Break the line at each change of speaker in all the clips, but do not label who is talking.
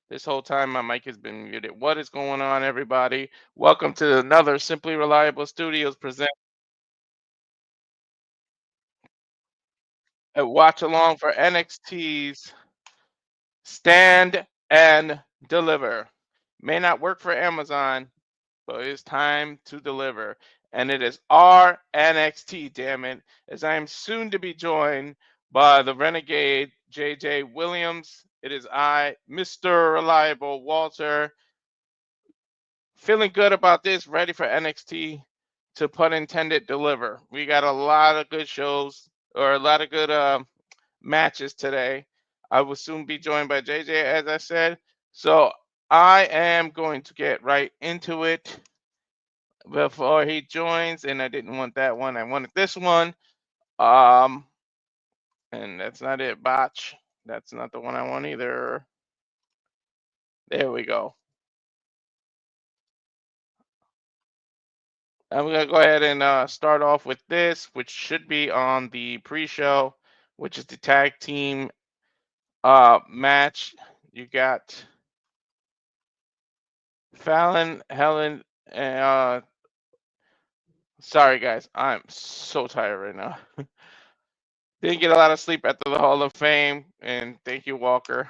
This whole time my mic has been muted. What is going on, everybody? Welcome to another Simply Reliable Studios present a watch along for NXT's Stand and Deliver. May not work for Amazon, but it's time to deliver. And it is our NXT, damn it, as I am soon to be joined by the Renegade JJ Williams. It is I, Mr. Reliable Walter, feeling good about this, ready for NXT to pun intended deliver. We got a lot of good shows or a lot of good matches today. I will soon be joined by JJ, as I said. So I am going to get right into it before he joins. And I didn't want that one. I wanted this one. Um, and that's not it, botch. That's not the one I want either. There we go. I'm gonna go ahead and start off with this, which should be on the pre-show, which is the tag team match. You got Fallon, Helen, and sorry guys, I'm so tired right now. Didn't get a lot of sleep after the Hall of Fame, and thank you, Walker.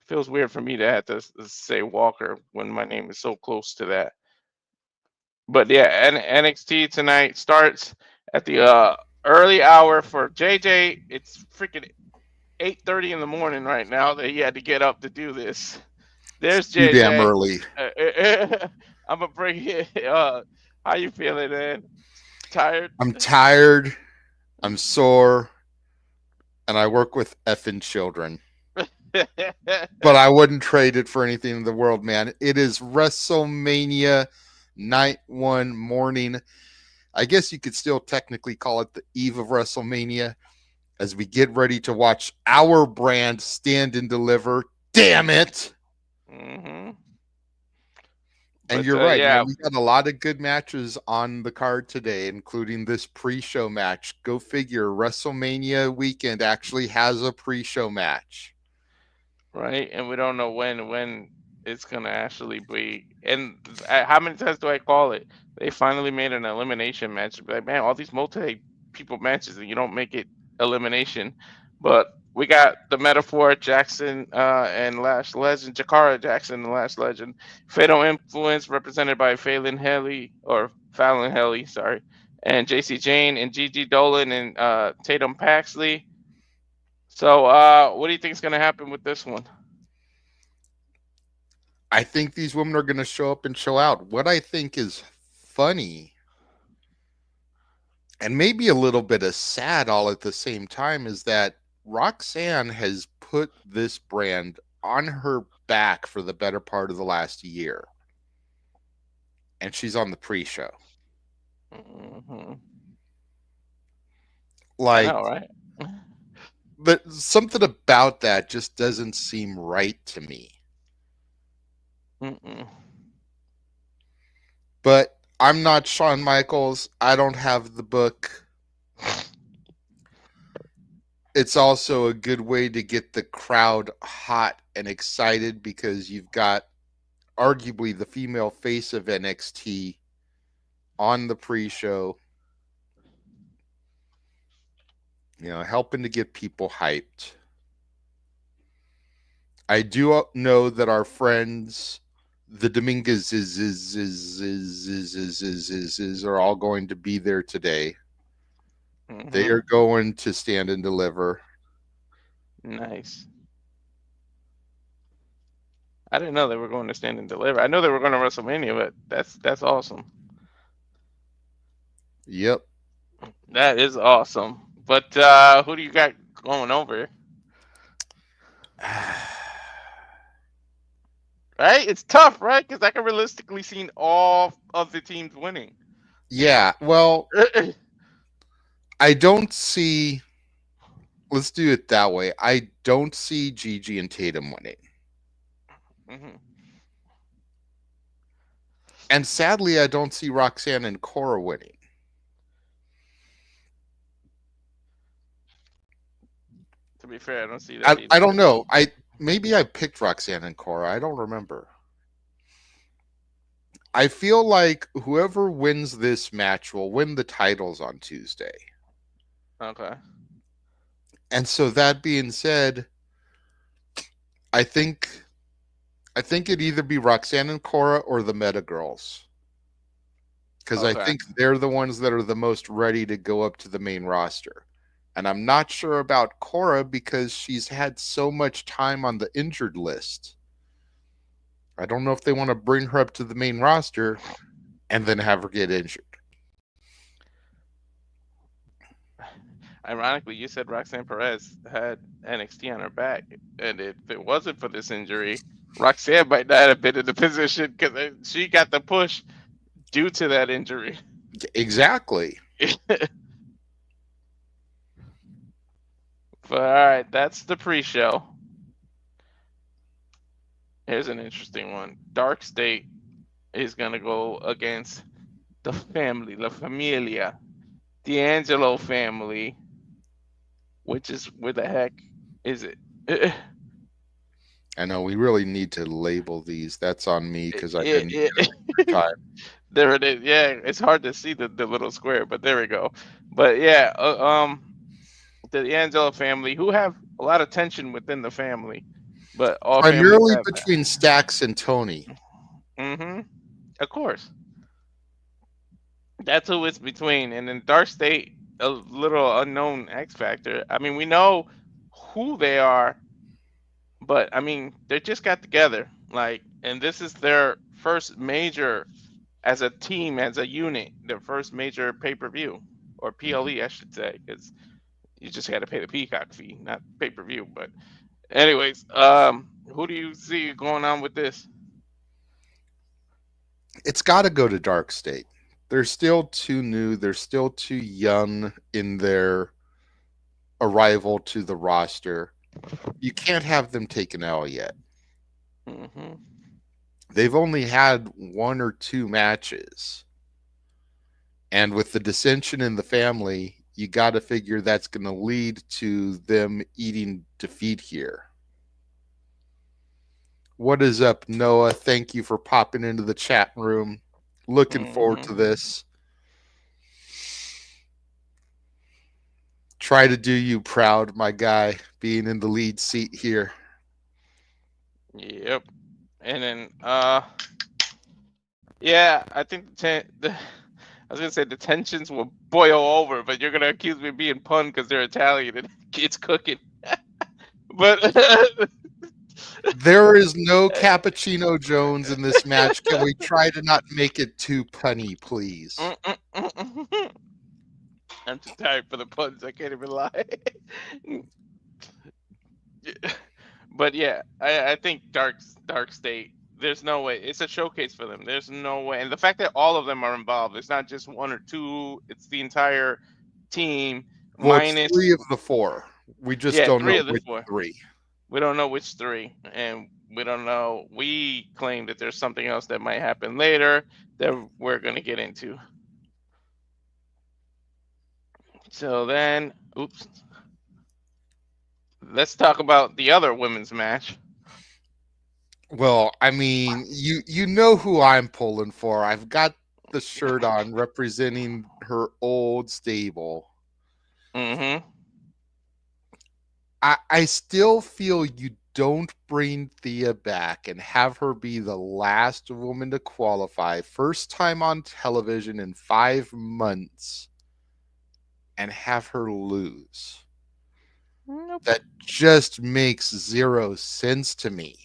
Feels weird for me to have to say Walker when my name is so close to that. But yeah, NXT tonight starts at the early hour for JJ. It's freaking 8:30 in the morning right now that he had to get up to do this. There's
Too damn
JJ.
early.
I'm gonna bring it. How you feeling, man? Tired?
I'm tired. I'm sore, and I work with effing children. But I wouldn't trade it for anything in the world, man. It is WrestleMania night one morning. I guess you could still technically call it the eve of WrestleMania as we get ready to watch our brand stand and deliver. Damn it.
hmm
And
But
you're right, man.
yeah,
We got a lot of good matches on the card today, including this pre-show match. Go figure, WrestleMania weekend actually has a pre-show match.
right. And we don't know when it's gonna actually be. And how many times do I call it? They finally made an elimination match. Like, man, all these multi people matches and you don't make it elimination. But we got the metaphor Jackson and Lash Legend, Jakara Jackson and Lash Legend, Fatal Influence represented by Fallon Henley, sorry, and Jacy Jayne and Gigi Dolan and Tatum Paxley. So what do you think is gonna happen with this one?
I think these women are going to show up and show out. What I think is funny and maybe a little bit of sad all at the same time is that Roxanne has put this brand on her back for the better part of the last year. And she's on the pre-show.
hmm I
Like,
know, right?
but something about that just doesn't seem right to me.
Mm-mm.
But I'm not Shawn Michaels. I don't have the book. It's also a good way to get the crowd hot and excited because you've got arguably the female face of NXT on the pre-show, helping to get people hyped. I do know that our friends, the Dominguez are all going to be there today. They
hmm
are going to stand and deliver.
Nice. I didn't know they were going to stand and deliver. I know they were going to WrestleMania, but that's awesome.
Yep.
That is awesome. But who do you got going over? Right? It's tough, right? Because I can realistically see all of the teams winning.
Yeah. Well, I don't see. Let's do it that way. I don't see Gigi and Tatum winning.
hmm
And sadly, I don't see Roxanne and Cora winning.
To be fair, I don't see that
I
either.
don't know. maybe I picked Roxanne and Cora. I don't remember. I feel like whoever wins this match will win the titles on Tuesday.
Okay.
And so that being said, I think it'd either be Roxanne and Cora or the Meta Girls. Because I
Okay.
think they're the ones that are the most ready to go up to the main roster. And I'm not sure about Cora because she's had so much time on the injured list. I don't know if they want to bring her up to the main roster and then have her get injured.
Ironically, you said Roxanne Perez had NXT on her back, and if it wasn't for this injury, Roxanne might not have been in the position because she got the push due to that injury.
Exactly.
But all right, that's the pre-show. Here's an interesting one. Dark State is gonna go against the family, La Familia, D'Angelo family, which is where the heck is it?
I know we really need to label these. That's on me because I didn't
It,
get them in time.
there it is. Yeah, it's hard to see the little square, but there we go. But yeah, the Angela family, who have a lot of tension within the family, but all families
Primarily
have that.
between Stax and Tony.
Mm-hmm. Of course, that's who it's between. And then Dark State, a little unknown X Factor. I mean, we know who they are, but I mean, they just got together, like, and this is their first major as a team, as a unit, their first major pay-per-view, or PLE, I should say, because you just had to pay the Peacock fee, not pay-per-view. But anyways, who do you see going on with this?
It's got to go to Dark State. They're still too new. They're still too young in their arrival to the roster. You can't have them take an L yet.
Hmm.
They've only had one or two matches. And with the dissension in the family, you got to figure that's going to lead to them eating defeat here. What is up, Noah? Thank you for popping into the chat room. Looking forward to
Hmm.
this. Try to do you proud, my guy, being in the lead seat here.
Yep. And then, yeah, I think I was gonna say the tensions will boil over, but you're gonna accuse me of being pun because they're Italian and it's cooking. But
There is no Cappuccino Jones in this match. Can we try to not make it too punny, please?
I'm too tired for the puns. I can't even lie. But yeah, I think Dark State. There's no way. It's a showcase for them. There's no way. And the fact that all of them are involved, it's not just one or two. It's the entire team
Well, it's
minus,
three of the four. We just
yeah,
don't
three
know
of the
which
four.
three.
We don't know which three, and we don't know. We claim that there's something else that might happen later that we're gonna get into. So then, oops. Let's talk about the other women's match.
Well, I mean, you know who I'm pulling for. I've got the shirt on representing her old stable.
Mm-hmm.
I still feel you don't bring Thea back and have her be the last woman to qualify, first time on television in 5 months, and have her lose.
Nope.
That just makes zero sense to me.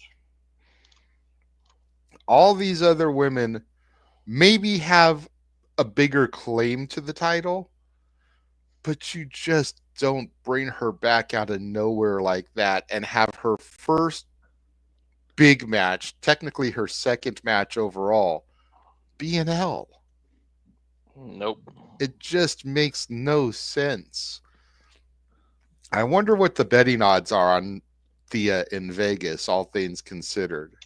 All these other women maybe have a bigger claim to the title, but you just don't bring her back out of nowhere like that and have her first big match, technically her second match overall, be an L.
Nope.
It just makes no sense. I wonder what the betting odds are on Thea in Vegas, all things considered.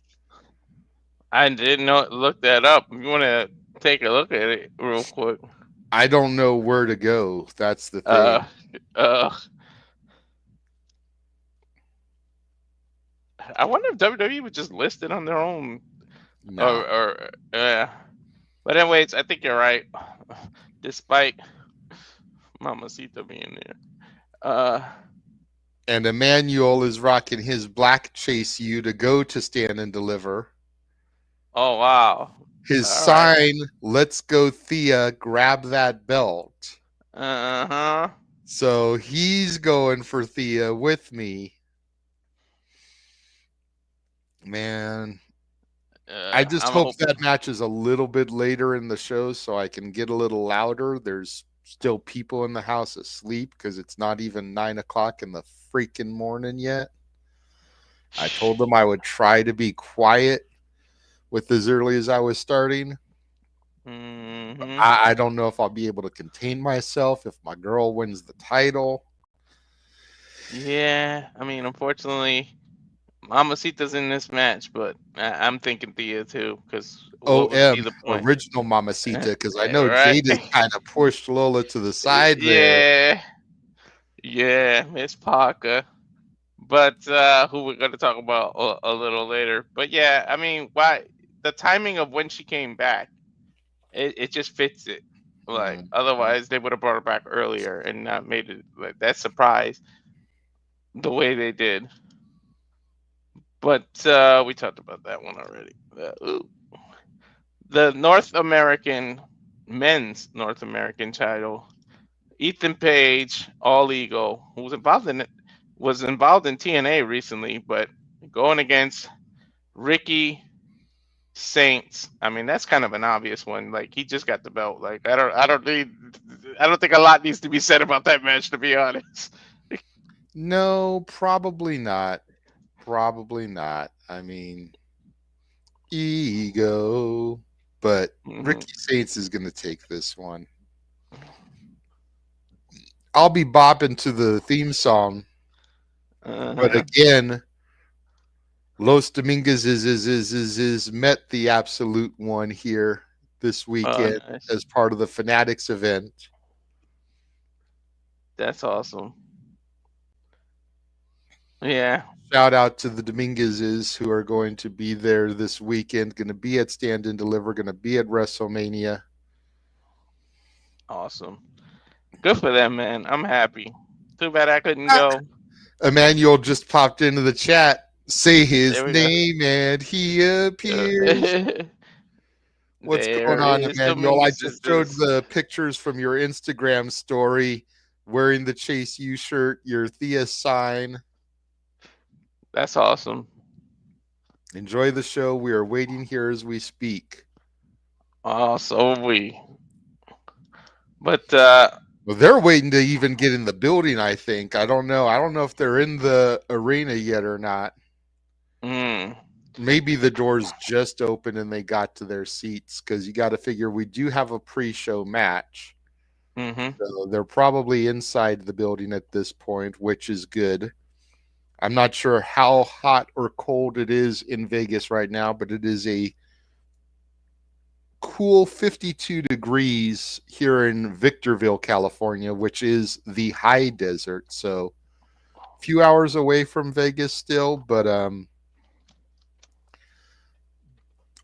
I didn't know. Look that up. If you want to take a look at it real quick.
I don't know where to go. That's the thing.
Uh, uh. I wonder if WWE would just list it on their own,
No.
or but anyways, I think you're right. Despite Mamacita being there,
And Emmanuel is rocking his black Chase U to go to Stand and Deliver.
oh wow,
His
all right,
sign, "Let's go Thea, grab that belt."
uh-huh.
So he's going for Thea with me. Man, I just
I'm
hope
hoping.
that match is a little bit later in the show so I can get a little louder. There's still people in the house asleep because it's not even 9 o'clock in the freaking morning yet. I told them I would try to be quiet with as early as I was starting.
Hmm.
I don't know if I'll be able to contain myself if my girl wins the title.
Yeah, I mean, unfortunately, Mamacita's in this match, but I'm thinking Thea too, because what would be
OM,
the point?
original Mamacita, because I know
Right?
Jade has kind of pushed Lola to the side there.
Yeah, yeah, Miss Parker. But who we're going to talk about a little later. But yeah, I mean, why the timing of when she came back, it just fits it. Like
Mhm.
otherwise, they would have brought her back earlier and not made it like that surprise the way they did. But we talked about that one already. Ooh. The North American men's North American title. Ethan Page, All Ego, who was involved in TNA recently, but going against Ricky Saints. I mean, that's kind of an obvious one. Like he just got the belt. Like I don't think a lot needs to be said about that match, to be honest.
No, probably not. Probably not. I mean, ego. But
Hmm.
Ricky Saints is going to take this one. I'll be bopping to the theme song, but
Uh-huh.
again, Los Dominguez is met the absolute one here this
Oh,
weekend
nice.
as part of the Fanatics event.
That's awesome. Yeah,
Shout out to the Dominguezes who are going to be there this weekend, going to be at Stand and Deliver, going to be at WrestleMania.
awesome. Good for them, man. I'm happy. Too bad I couldn't go.
Emmanuel just popped into the chat. Say his
There we go.
name and he appears.
Uh,
What's going
there
on,
is
Emmanuel? I
Dominguez
just showed
Sisters.
the pictures from your Instagram story wearing the Chase U shirt, your Thea sign.
That's awesome.
Enjoy the show. We are waiting here as we speak.
So we. But
Well, they're waiting to even get in the building, I think. I don't know. I don't know if they're in the arena yet or not.
mm,
Maybe the doors just opened and they got to their seats because you got to figure we do have a pre-show match.
mm-hmm.
So they're probably inside the building at this point, which is good. I'm not sure how hot or cold it is in Vegas right now, but it is a cool 52 degrees here in Victorville, California, which is the high desert. So a few hours away from Vegas still, but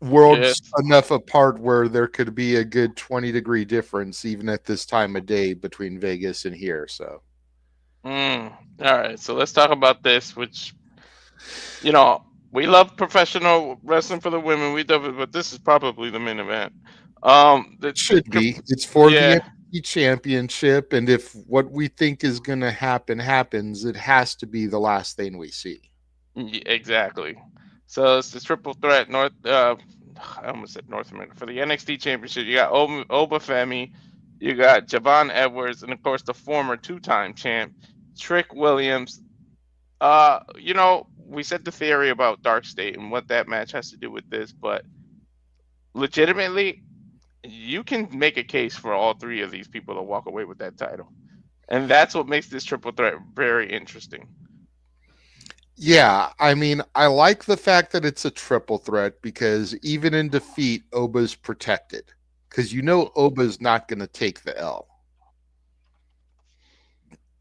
worlds
Yes.
enough apart where there could be a good 20-degree difference even at this time of day between Vegas and here. So
Mm. All right. So let's talk about this, which you know we love professional wrestling for the women. We love it, but this is probably the main event.
it
The
should be.
triple.
It's for the
Yeah.
NXT championship, and if what we think is going to happen happens, it has to be the last thing we see.
Exactly. So it's the triple threat North. I almost said North America for the NXT Championship. You got Obafemi, you got Javon Edwards, and of course the former two-time champ Trick Williams. We said the theory about Dark State and what that match has to do with this, but legitimately, you can make a case for all three of these people to walk away with that title, and that's what makes this triple threat very interesting.
Yeah, I mean, I like the fact that it's a triple threat because even in defeat, Oba's protected. Because you know Oba's not going to take the L.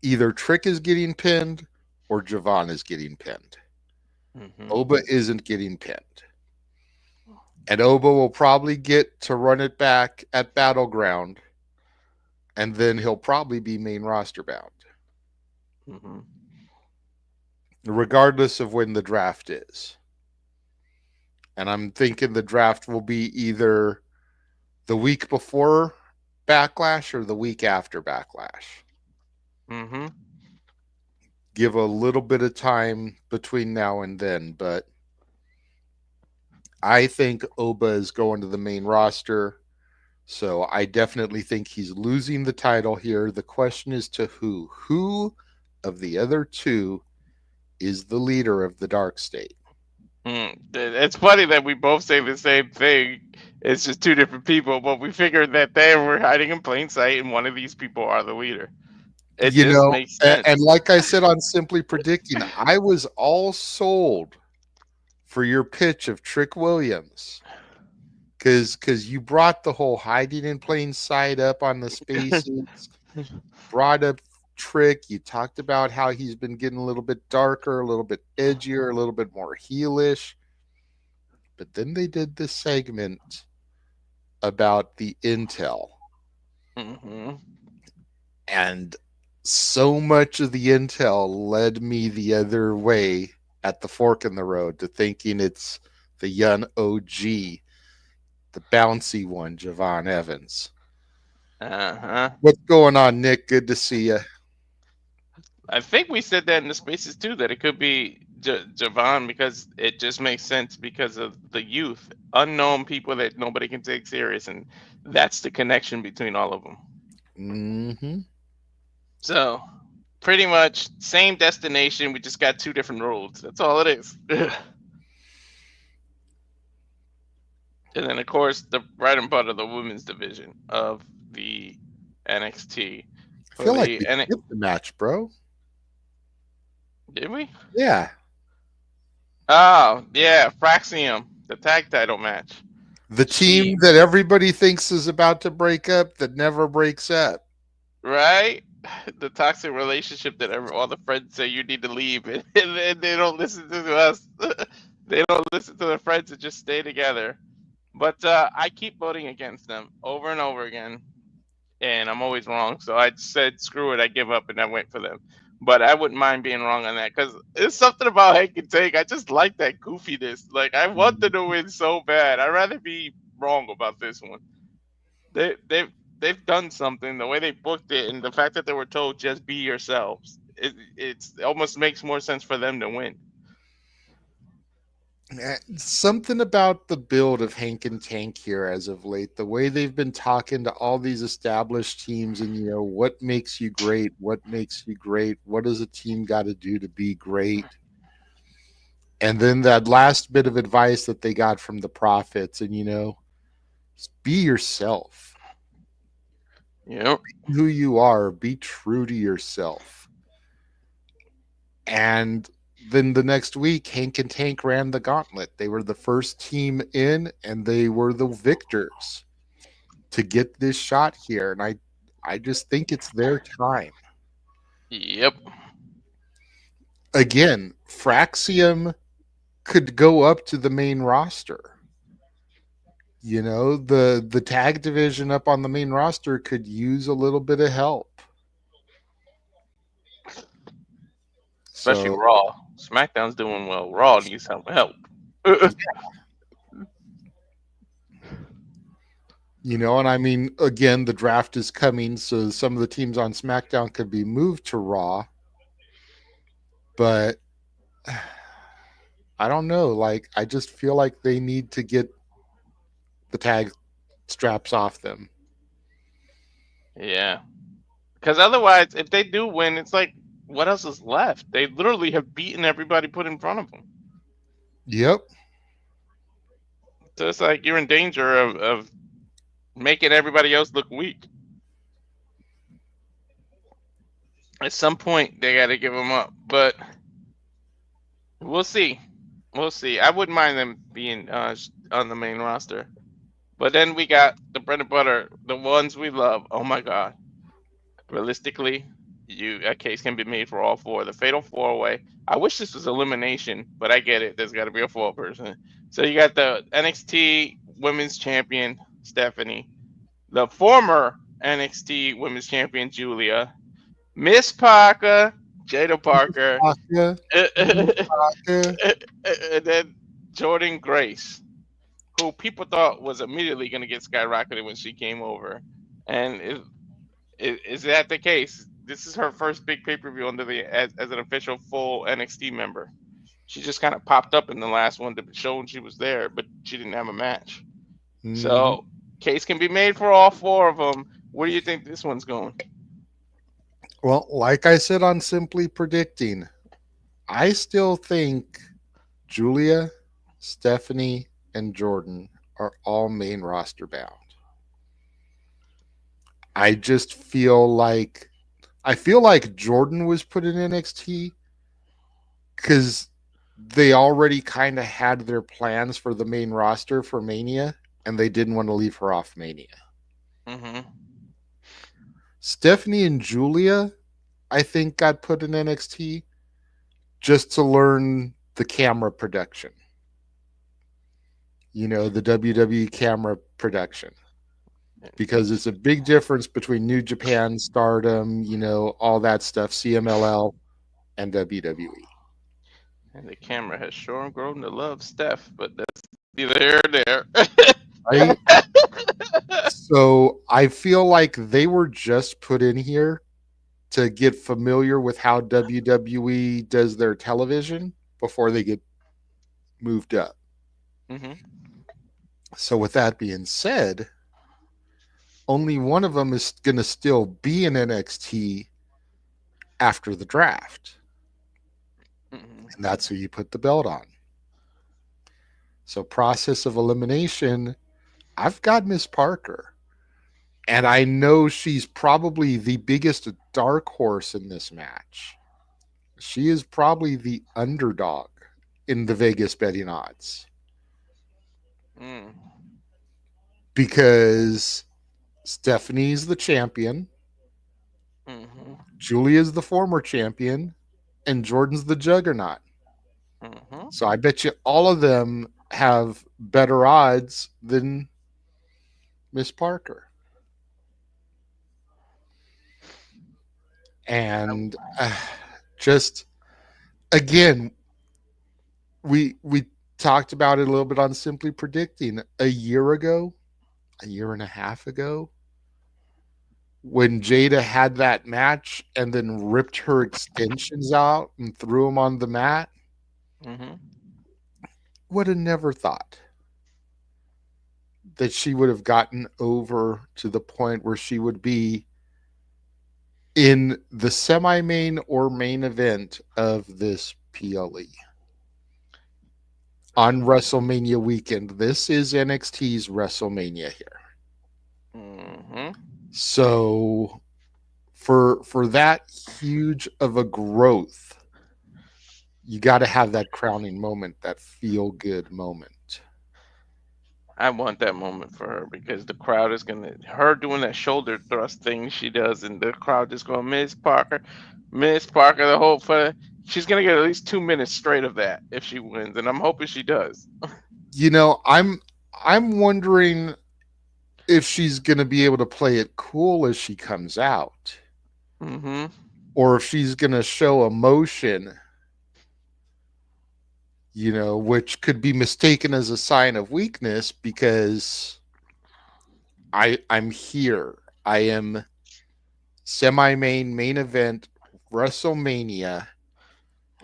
Either Trick is getting pinned or Javon is getting pinned.
Mm-hmm.
Oba isn't getting pinned. And Oba will probably get to run it back at Battleground, and then he'll probably be main roster bound,
Mm-hmm.
regardless of when the draft is. And I'm thinking the draft will be either the week before Backlash or the week after Backlash.
Mm-hmm.
Give a little bit of time between now and then, but I think Oba is going to the main roster. So I definitely think he's losing the title here. The question is to who? Who of the other two is the leader of the Dark State?
It's funny that we both say the same thing. It's just two different people, but we figured that they were hiding in plain sight, and one of these people are the leader. It
You
just
know,
makes
and
sense.
like I said on Simply Predicting, I was all sold for your pitch of Trick Williams because you brought the whole hiding in plain sight up on the spaces, brought up Trick. You talked about how he's been getting a little bit darker, a little bit edgier, a little bit more heelish. But then they did this segment about the intel,
Mm-hmm.
and so much of the intel led me the other way at the fork in the road to thinking it's the young OG, the bouncy one, Javon Evans.
Uh-huh.
What's going on, Nick? Good to see you.
I think we said that in the spaces too, that it could be Javon because it just makes sense because of the youth, unknown people that nobody can take serious, and that's the connection between all of them.
Mm-hmm.
So, pretty much same destination. We just got two different roads. That's all it is. And then, of course, the right and butt of the women's division of the NXT
I
for
feel like
the
we
N.
skipped the match, bro.
Did we?
Yeah.
Oh yeah, Fraxium, the tag title match.
The team
She
that everybody thinks is about to break up that never breaks up.
right? The toxic relationship that all the friends say you need to leave, and they don't listen to us. They don't listen to their friends and just stay together. But I keep voting against them over and over again, and I'm always wrong. So I said, screw it, I give up, and I went for them. But I wouldn't mind being wrong on that because it's something about Hank and Take. I just like that goofiness. Like I want them to win so bad. I'd rather be wrong about this one. They've done something. The way they booked it and the fact that they were told just be yourselves. It almost makes more sense for them to win.
Something about the build of Hank and Tank here as of late, the way they've been talking to all these established teams, and what makes you great, what makes you great, what does a team got to do to be great, and then that last bit of advice that they got from the prophets, and be yourself,
Yep.
be who you are, be true to yourself. And then the next week, Hank and Tank ran the gauntlet. They were the first team in, and they were the victors to get this shot here. And I just think it's their time.
Yep.
Again, Fraxium could go up to the main roster. The tag division up on the main roster could use a little bit of help.
Especially
So,
Raw. SmackDown's doing well. Raw needs some help.
and I mean, again, the draft is coming, so some of the teams on SmackDown could be moved to Raw. But I don't know. Like, I just feel like they need to get the tag straps off them.
Yeah. Because otherwise, if they do win, it's like, what else is left? They literally have beaten everybody put in front of them.
Yep.
So it's like you're in danger of making everybody else look weak. At some point, they got to give them up. But we'll see. We'll see. I wouldn't mind them being on the main roster. But then we got the bread and butter, the ones we love. Oh my God. Realistically. a case can be made for all four. The Fatal Four Way. I wish this was elimination, but I get it. There's got to be a fourth person. So you got the NXT Women's Champion Stephanie, the former NXT Women's Champion Julia, Miss Parker, Jada Parker,
Parker, Parker.
and then Jordan Grace, who people thought was immediately going to get skyrocketed when she came over. And is that the case? This is her first big pay per view under the as an official full NXT member. She just kind of popped up in the last one to show she was there, but she didn't have a match.
Mhm.
So case can be made for all four of them. Where do you think this one's going?
Well, like I said on Simply Predicting, I still think Julia, Stephanie, and Jordan are all main roster bound. I just feel like Jordan was put in NXT because they already kind of had their plans for the main roster for Mania, and they didn't want to leave her off Mania.
Mm-hmm.
Stephanie and Julia, I think, got put in NXT just to learn the camera production. The WWE camera production. Because it's a big difference between New Japan, Stardom, all that stuff, CMLL, and WWE.
And the camera has sure grown to love Steph, but that's neither here
Right?
nor there.
So I feel like they were just put in here to get familiar with how WWE does their television before they get moved up.
Mm-hmm.
So with that being said, only one of them is going to still be in NXT after the draft.
Mm-hmm.
And that's who you put the belt on. So process of elimination, I've got Miss Parker. And I know she's probably the biggest dark horse in this match. She is probably the underdog in the Vegas betting odds.
Mm.
Because Stephanie's the champion,
Mm-hmm.
Julia's the former champion, and Jordan's the juggernaut.
Mm-hmm.
So I bet you all of them have better odds than Miss Parker. And just again, we talked about it a little bit on Simply Predicting a year ago, a year and a half ago, when Jada had that match and then ripped her extensions out and threw them on the mat.
Mm-hmm.
Would have never thought that she would have gotten over to the point where she would be in the semi-main or main event of this PLE on WrestleMania weekend. This is NXT's WrestleMania here.
Mm-hmm.
So for that huge of a growth, you got to have that crowning moment, that feel good moment.
I want that moment for her because the crowd is gonna her doing that shoulder thrust thing she does, and the crowd just going Miss Parker. The whole for she's gonna get at least 2 minutes straight of that if she wins, and I'm hoping she does.
I'm wondering if she's going to be able to play it cool as she comes out,
Mm-hmm.
or if she's going to show emotion, which could be mistaken as a sign of weakness because I'm here. I am main event WrestleMania,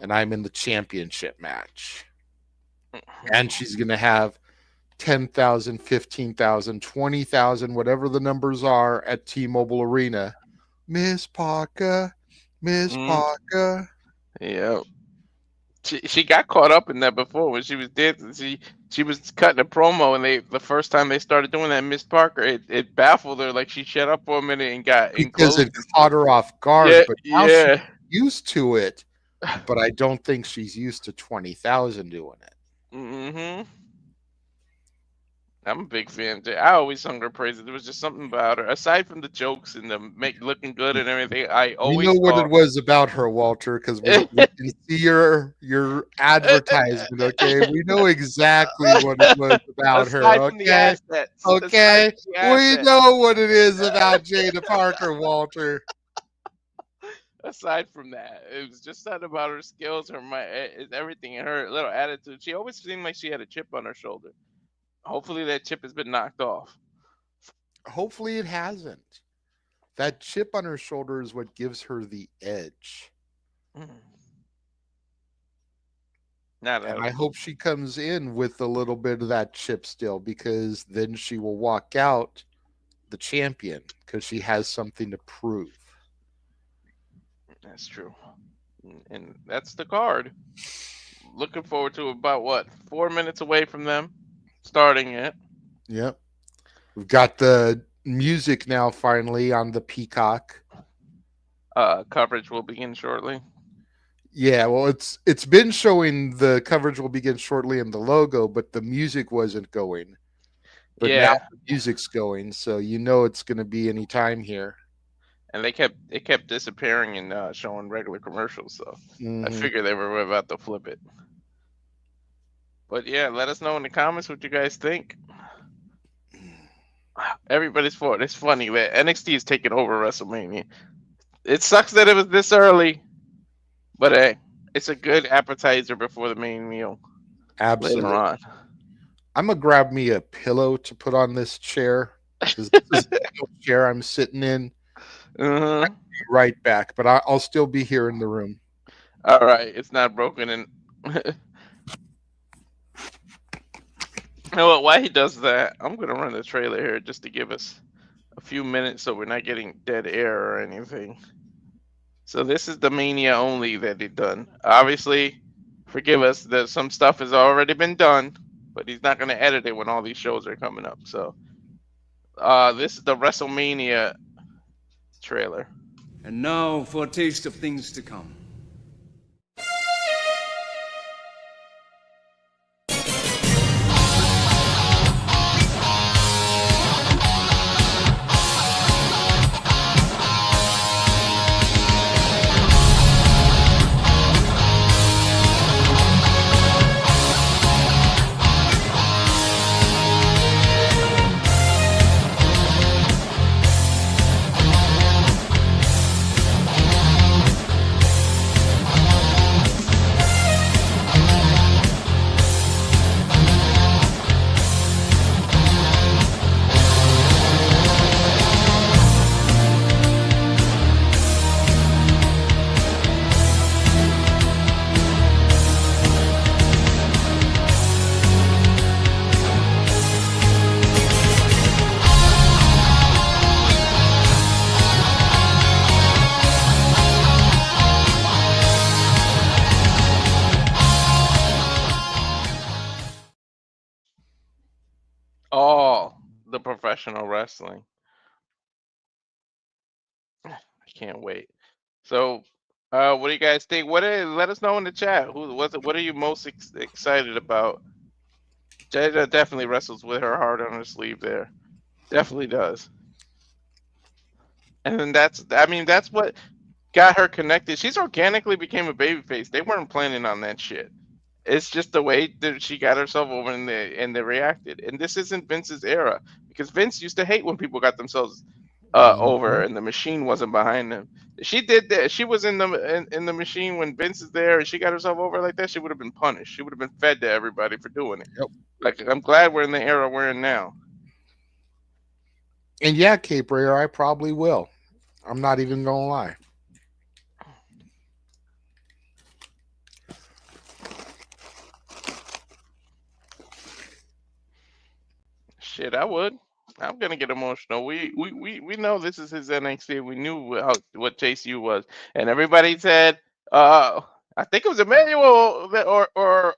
and I'm in the championship match. And she's going to have 10,000, 15,000, 20,000, whatever the numbers are at T-Mobile Arena. Miss Parker, Miss Parker.
Yeah. She got caught up in that before when she was dancing. She was cutting a promo, and the first time they started doing that, Miss Parker, it baffled her. Like she shut up for a minute and got
Because
enclosed.
it caught her off guard,
Yeah,
but now she's
yeah.
used to it. But I don't think she's used to 20,000 doing it.
Mm-hmm. I'm a big fan. I always sung her praises. There was just something about her, aside from the jokes and the make looking good and everything. I
We know
always
what it
thought.
was about her, Walter, because we can see your advertisement. Okay, we know exactly what it was about her.
Aside from the
Okay,
assets, aside
okay,
from the
we
assets,
know what it is about Jada Parker, Walter.
aside from that, it was just something about her skills, everything, and her little attitude. She always seemed like she had a chip on her shoulder. Hopefully, that chip has been knocked off.
Hopefully, it hasn't. That chip on her shoulder is what gives her the edge.
Mm. Not
And
a
I hope she comes in with a little bit of that chip still, because then she will walk out the champion because she has something to prove.
That's true. And that's the card. Looking forward to about what 4 minutes away from them starting it.
Yep. We've got the music now finally on the Peacock.
Coverage will begin shortly.
Yeah, well, it's been showing the coverage will begin shortly in the logo, but the music wasn't going. But now
Yeah,
the music's going, so you know it's going to be any time here.
and it kept disappearing and showing regular commercials. So I
Mm-hmm.
figured they were about to flip it. But yeah, let us know in the comments what you guys think. Everybody's for it. It's funny that NXT is taking over WrestleMania. It sucks that it was this early, but hey, it's a good appetizer before the main meal later
Absolutely.
on.
I'm gonna grab me a pillow to put on this chair because this is the chair I'm sitting in.
Uh-huh.
Be right back, but I'll still be here in the room.
All right, it's not broken. And you know what? Why he does that? I'm gonna run the trailer here just to give us a few minutes so we're not getting dead air or anything. So this is the Mania only that he done. Obviously, forgive us that some stuff has already been done, but he's not gonna edit it when all these shows are coming up. So this is the WrestleMania trailer.
And now for a taste of things to come.
All the professional wrestling. I can't wait. So, what do you guys think? Let us know in the chat. Who was it? What are you most excited about? Jada definitely wrestles with her heart on her sleeve. There, definitely does. And then that's what got her connected. She's organically became a babyface. They weren't planning on that shit. It's just the way that she got herself over and they reacted. And this isn't Vince's era because Vince used to hate when people got themselves over
Mhm.
and the machine wasn't behind them. She did that. She was in the machine when Vince is there and she got herself over like that. She would have been punished. She would have been fed to everybody for doing it.
Yep.
Like I'm glad we're in the era we're in now.
And yeah, Cape Rayer, I probably will. I'm not even gonna lie.
Shit, I would. I'm gonna get emotional. We know this is his NXT. We knew what Jacy was, and everybody said, I think it was Emmanuel or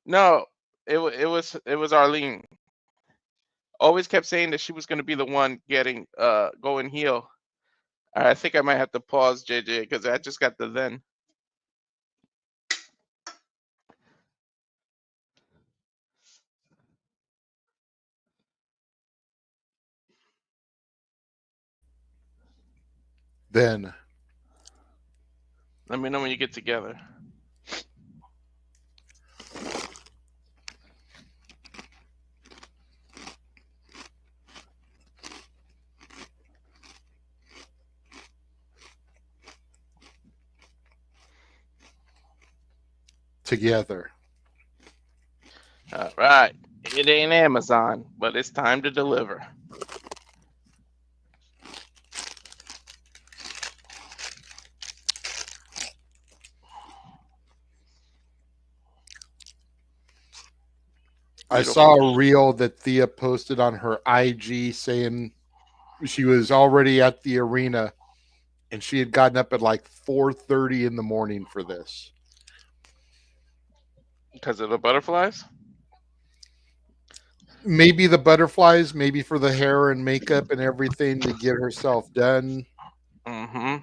no, it was Arlene. Always kept saying that she was gonna be the one getting going heel. I think I might have to pause JJ because I just got the then.
Then
Let me know when you get together.
together.
All right. It ain't Amazon, but it's time to deliver.
I saw a reel that Thea posted on her IG saying she was already at the arena and she had gotten up at like 4:30 in the morning for this.
Because of the butterflies?
Maybe the butterflies, maybe for the hair and makeup and everything to get herself done.
Mm-hmm.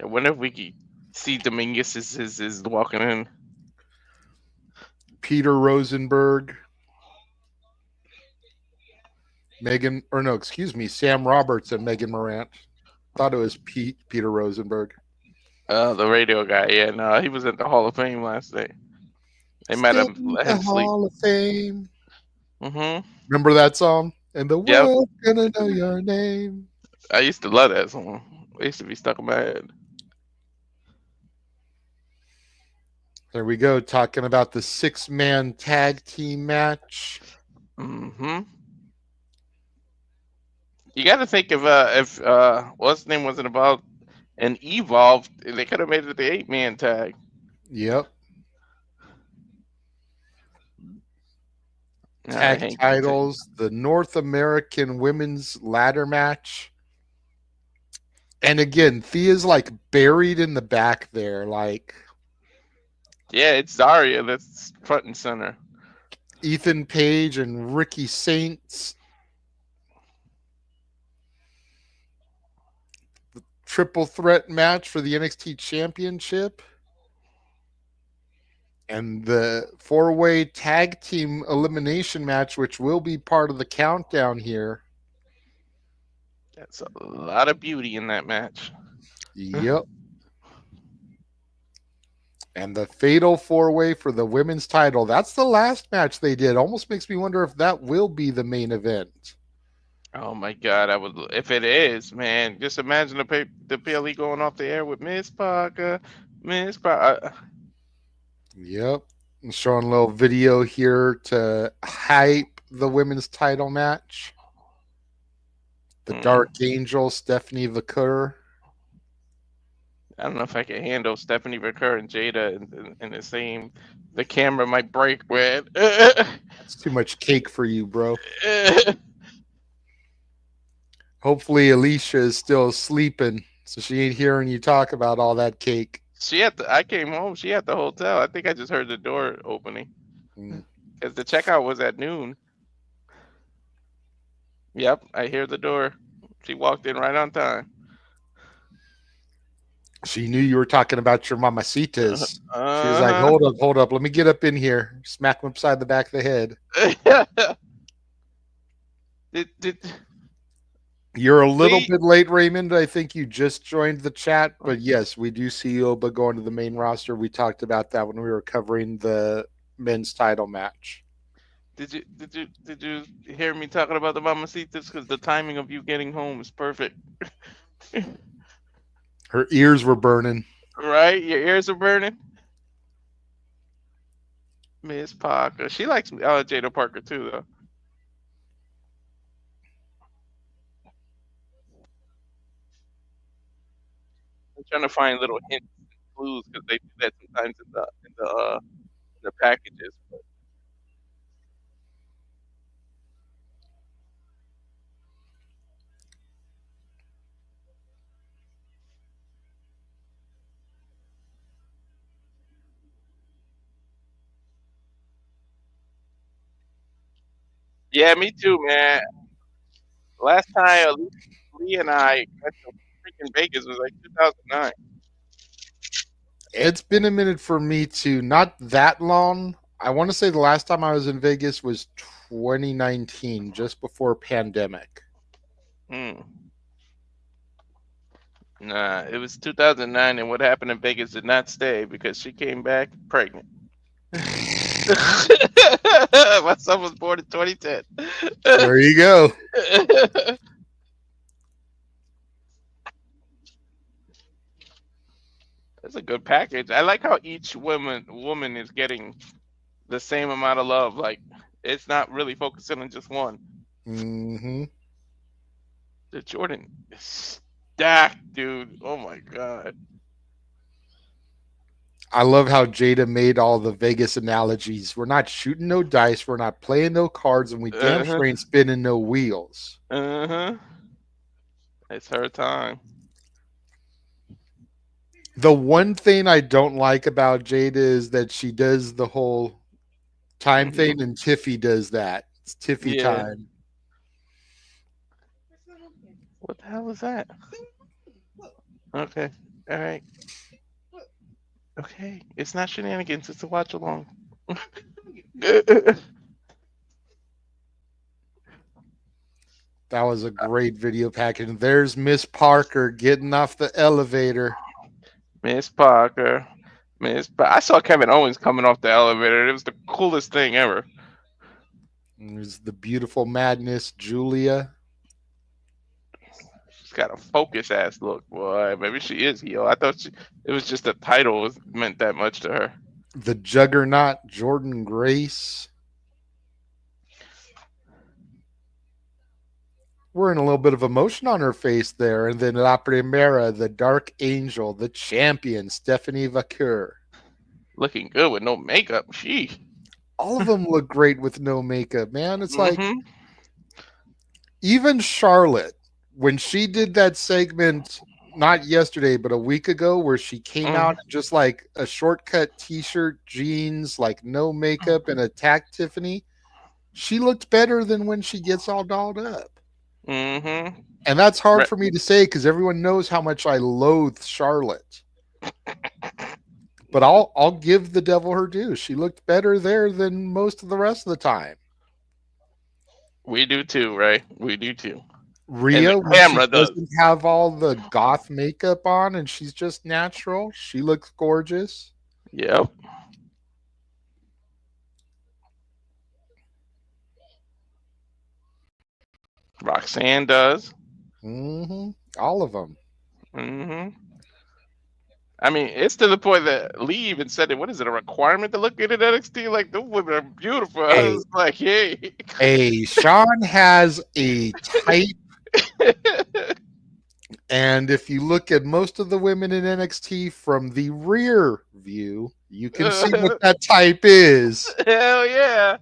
I wonder if we could see Dominguez is walking in.
Peter Rosenberg, Megan, or no, excuse me, Sam Roberts and Megan Morant. Thought it was Peter Rosenberg.
The radio guy. Yeah, no, he was at the Hall of Fame last night. They met him, let him sleep.
Hall of Fame.
Mm-hmm.
Remember that song? And the
Yep.
world's gonna know your name.
I used to love that song. It used to be stuck in my head.
There we go, talking about the 6-man tag team match.
Mm-hmm. You got to think if what's his name wasn't about an Evolve, they could have made it the 8-man tag.
Yep.
Tag
Titles, the North American Women's Ladder match. And again, Thea's like buried in the back there, like.
Yeah, it's Daria that's front and center.
Ethan Page and Ricky Saints. The triple threat match for the NXT Championship. And the 4-way tag team elimination match, which will be part of the countdown here.
That's a lot of beauty in that match.
Yep. And the fatal 4-way for the women's title. That's the last match they did. Almost makes me wonder if that will be the main event.
Oh my God! I would if it is, man. Just imagine the PLE going off the air with Miss Parker, Miss Parker.
Yep. I'm showing a little video here to hype the women's title match. The Dark Angel, Stephanie Vaquer.
I don't know if I can handle Stephanie Vaquer and Jada in the same. The camera might break, man.
That's too much cake for you, bro. Hopefully Alicia is still sleeping, so she ain't hearing you talk about all that cake.
I came home. She at the hotel. I think I just heard the door opening because the checkout was at noon. Yep, I hear the door. She walked in right on time.
She knew you were talking about your mamacitas. She was like, hold up. Let me get up in here. Smack him upside the back of the head. You're a little bit late, Raymond. I think you just joined the chat. But yes, we do see Oba going to the main roster. We talked about that when we were covering the men's title match.
Did you hear me talking about the mamacitas? Because the timing of you getting home is perfect.
Her ears were burning.
Right? Your ears are burning? Miss Parker. She likes Jada Parker too, though. I'm trying to find little hints and clues because they do that sometimes in the packages. But yeah, me too, man. Last time Lee and I went to freaking Vegas was like 2009.
It's been a minute for me too. Not that long. I want to say the last time I was in Vegas was 2019, just before pandemic.
Nah, it was 2009, and what happened in Vegas did not stay because she came back pregnant. My son was born in 2010.
There you go.
That's a good package. I like how each woman is getting the same amount of love. Like it's not really focusing on just one.
Hmm.
The Jordan is stacked, dude. Oh my god.
I love how Jada made all the Vegas analogies. We're not shooting no dice, we're not playing no cards, and we damn
Uh huh.
sure ain't spinning no wheels.
Uh huh. It's her time.
The one thing I don't like about Jada is that she does the whole time
Hmm.
thing, and Tiffy does that. It's Tiffy
Yeah.
time.
What the hell is that? Okay. All right. Okay. It's not shenanigans. It's a watch along.
That was a great video package. And there's Miss Parker getting off the elevator.
Miss Parker. I saw Kevin Owens coming off the elevator. It was the coolest thing ever.
And there's the beautiful madness, Julia.
She's got a focus ass look, boy. Maybe she is heel. I thought it was just the title meant that much to her.
The juggernaut, Jordan Grace. We're in a little bit of emotion on her face there. And then La Primera, the Dark Angel, the champion, Stephanie Vaquer.
Looking good with no makeup. She.
All of them look great with no makeup, man. It's like
Mm-hmm.
even Charlotte, when she did that segment, not yesterday, but a week ago, where she came out in just like a shortcut t-shirt, jeans, like no makeup, and attacked Tiffany, she looked better than when she gets all dolled up.
Mm-hmm.
And that's hard
Re-
for me to say because everyone knows how much I loathe Charlotte. But I'll give the devil her due. She looked better there than most of the rest of the time.
we do too, Ray. We do too. And the
Rhea, when she
camera does.
doesn't have all the goth makeup on and she's just natural, she looks gorgeous.
Yep. Roxanne does.
Hmm. All of them.
Mm-hmm. I mean, it's to the point that Lee even said it. What is it? A requirement to look good at NXT? Like those women are beautiful. I
Hey,
was like, hey.
Sean has a type, and if you look at most of the women in NXT from the rear view, you can see what that type is.
Hell yeah.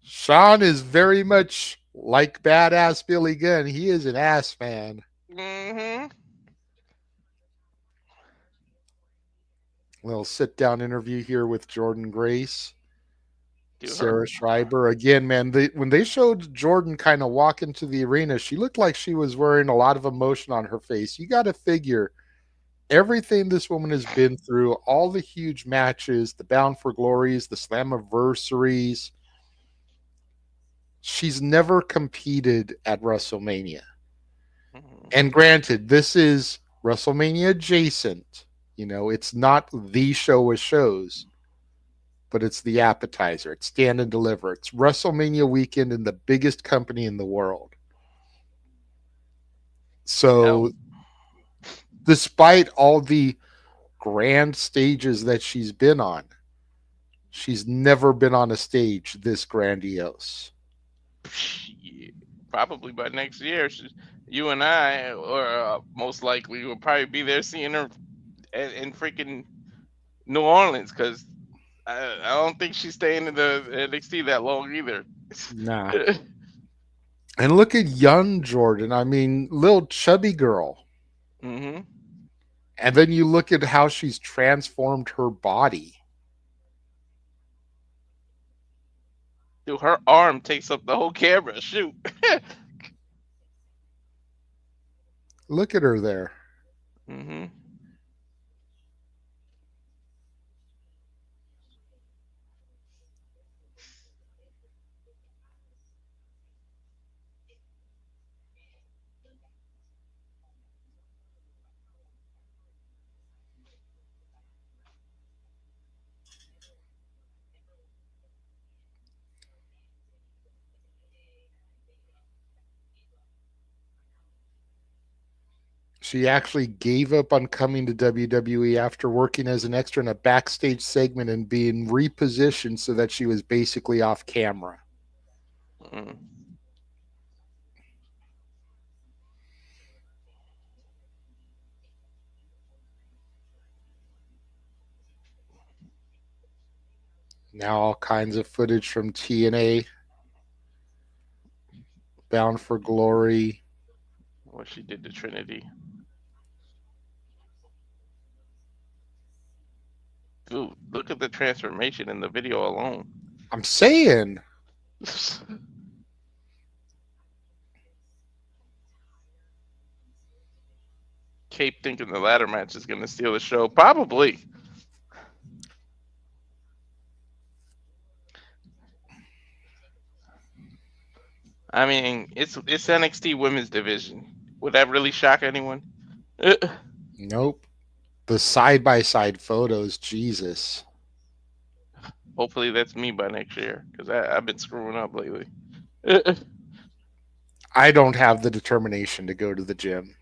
Sean is very much like badass Billy Gunn. He is an ass fan.
Mm-hmm.
Little sit down interview here with Jordan Grace.
Do her.
Sarah Schreiber again, man. When they showed Jordan kind of walk into the arena, she looked like she was wearing a lot of emotion on her face. You got to figure everything this woman has been through, all the huge matches, the Bound for Glories, the Slammiversaries. She's never competed at WrestleMania.
Mm-hmm.
And granted, this is WrestleMania adjacent. You know, it's not the show of shows, but it's the appetizer. It's Stand and Deliver. It's WrestleMania weekend in the biggest company in the world.
Yep.
So, despite all the grand stages that she's been on, she's never been on a stage this grandiose.
Shit. Probably by next year, you and I, or most likely, will probably be there seeing her in freaking New Orleans because I don't think she's staying in the NXT that long either.
Nah. And look at young Jordan. I mean, little chubby girl.
Mm-hmm.
And then you look at how she's transformed her body.
Dude, her arm takes up the whole camera. Shoot.
Look at her there.
Mm-hmm.
She actually gave up on coming to WWE after working as an extra in a backstage segment and being repositioned so that she was basically off camera.
Mm.
Now all kinds of footage from TNA, Bound for Glory.
What she did to Trinity. Dude, look at the transformation in the video alone.
I'm saying.
Cape thinking the ladder match is going to steal the show. Probably. I mean, it's NXT Women's Division. Would that really shock anyone?
Nope. The side-by-side photos, Jesus.
Hopefully that's me by next year, because I've been screwing up lately.
I don't have the determination to go to the gym.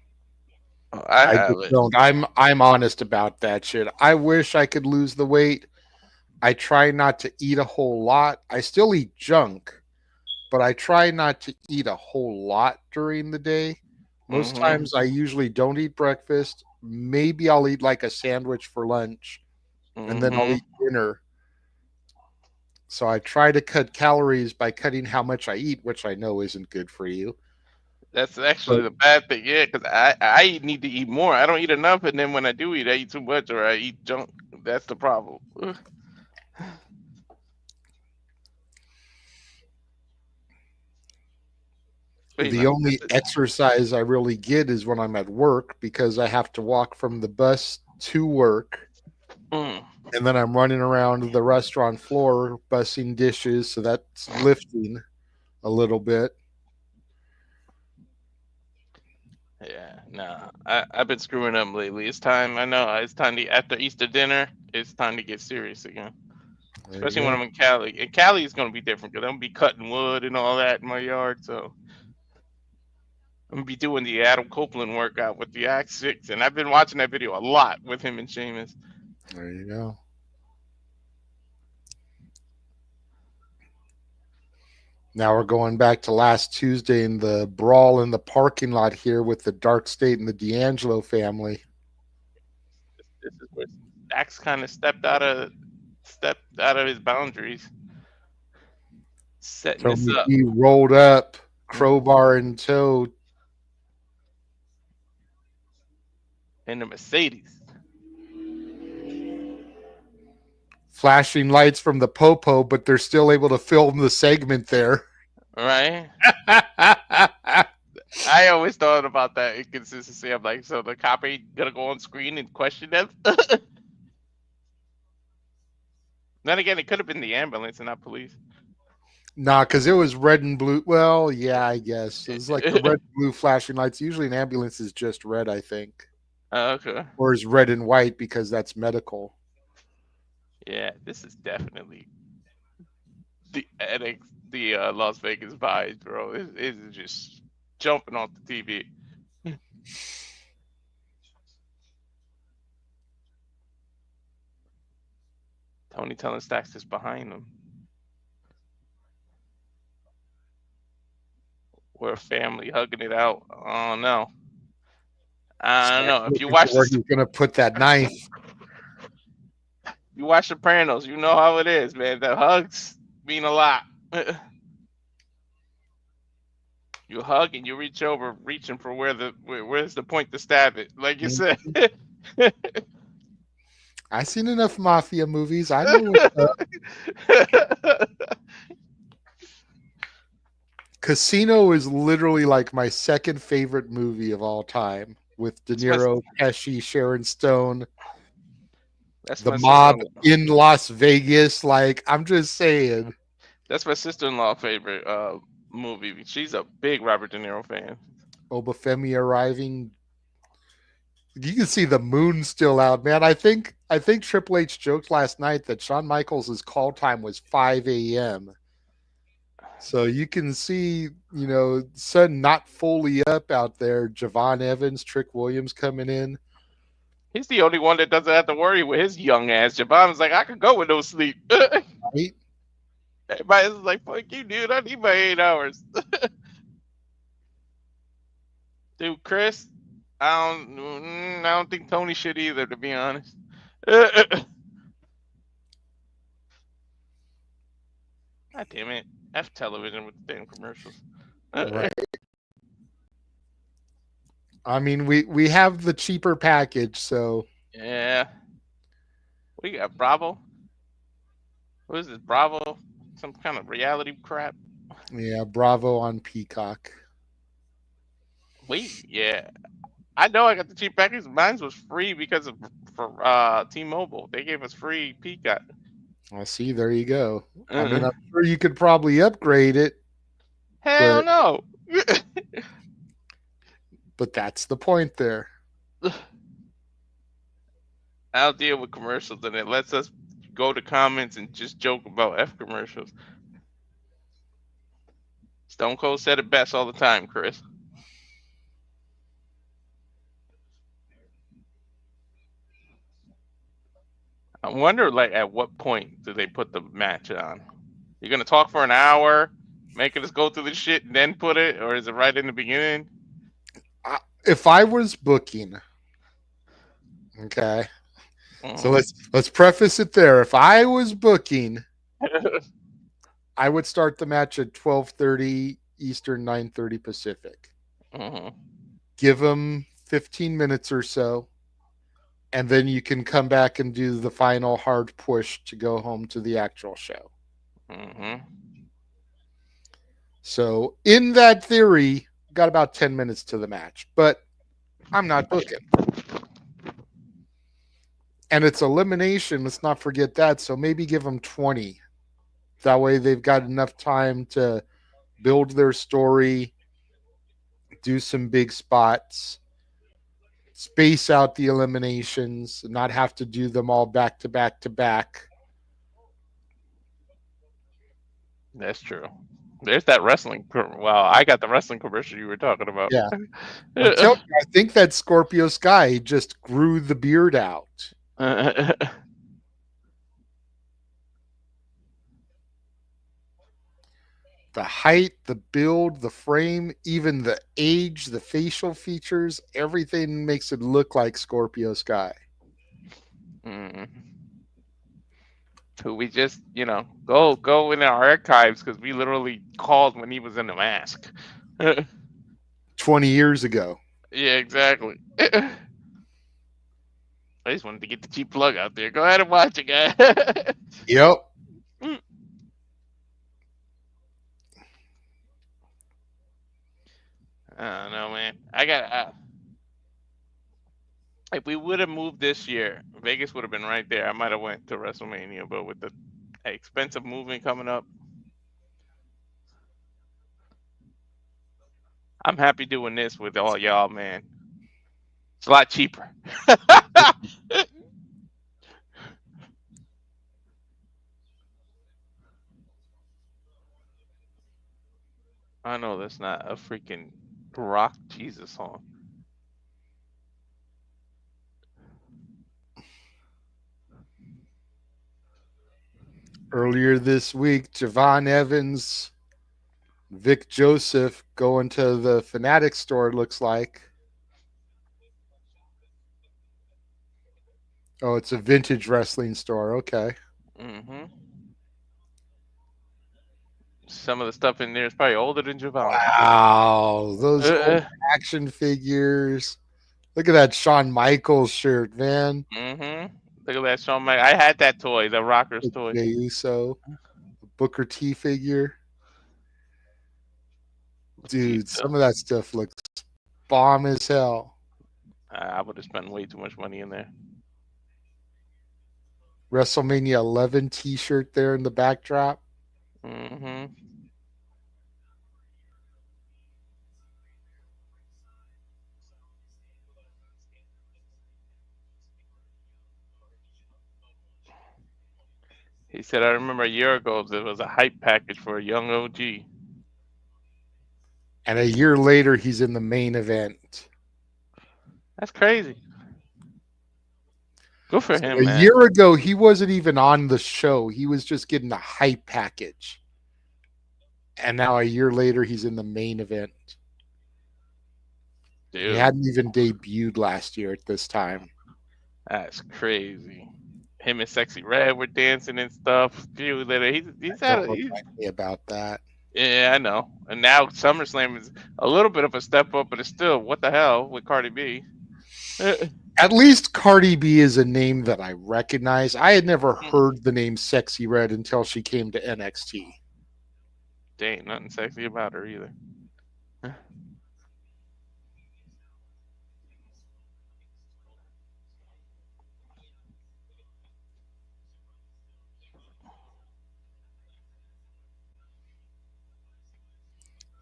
I
I
have
just
it.
don't. I'm honest about that shit. I wish I could lose the weight. I try not to eat a whole lot. I still eat junk, but I try not to eat a whole lot during the day. Most times I usually don't eat breakfast. Maybe I'll eat like a sandwich for lunch, and then I'll eat dinner. So I try to cut calories by cutting how much I eat, which I know isn't good for you.
That's actually the bad thing, yeah, because I need to eat more. I don't eat enough, and then when I do eat, I eat too much or I eat junk. That's the problem.
The only exercise I really get is when I'm at work because I have to walk from the bus to work. And then I'm running around the restaurant floor bussing dishes, so that's lifting a little bit.
Yeah, no, I've been screwing up lately. It's time. I know it's time to after Easter dinner. It's time to get serious again. Especially when I'm in Cali. And Cali is gonna be different because I'm gonna be cutting wood and all that in my yard. So I'm gonna be doing the Adam Copeland workout with the Axe 6, and I've been watching that video a lot with him and Sheamus.
There you go. Now we're going back to last Tuesday in the brawl in the parking lot here with the Dark State and the D'Angelo family.
This is where Axe kind of stepped out of his boundaries, setting this up.
He rolled up, crowbar in tow,
in the Mercedes.
Flashing lights from the popo, but they're still able to film the segment there.
Right? I always thought about that inconsistency. I'm like, so the cop ain't gonna go on screen and question them? Then again, it could have been the ambulance and not police.
Nah, because it was red and blue. Well, yeah, I guess. It was like the red and blue flashing lights. Usually an ambulance is just red, I think.
Okay.
Or is red and white because that's medical.
Yeah, this is definitely the Las Vegas vibes, bro. It's just jumping off the TV. Tony telling Stacks is behind him. We're a family hugging it out. Oh no. I don't know. If you watch
where he's gonna put that knife.
You watch Sopranos, you know how it is, man. The hugs mean a lot. You hug and you reach over, reaching for where's the point to stab it, like you said.
I've seen enough mafia movies. I know what's up. Casino is literally like my second favorite movie of all time, with De Niro, Pesci, Sharon Stone.
That's
the mob in Las Vegas. Like, I'm just saying.
That's my sister-in-law favorite movie. She's a big Robert De Niro fan.
Obafemi arriving. You can see the moon still out, man. I think Triple H joked last night that Shawn Michaels' call time was 5 a.m. So you can see, Sun not fully up out there. Javon Evans, Trick Williams coming in.
He's the only one that doesn't have to worry with his young ass. Javon's like, I could go with no sleep.
Right?
Everybody's like, fuck you, dude. I need my 8 hours. Dude, Chris, I don't think Tony should either, to be honest. God damn it. F television with the damn commercials.
Right. I mean, we have the cheaper package, so
Yeah. We got Bravo. What is this, Bravo? Some kind of reality crap?
yeah, Bravo on Peacock.
Yeah. I know I got the cheap package. Mine was free because of for T-Mobile. They gave us free Peacock.
Well, see, there you go. I mean,
Uh-uh.
I'm sure you could probably upgrade it,
Hell no.
but that's the point there.
I'll deal with commercials, and it lets us go to comments and just joke about F commercials. Stone Cold said it best all the time, Chris. I wonder, like, at what point do they put the match on? You're gonna talk for an hour, making us go through the shit, and then put it, or is it right in the beginning?
If I was booking, okay, so
Mhm.
let's preface it there. If I was booking, I would start the match at 12:30 Eastern, 9:30 Pacific.
Mhm.
Give them 15 minutes or so, and then you can come back and do the final hard push to go home to the actual show.
Mhm.
So, in that theory, got about 10 minutes to the match, but I'm not booking. And it's elimination. Let's not forget that. So maybe give them 20. That way they've got enough time to build their story, do some big spots, space out the eliminations, not have to do them all back to back to back.
That's true. There's that wrestling. Well, I got the wrestling commercial you were talking about.
Yeah. I'm telling you, I think that Scorpio Sky just grew the beard out. The height, the build, the frame, even the age, the facial features, everything makes it look like Scorpio Sky.
Mm. Who we just, go in our archives because we literally called when he was in the mask.
20 years ago.
Yeah, exactly. I just wanted to get the cheap plug out there. Go ahead and watch it, guys.
Yep.
I don't know, man. I got. If we would have moved this year, Vegas would have been right there. I might have went to WrestleMania, but with the expensive moving coming up, I'm happy doing this with all y'all, man. It's a lot cheaper. I know that's not a freaking rock Jesus song.
Earlier this week, Javon Evans, Vic Joseph going to the Fanatic store, it looks like. Oh, it's a vintage wrestling store. Okay.
Mm-hmm. Some of the stuff in there is probably older than Javon.
Wow. Those old
Uh,
action figures. Look at that Shawn Michaels shirt, man.
mm-hmm. Look at that, Shawn Mike. I had that toy, the Rockers toy.
Jey Uso, Booker T figure. Dude,
Pizza.
some of that stuff looks bomb as hell.
I would have spent way too much money in there.
WrestleMania 11 t-shirt there in the backdrop.
Mm-hmm. He said, I remember a year ago there was a hype package for a young OG.
And a year later, he's in the main event.
That's crazy. Good for him,
A
man.
year ago, he wasn't even on the show. He was just getting a hype package. And now a year later, he's in the main event.
Dude,
He hadn't even debuted last year at this time.
that's crazy. Him and Sexy Red were dancing and stuff. A few later, he's had
Don't
a, he's,
remind me about that.
yeah, I know. And now SummerSlam is a little bit of a step up, but it's still what the hell with Cardi B.
At least Cardi B is a name that I recognize. I had never heard the name Sexy Red until she came to NXT.
There ain't nothing sexy about her either.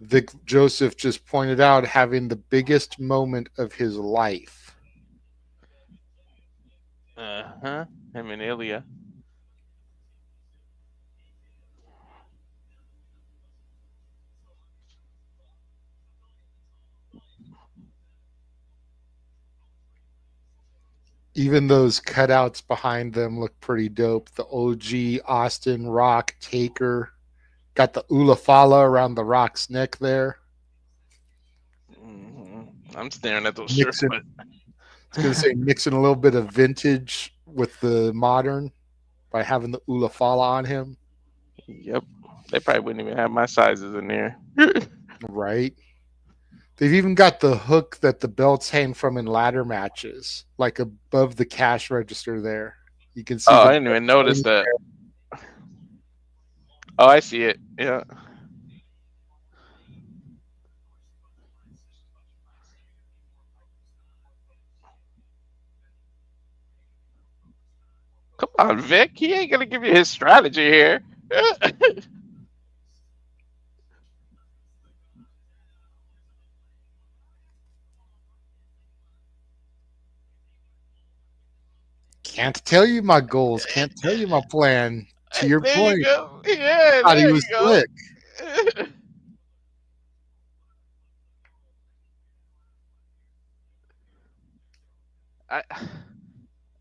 Vic Joseph just pointed out having the biggest moment of his life.
Him and Ilya.
Even those cutouts behind them look pretty dope. The OG, Austin, Rock, Taker. Got the Ulafala around the Rock's neck there.
I'm staring at those shirts.
I was going to say mixing a little bit of vintage with the modern by having the Ulafala on him.
Yep. They probably wouldn't even have my sizes in there.
Right. They've even got the hook that the belts hang from in ladder matches, like above the cash register there. You can see.
Oh, I didn't even notice that. Oh, I see it. Yeah. Come on, Vic. He ain't gonna give you his strategy here.
Can't tell you my goals. Can't tell you my plan. To your
there
point.
You go. Yeah,
Thought
there
he was
you go.
slick.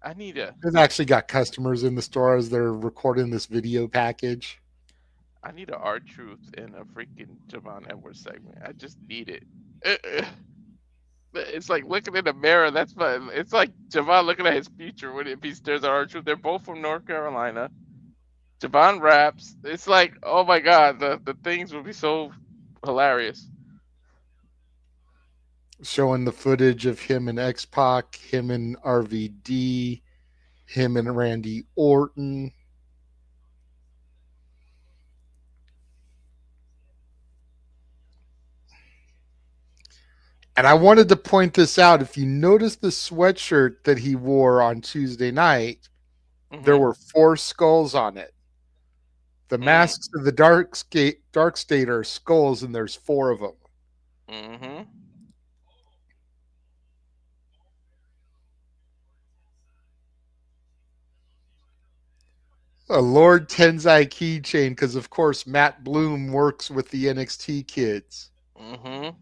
I need a
They've actually got customers in the store as they're recording this video package.
R-Truth in a freaking Javon Edwards segment. I just need it. It's like looking in the mirror. That's fun. It's like Javon looking at his future when if he stares at R-Truth. They're both from North Carolina. Javon raps. It's like, oh my god, the things would be so hilarious.
Showing the footage of him and X-Pac, him and RVD, him and Randy Orton. And I wanted to point this out. If you notice the sweatshirt that he wore on Tuesday night, there were 4 skulls on it. The masks of the Dark State are skulls, and there's 4 of them.
Mm-hmm.
A Lord Tensai keychain, because of course Matt Bloom works with the NXT kids.
Mm-hmm.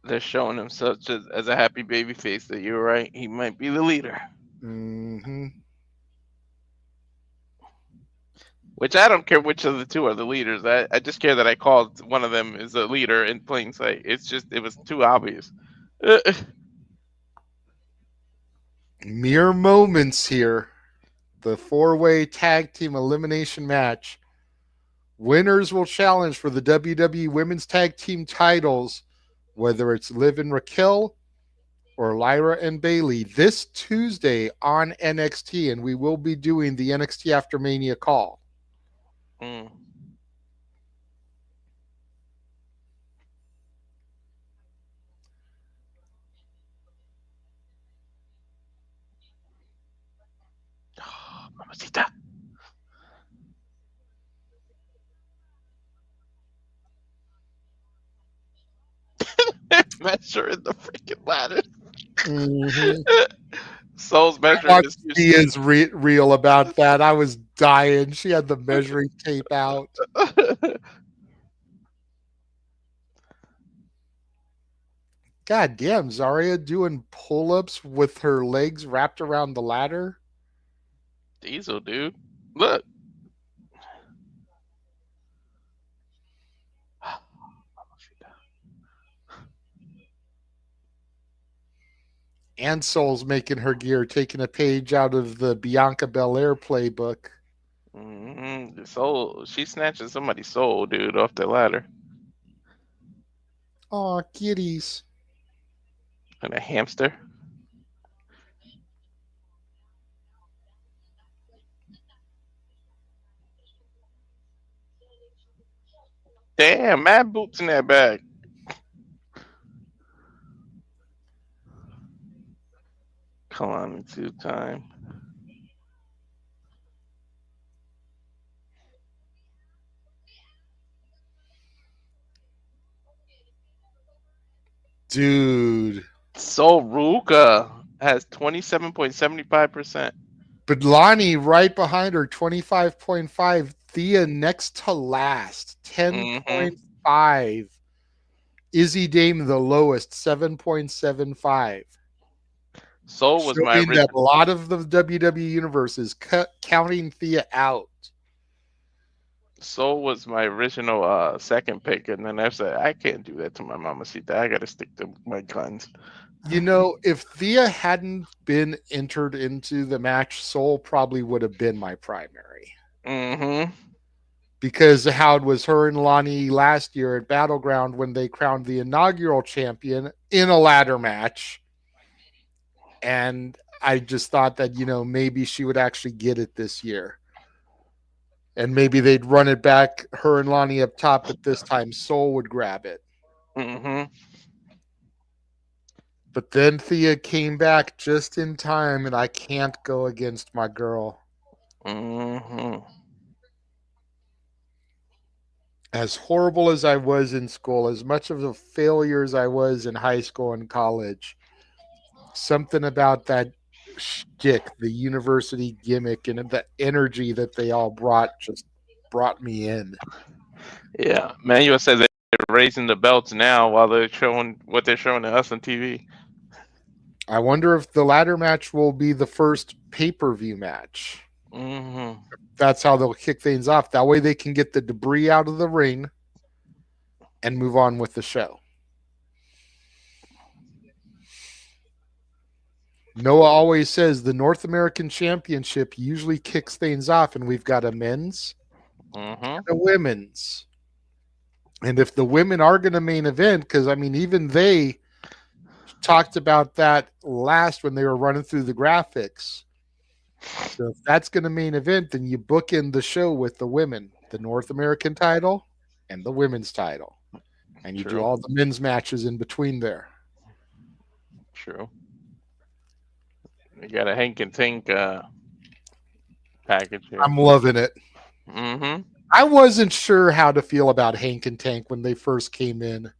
They're showing him such as a happy baby face that you're right. He might be the leader.
Mm-hmm.
Which I don't care which of the two are the leaders. I just care that I called one of them is a leader in plain sight. It was too obvious.
Mere moments here. The 4-way tag team elimination match. Winners will challenge for the WWE Women's Tag Team titles, whether it's Liv and Raquel or Lyra and Bayley, this Tuesday on NXT, and we will be doing the NXT After Mania call.
Mm. Oh, mamacita. Measure in the freaking ladder.
Mm-hmm.
Soul's
I
measuring
watched
his future.
Thea's reel about that. I was dying. She had the measuring tape out. God damn, Zarya doing pull-ups with her legs wrapped around the ladder.
Diesel, dude. Look.
And Soul's making her gear, taking a page out of the Bianca Belair playbook.
Mm-hmm. Soul, she's snatching somebody's soul, dude, off the ladder.
Aw, kitties.
And a hamster. Damn, mad boots in that bag. Come on, two time.
Dude.
So Ruka has 27.75%.
But Lonnie right behind her, 25.5. Thea next to last, 10.5. Izzy Dame the lowest, 7.75.
Soul was my
Showing that a lot of the WWE universe is counting Thea out.
Soul was my original second pick, and then I said I can't do that to my Mamacita. I got to stick to my guns.
You know, if Thea hadn't been entered into the match, Soul probably would have been my primary.
Mm-hmm.
Because how it was her and Lonnie last year at Battleground when they crowned the inaugural champion in a ladder match. And I just thought that, you know, maybe she would actually get it this year. And maybe they'd run it back, her and Lonnie up top, but this time Soul would grab it.
Mm-hmm.
But then Thea came back just in time, and I can't go against my girl.
Mm-hmm.
As horrible as I was in school, as much of a failure as I was in high school and college, something about that shtick, the university gimmick, and the energy that they all brought just brought me in.
Yeah, Manuel says they're raising the belts now while they're showing what they're showing to us on TV.
I wonder if the ladder match will be the first pay-per-view match.
Mm-hmm.
That's how they'll kick things off. That way they can get the debris out of the ring and move on with the show. Noah always says the North American Championship usually kicks things off, and we've got a men's and a women's. And if the women are going to main event, because I mean, even they talked about that last when they were running through the graphics. So if that's going to main event, then you book in the show with the women, the North American title and the women's title. And you do all the men's matches in between there.
True. You got a Hank and Tink package here.
I'm loving it.
Mm-hmm.
I wasn't sure how to feel about Hank and Tank when they first came in.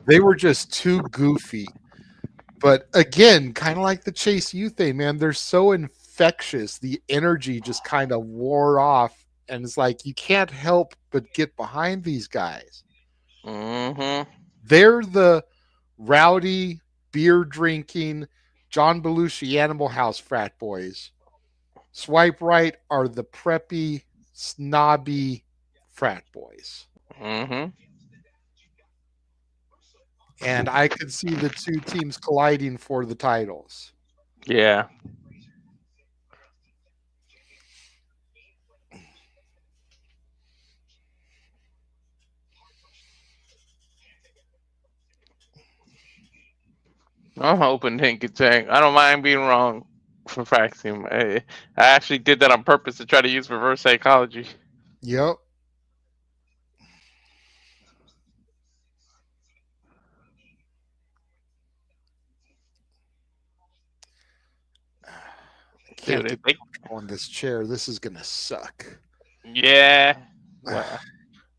They were just too goofy. But again, kind of like the Chase U thing, man, they're so infectious. The energy just kind of wore off. And it's like, you can't help but get behind these guys.
Mm-hmm.
They're the rowdy, beer drinking, John Belushi Animal House frat boys. Swipe right are the preppy, snobby frat boys.
Mm-hmm.
And I could see the two teams colliding for the titles.
Yeah. I'm hoping Hank and Tank. I don't mind being wrong for Faxium. I actually did that on purpose to try to use reverse psychology.
Yep. I can't get comfortable in this chair. This is going to suck.
Yeah. Well,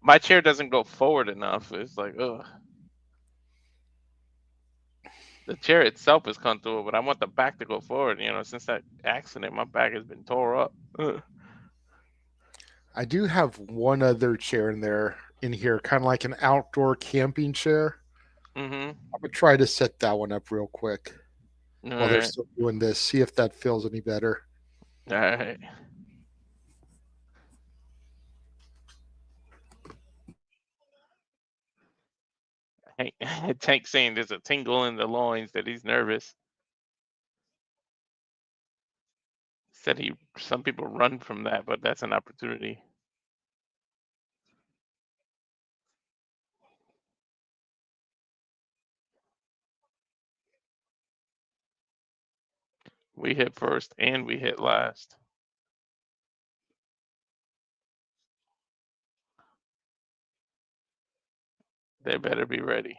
my chair doesn't go forward enough. It's like, ugh. The chair itself is comfortable, but I want the back to go forward. Since that accident, my back has been tore up.
I do have one other chair in here, kind of like an outdoor camping chair.
Mm-hmm.
I'm gonna try to set that one up real quick
All
while they're
right.
still doing this. See if that feels any better.
All right. Tank, Tank saying there's a tingle in the loins that he's nervous. Said some people run from that, but that's an opportunity. We hit first and we hit last. They better be ready.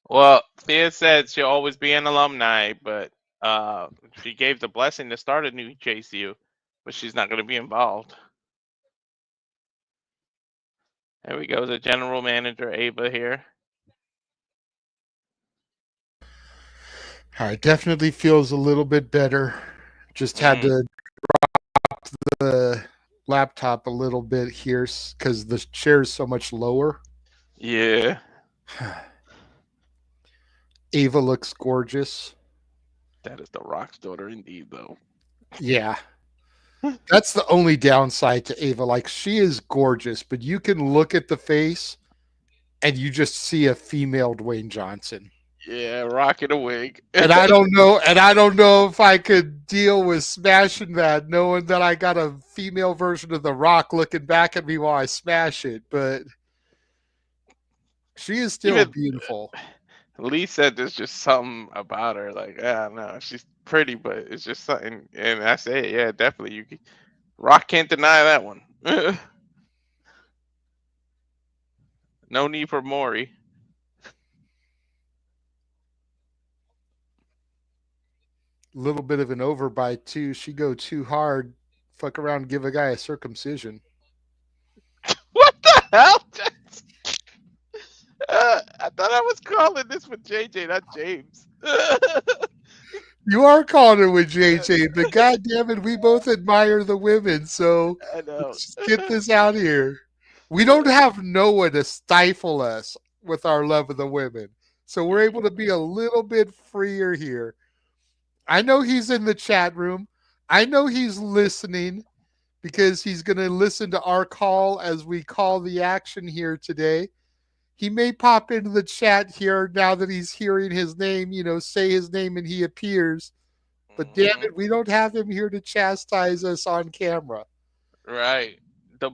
Well, Thea said she'll always be an alumni, but she gave the blessing to start a new JCU, but she's not going to be involved. There we go, the general manager Ava here.
All right, definitely feels a little bit better. Just had to drop the laptop a little bit here because the chair is so much lower.
Yeah.
Ava looks gorgeous.
That is the Rock's daughter indeed, though.
Yeah. That's the only downside to Ava. Like, she is gorgeous, but you can look at the face and you just see a female Dwayne Johnson.
Yeah, Rock in a wig.
And I don't know if I could deal with smashing that, knowing that I got a female version of The Rock looking back at me while I smash it, but she is still
Even
beautiful.
Lee said there's just something about her, like, I don't know, she's pretty, but it's just something. And I say, yeah, definitely, Rock can't deny that one. No need for Maury.
Little bit of an overbite too. She go too hard, fuck around, give a guy a circumcision.
What the hell? I thought I was calling this with JJ, not James.
You are calling her with JJ, but god damn it, we both admire the women, so
I know.
let's just get this out here. We don't have Noah to stifle us with our love of the women, so we're able to be a little bit freer here. I know he's in the chat room. I know he's listening because he's going to listen to our call as we call the action here today. He may pop into the chat here now that he's hearing his name, say his name and he appears. But damn it, we don't have him here to chastise us on camera.
Right. The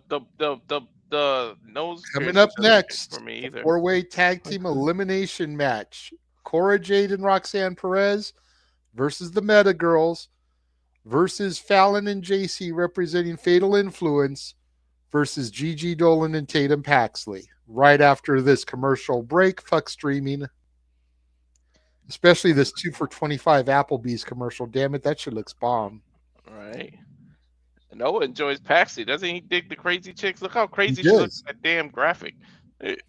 nose
Coming
piercing
up
doesn't work
next,
for me either.
4-way tag team elimination match. Cora, Jade, and Roxanne Perez versus the Meta Girls versus Fallon and Jacy representing Fatal Influence versus Gigi, Dolan, and Tatum Paxley. Right after this commercial break, fuck streaming. Especially this 2 for $25 Applebee's commercial. Damn it, that shit looks bomb.
Right. Noah enjoys Paxley. Doesn't he dig the crazy chicks? Look how crazy she looks in that damn graphic.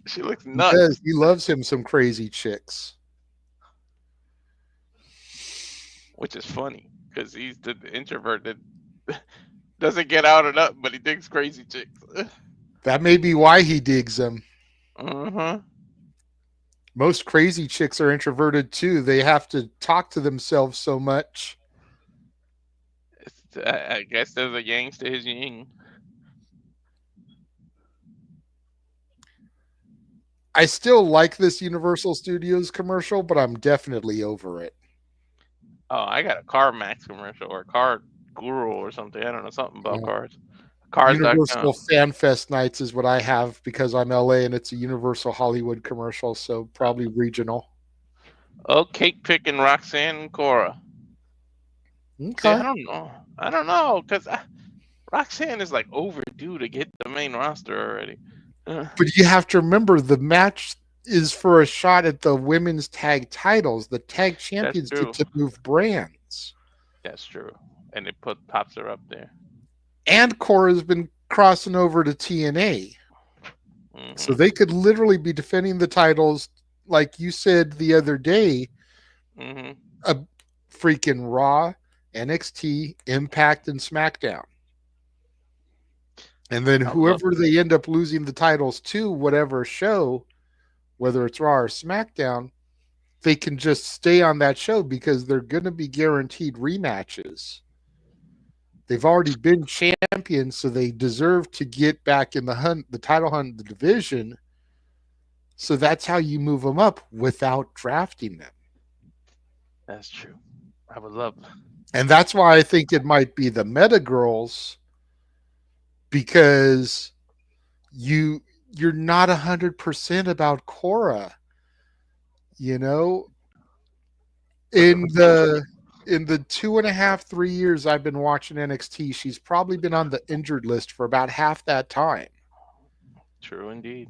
She looks nuts.
He does. He loves him some crazy chicks.
Which is funny because he's the introvert that doesn't get out and up, but he digs crazy chicks.
That may be why he digs them.
Uh-huh.
Most crazy chicks are introverted too. They have to talk to themselves so much.
I guess there's a yang to his yin.
I still like this Universal Studios commercial, but I'm definitely over it.
Oh, I got a Car Max commercial or Car Guru or something. I don't know, something about cars. Cars.com.
Universal Fan Fest nights is what I have because I'm LA and it's a Universal Hollywood commercial, so probably regional.
Oh, cake picking Roxanne and Cora.
Okay.
See, I don't know because Roxanne is like overdue to get the main roster already.
But you have to remember the match is for a shot at the women's tag titles. The tag champions get to move brands.
That's true. And it pops her up there.
And Cora's been crossing over to TNA.
Mm-hmm.
So they could literally be defending the titles, like you said the other day,
Mm-hmm.
a freaking Raw, NXT, Impact, and SmackDown. And then whoever they end up losing the titles to, whatever show, whether it's Raw or SmackDown, they can just stay on that show because they're going to be guaranteed rematches. They've already been champions, so they deserve to get back in the hunt, the title hunt, the division. So that's how you move them up without drafting them.
That's true. I would love.
And that's why I think it might be the Meta Girls, because you're not 100% about Cora. You know, in the 2.5, 3 years I've been watching NXT, she's probably been on the injured list for about half that time.
True indeed.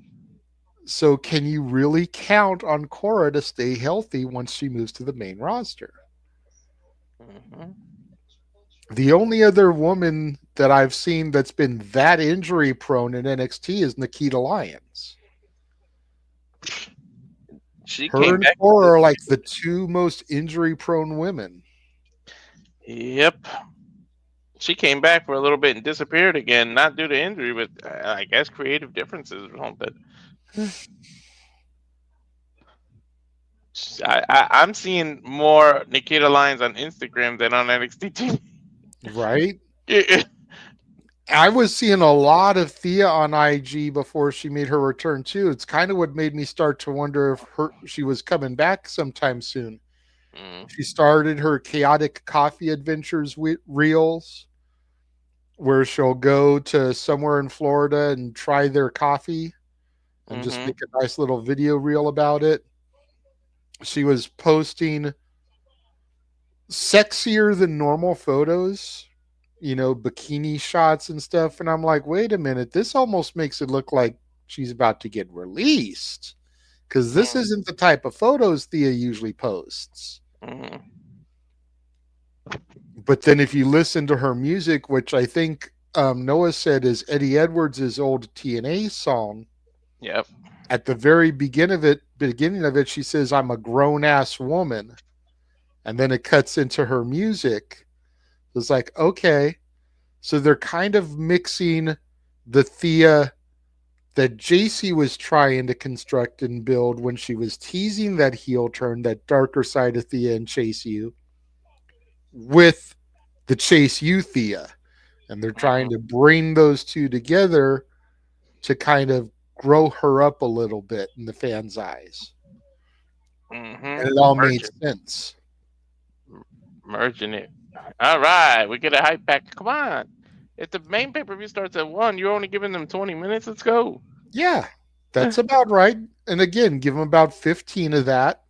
So can you really count on Cora to stay healthy once she moves to the main roster?
Mm-hmm.
The only other woman that I've seen that's been that injury prone in NXT is Nikita Lyons. Her and Cora are like the two most injury prone women.
Yep. She came back for a little bit and disappeared again, not due to injury, but I guess creative differences or something. I'm seeing more Nikita Lyons on Instagram than on NXT TV.
Right? I was seeing a lot of Thea on IG before she made her return too. It's kind of what made me start to wonder if she was coming back sometime soon. She started her chaotic coffee adventures reels, where she'll go to somewhere in Florida and try their coffee and just make a nice little video reel about it. She was posting sexier than normal photos, you know, bikini shots and stuff. And I'm like, wait a minute, this almost makes it look like she's about to get released, because this isn't the type of photos Thea usually posts. But then if you listen to her music, which I think Noah said is Eddie Edwards' old TNA song.
Yep.
At the very beginning of it, she says, "I'm a grown-ass woman." And then it cuts into her music. It's like, okay. So they're kind of mixing the Thea that Jacy was trying to construct and build when she was teasing that heel turn, that darker side of Thea and Chase U, with the Chase U Thea. And they're trying to bring those two together to kind of grow her up a little bit in the fans' eyes. And it all made sense.
Merging it. All right, we get a hype back. Come on. If the main pay-per-view starts at 1, you're only giving them 20 minutes. Let's go.
Yeah, that's about right. And again, give them about 15 of that.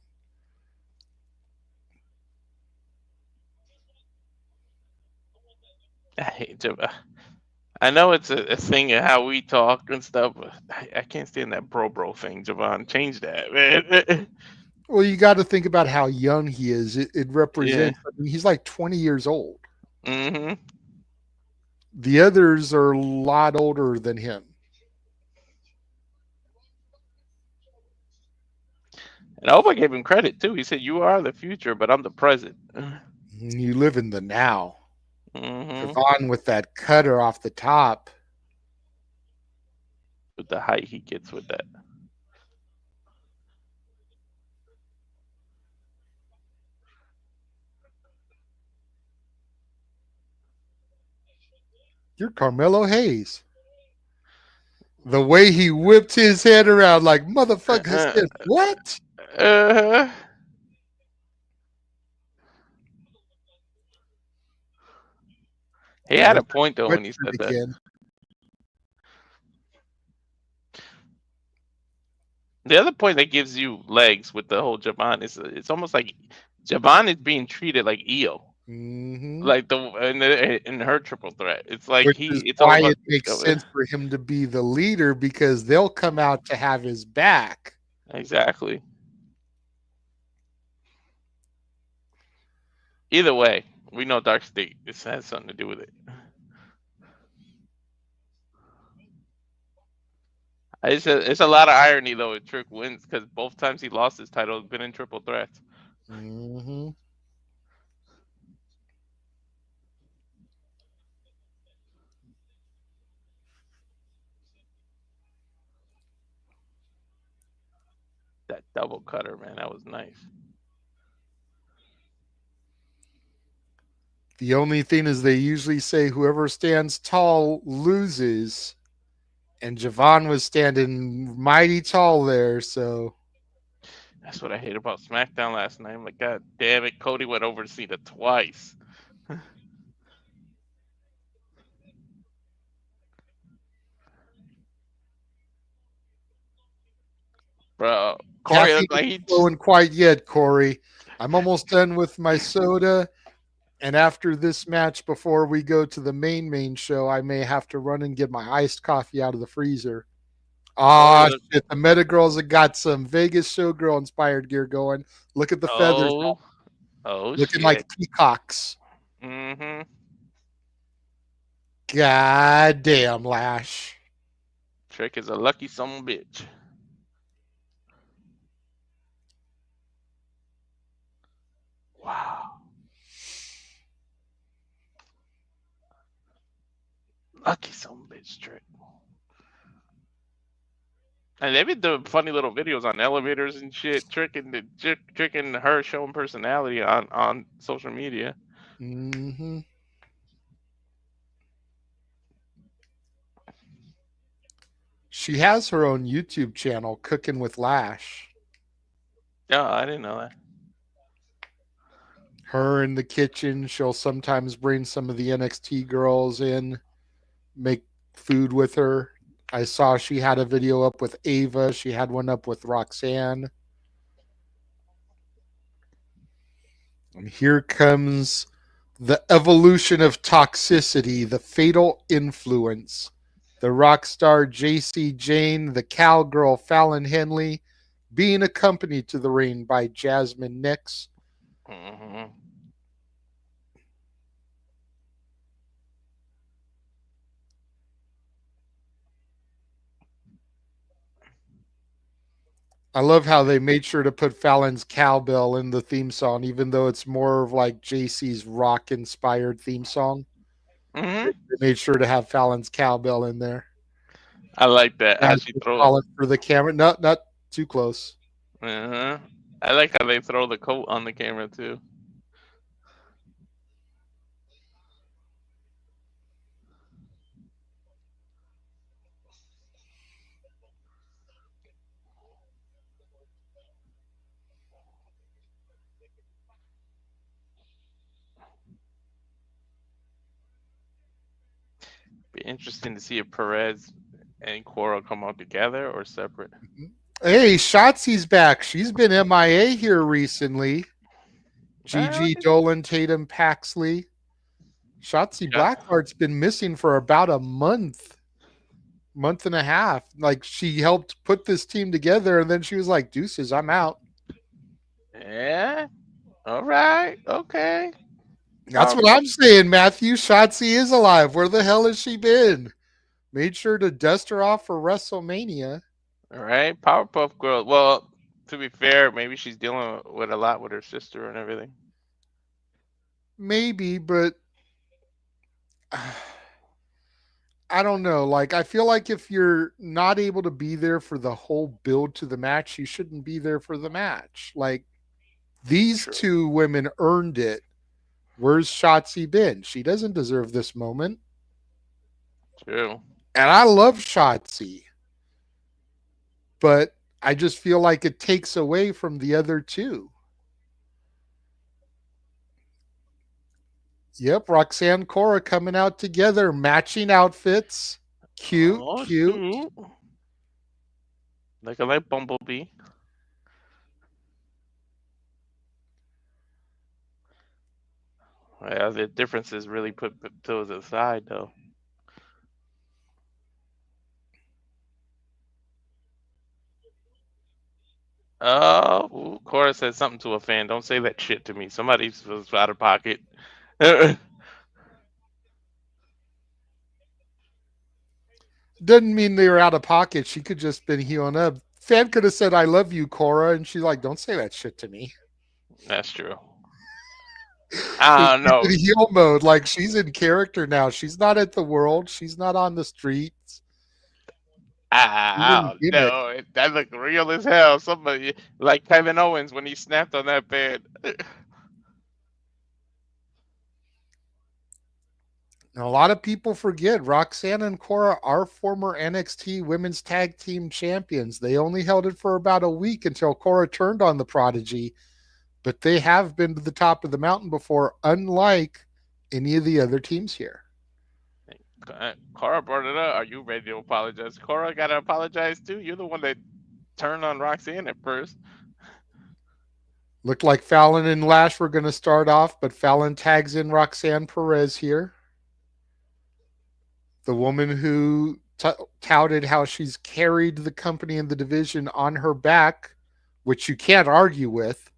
I hate Javon. I know it's a thing of how we talk and stuff, but I can't stand that bro thing, Javon. Change that, man.
Well, you got to think about how young he is. It represents, I mean, he's like 20 years old.
Mm-hmm.
The others are a lot older than him.
And I hope I gave him credit, too. He said, "You are the future, but I'm the present."
You live in the now.
Mm-hmm.
Javon with that cutter off the top.
With the height he gets with that.
You're Carmelo Hayes. The way he whipped his head around like, motherfucker said, what?
He had a point, though, when he said that. The other point that gives you legs with the whole Javon is it's almost like Javon is being treated like Io.
Hmm.
Like in her triple threat. It's like
Which is
it's all
why
about
it makes
discovery.
sense for him to be the leader because they'll come out to have his back.
Exactly. Either way, we know Dark State. This has something to do with it. It's a lot of irony though. If Trick wins because both times he lost his title, has been in triple threats.
Hmm.
That double cutter, man, that was nice.
The only thing is they usually say whoever stands tall loses. And Javon was standing mighty tall there, so
That's what I hate about SmackDown last night. I'm like, God damn it, Cody went over to Cena twice. Bro, Corey
caffeine
looked like he
isn't flowing quite yet, Corey. I'm almost done with my soda. And after this match, before we go to the main show, I may have to run and get my iced coffee out of the freezer.
Corey
Ah,
looked.
shit. The Meta Girls have got some Vegas Showgirl inspired gear going. Look at the feathers,
Oh, oh
looking like
shit.
peacocks.
Mm-hmm.
God damn, Lash.
Trick is a lucky son of a bitch. Wow. Lucky son of a bitch, Trick. And they've been doing funny little videos on elevators and shit, tricking her showing personality on social media.
Hmm. She has her own YouTube channel, Cooking with Lash.
Yeah, I didn't know that.
Her in the kitchen. She'll sometimes bring some of the NXT girls in, make food with her. I saw she had a video up with Ava. She had one up with Roxanne. And here comes the evolution of toxicity, the fatal influence. The rock star Jacy, Jayne, the cowgirl Fallon, Henley, being accompanied to the ring by Jasmine Nix.
Hmm.
I love how they made sure to put Fallon's cowbell in the theme song, even though it's more of like Jacy's rock inspired theme song.
Hmm.
They made sure to have Fallon's cowbell in there.
I like that. How
As
she
they
throw.
call it for the camera. Not too close.
Uh-huh. I like how they throw the coat on the camera too. Be interesting to see if Perez and Cora come out together or separate.
Hey, Shotzi's back. She's been MIA here recently. Gigi,
Alright.
Dolan, Tatum, Paxley. Shotzi
Yeah.
Blackheart's been missing for about a month and a half. Like she helped put this team together, and then she was like, "Deuces, I'm out."
Yeah. All right. Okay.
That's what
Powerpuff.
I'm saying, Matthew. Shotzi is alive. Where the hell has she been? Made sure to dust her off for WrestleMania.
All right. Powerpuff Girl. Well, to be fair, maybe she's dealing with a lot with her sister and everything.
Maybe, but I don't know. Like, I feel like if you're not able to be there for the whole build to the match, you shouldn't be there for the match. Like, these
True.
two women earned it. Where's Shotzi been? She doesn't deserve this moment.
True.
And I love Shotzi, but I just feel like it takes away from the other two. Yep, Roxanne, Cora coming out together, matching outfits. Cute,
Oh,
cute.
shoot. Like I like Bumblebee. Yeah, the differences really put to the side, though. Oh, Cora said something to a fan. Don't say that shit to me. Somebody was out of pocket.
Doesn't mean they were out of pocket. She could just been healing up. Fan could have said, "I love you, Cora," and she's like, "Don't say that shit to me."
That's true.
So
I don't
she's
know.
in heel mode. Like she's in character now. She's not at the world. She's not on the streets. She's
I
in
don't
gimmick.
know. That looked real as hell. Somebody like Kevin Owens when he snapped on that bed.
And a lot of people forget Roxanne and Cora are former NXT Women's Tag Team Champions. They only held it for about a week until Cora turned on the Prodigy, but they have been to the top of the mountain before, unlike any of the other teams here.
Cora brought it up. Are you ready to apologize? Cora gotta apologize too. You're the one that turned on Roxanne at first.
Looked like Fallon and Lash were going to start off, but Fallon tags in Roxanne Perez here. The woman who touted how she's carried the company and the division on her back, which you can't argue with.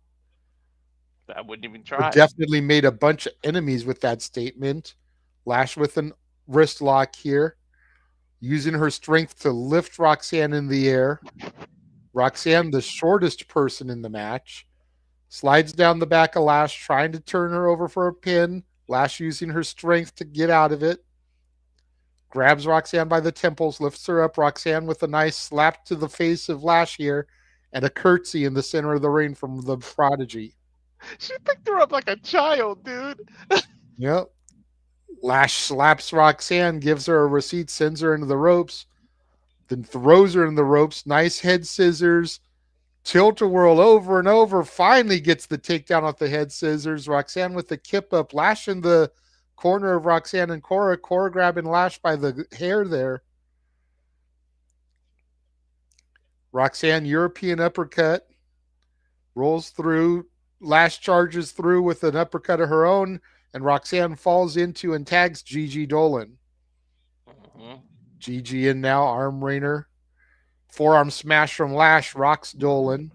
I wouldn't even
But
try.
definitely made a bunch of enemies with that statement. Lash with an wrist lock here, using her strength to lift Roxanne in the air. Roxanne, the shortest person in the match, slides down the back of Lash, trying to turn her over for a pin. Lash using her strength to get out of it. Grabs Roxanne by the temples, lifts her up. Roxanne with a nice slap to the face of Lash here, and a curtsy in the center of the ring from the Prodigy.
She picked her up like a child, dude.
Yep. Lash slaps Roxanne, gives her a receipt, sends her into the ropes, then throws her in the ropes. Nice head scissors. Tilt-a-whirl over and over. Finally gets the takedown off the head scissors. Roxanne with the kip up. Lash in the corner of Roxanne and Cora. Cora grabbing Lash by the hair there. Roxanne, European uppercut. Rolls through. Lash charges through with an uppercut of her own. And Roxanne falls into and tags Gigi Dolan.
Mm-hmm.
Gigi in now, arm rainer. Forearm smash from Lash, rocks Dolan.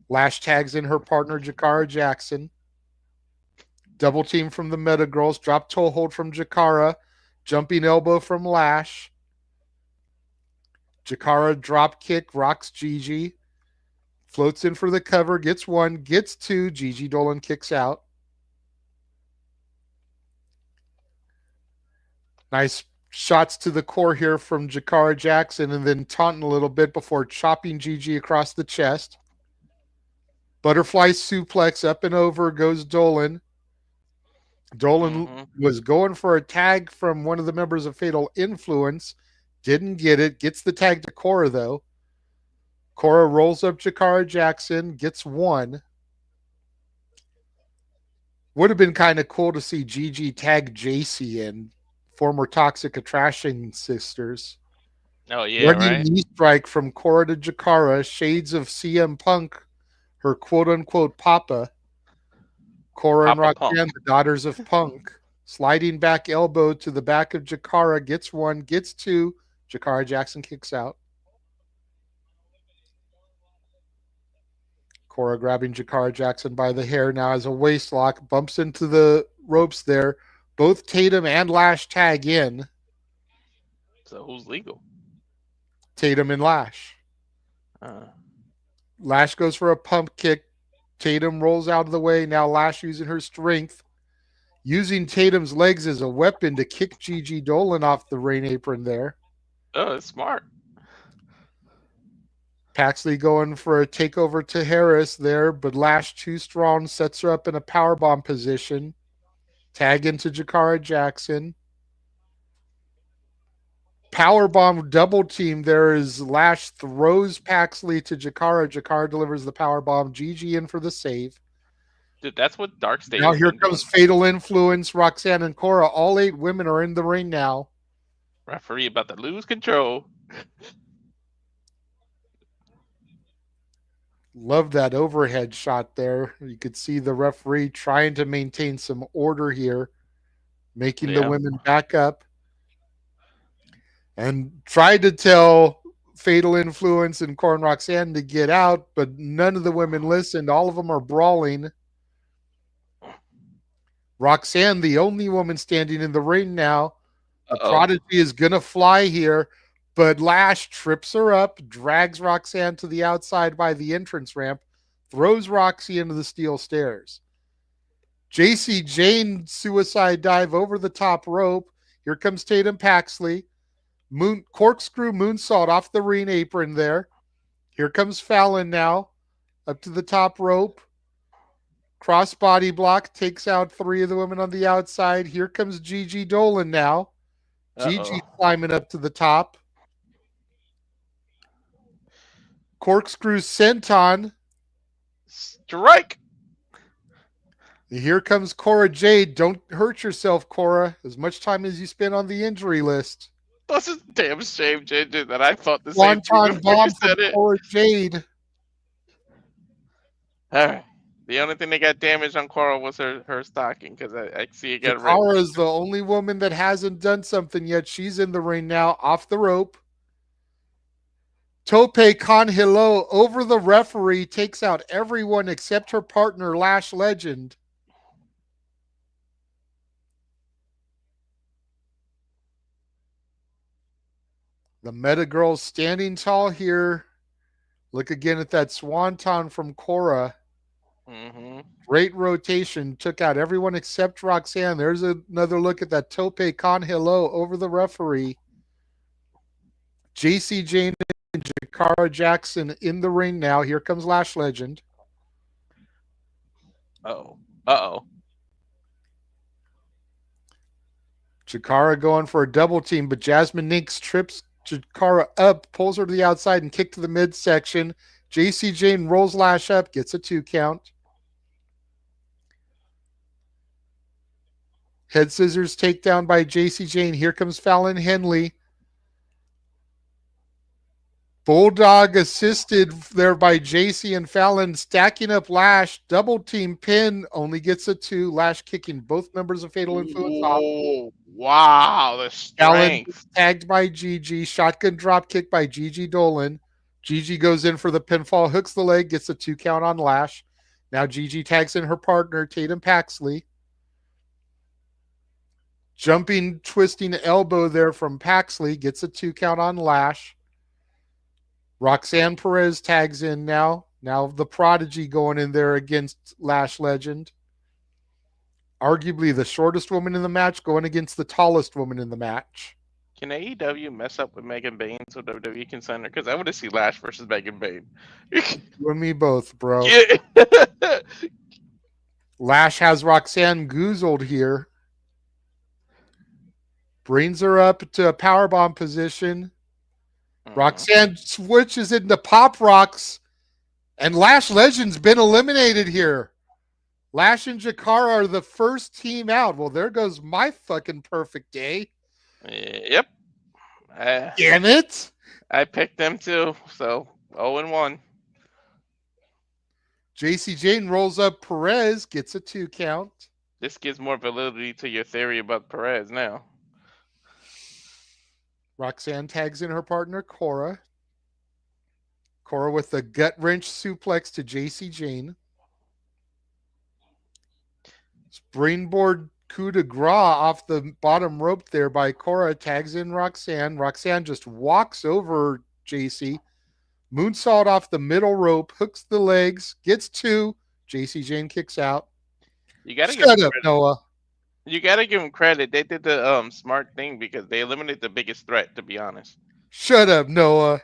Lash tags in her partner, Jakara Jackson. Double team from the Meta Girls. Drop toe hold from Jakara. Jumping elbow from Lash. Jakara drop kick, rocks Gigi. Floats in for the cover, gets one, gets two. Gigi Dolan kicks out. Nice shots to the core here from Jakara Jackson, and then taunting a little bit before chopping Gigi across the chest. Butterfly suplex up and over goes Dolan. Dolan was going for a tag from one of the members of Fatal Influence. Didn't get it. Gets the tag to Cora, though. Cora rolls up Jakara Jackson. Gets one. Would have been kind of cool to see Gigi tag Jacy in. Former Toxic Attraction sisters.
Oh, yeah,
Running
right?
knee strike from Cora to Jakara. Shades of CM Punk, her quote-unquote papa. Cora and
Papa
Roxanne,
Punk.
the daughters of Punk. Sliding back elbow to the back of Jakara. Gets one, gets two. Jakara Jackson kicks out. Cora grabbing Jakara Jackson by the hair now as a waist lock. Bumps into the ropes there. Both Tatum and Lash tag in.
So who's legal?
Tatum and Lash. Lash goes for a pump kick. Tatum rolls out of the way. Now Lash using her strength. Using Tatum's legs as a weapon to kick Gigi Dolan off the ring apron there.
Oh, it's smart.
Paxley going for a takeover to Harris there, but Lash too strong, sets her up in a powerbomb position. Tag into Jakara Jackson. Powerbomb double team there as Lash throws Paxley to Jakara. Jakara delivers the powerbomb. Gigi in for the save.
Dude, that's what Dark State
Now
has
here
been
comes
doing.
Fatal Influence, Roxanne and Cora. All 8 women are in the ring now.
Referee about to lose control.
Love that overhead shot there. You could see the referee trying to maintain some order here, making the
Yeah.
women back up, and tried to tell Fatal Influence and Cora and Roxanne to get out, but none of the women listened. All of them are brawling. Roxanne, the only woman standing in the ring now. The
Uh-oh.
Prodigy is going to fly here, but Lash trips her up, drags Roxanne to the outside by the entrance ramp, throws Roxy into the steel stairs. Jacy Jayne suicide dive over the top rope. Here comes Tatum Paxley. Corkscrew moonsault off the ring apron there. Here comes Fallon now, up to the top rope. Crossbody block takes out three of the women on the outside. Here comes Gigi Dolan now. Gigi climbing up to the top. Corkscrew senton.
Strike.
Here comes Cora Jade. Don't hurt yourself, Cora. As much time as you spend on the injury list.
That's a damn shame, JJ, that I thought the same thing
Wonton
before you
bomb from
said it.
Cora Jade.
All right. The only thing that got damaged on Cora was her stocking, because I see it got ripped.
Jakara is the only woman that hasn't done something yet. She's in the ring now, off the rope. Tope Con Hilo over the referee, takes out everyone except her partner, Lash Legend. The Meta Girls standing tall here. Look again at that swanton from Cora.
Mm-hmm.
Great rotation. Took out everyone except Roxanne. There's another look at that Tope Con Hilo over the referee. Jacy Jayne and Jakara Jackson in the ring now. Here comes Lash Legend.
Uh-oh.
Jakara going for a double team, but Jasmine Ninks trips Jakara up, pulls her to the outside and kick to the midsection. Jacy Jayne rolls Lash up, gets a 2 count. Head scissors takedown by Jacy Jayne. Here comes Fallon Henley. Bulldog assisted there by Jacy and Fallon, stacking up Lash. Double team pin, only gets a 2. Lash kicking both members of Fatal Influence off.
Oh, wow, the
Fallon
strength.
tagged by Gigi. Shotgun drop kick by Gigi Dolan. Gigi goes in for the pinfall, hooks the leg, gets a 2 count on Lash. Now Gigi tags in her partner, Tatum Paxley. Jumping, twisting elbow there from Paxley, gets a 2 count on Lash. Roxanne Perez tags in now. Now the Prodigy going in there against Lash Legend. Arguably the shortest woman in the match going against the tallest woman in the match.
Can AEW mess up with Megan Bayne so WWE can sign her? Because I want to see Lash versus Megan Bayne.
You and me both, bro.
Yeah.
Lash has Roxanne goozled here. Brings her up to a powerbomb position. Roxanne switches into Pop Rocks. And Lash Legend's been eliminated here. Lash and Jakara are the first team out. Well, there goes my fucking perfect day.
Yep.
Damn it.
I picked them too, so 0-1.
Jacy Jayne rolls up Perez, gets a 2 count.
This gives more validity to your theory about Perez now.
Roxanne tags in her partner, Cora. Cora with the gut wrench suplex to Jacy Jayne. Springboard coup de grace off the bottom rope there by Cora. Tags in Roxanne. Roxanne just walks over Jacy. Moonsault off the middle rope. Hooks the legs. Gets 2. Jacy Jayne kicks out.
You gotta
Shut up, Noah.
You gotta give them credit. They did the smart thing because they eliminated the biggest threat. To be honest.
Shut up, Noah.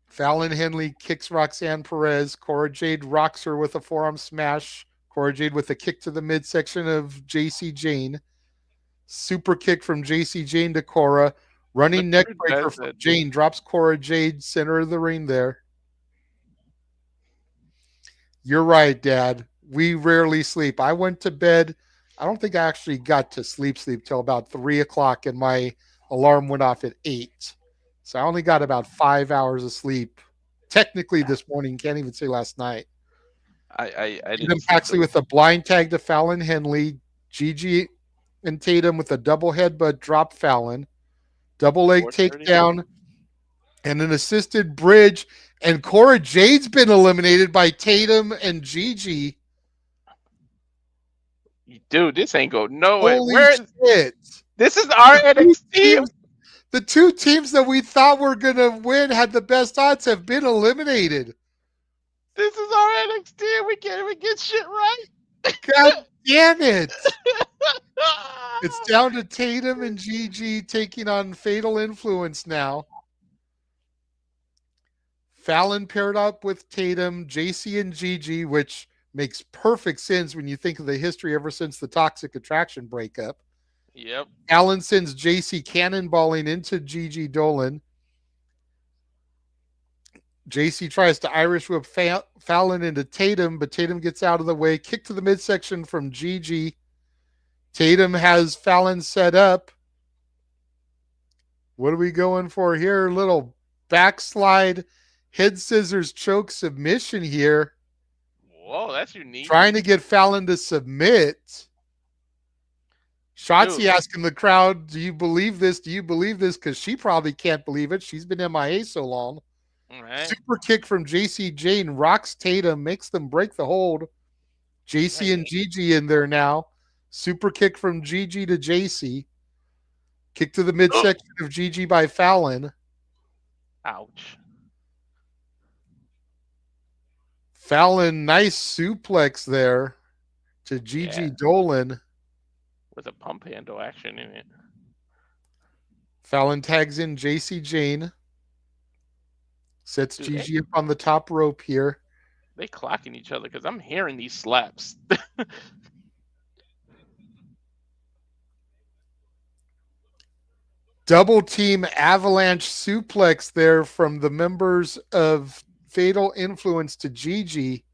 Fallon Henley kicks Roxanne Perez. Cora Jade rocks her with a forearm smash. Cora Jade with a kick to the midsection of Jacy Jayne. Super kick from Jacy Jayne to Cora. Running neck breaker from Jayne. Drops Cora Jade center of the ring there. You're right, Dad. We rarely sleep. I went to bed. I don't think I actually got to sleep till about 3 o'clock, and my alarm went off at 8. So I only got about 5 hours of sleep. Technically this morning, can't even say last night.
I
Tatum
didn't sleep.
Paxley with a blind tag to Fallon Henley. Gigi and Tatum with a double headbutt drop Fallon. Double leg
4:30.
takedown and an assisted bridge. And Cora Jade's been eliminated by Tatum and Gigi.
Dude, this ain't go nowhere.
Holy
Where
shit.
this is our NXT.
The two teams that we thought were going to win had the best odds have been eliminated.
This is our NXT. We can't even get shit right.
God damn it. It's down to Tatum and Gigi taking on Fatal Influence now. Fallon paired up with Tatum, Jacy and Gigi, which makes perfect sense when you think of the history ever since the Toxic Attraction breakup.
Yep.
Fallon sends Jacy cannonballing into Gigi Dolan. Jacy tries to Irish whip Fallon into Tatum, but Tatum gets out of the way. Kick to the midsection from Gigi. Tatum has Fallon set up. What are we going for here? Little backslide, head scissors choke submission here.
Whoa, that's unique.
Trying to get Fallon to submit. Shotzi asking the crowd, do you believe this? Do you believe this? Because she probably can't believe it. She's been MIA so long.
All right.
Super kick from Jacy Jayne rocks Tatum, makes them break the hold. Jacy and Gigi in there now. Super kick from Gigi to Jacy. Kick to the midsection of Gigi by Fallon.
Ouch.
Fallon, nice suplex there to Gigi Dolan.
With a pump handle action in it.
Fallon tags in Jacy Jayne. Sets Gigi up on the top rope here.
They clocking each other because I'm hearing these slaps.
Double team avalanche suplex there from the members of Fatal Influence to Gigi.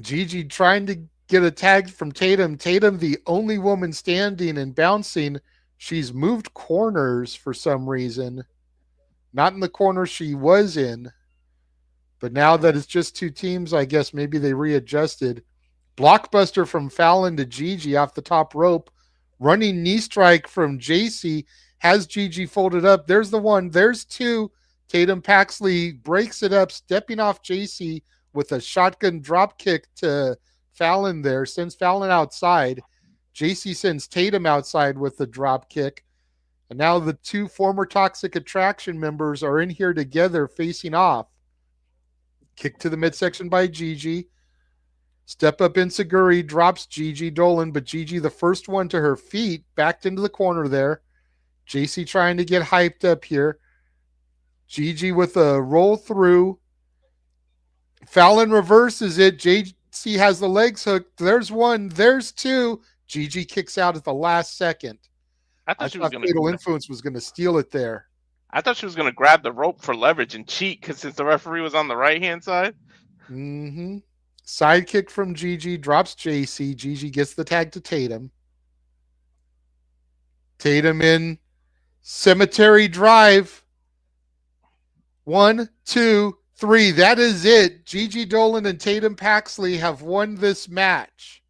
Gigi trying to get a tag from Tatum. Tatum, the only woman standing and bouncing. She's moved corners for some reason. Not in the corner she was in. But now that it's just two teams, I guess maybe they readjusted. Blockbuster from Fallon to Gigi off the top rope. Running knee strike from Jacy. Has Gigi folded up. There's the one. There's two. Tatum Paxley breaks it up, stepping off Jacy with a shotgun drop kick to Fallon there. Sends Fallon outside. Jacy sends Tatum outside with the drop kick. And now the two former Toxic Attraction members are in here together facing off. Kick to the midsection by Gigi. Step up Inseguri, drops Gigi Dolan, but Gigi the first one to her feet, backed into the corner there. Jacy trying to get hyped up here. Gigi with a roll through. Fallon reverses it. Jacy has the legs hooked. There's one. There's two. Gigi kicks out at the last second.
I thought
Fatal Influence was going to steal it there.
I thought she was going to grab the rope for leverage and cheat because since the referee was on the right-hand side.
Mm-hmm. Side kick from Gigi, drops Jacy. Gigi gets the tag to Tatum. Tatum in cemetery drive. 1, 2, 3. That is it. Gigi Dolan and Tatum Paxley have won this match.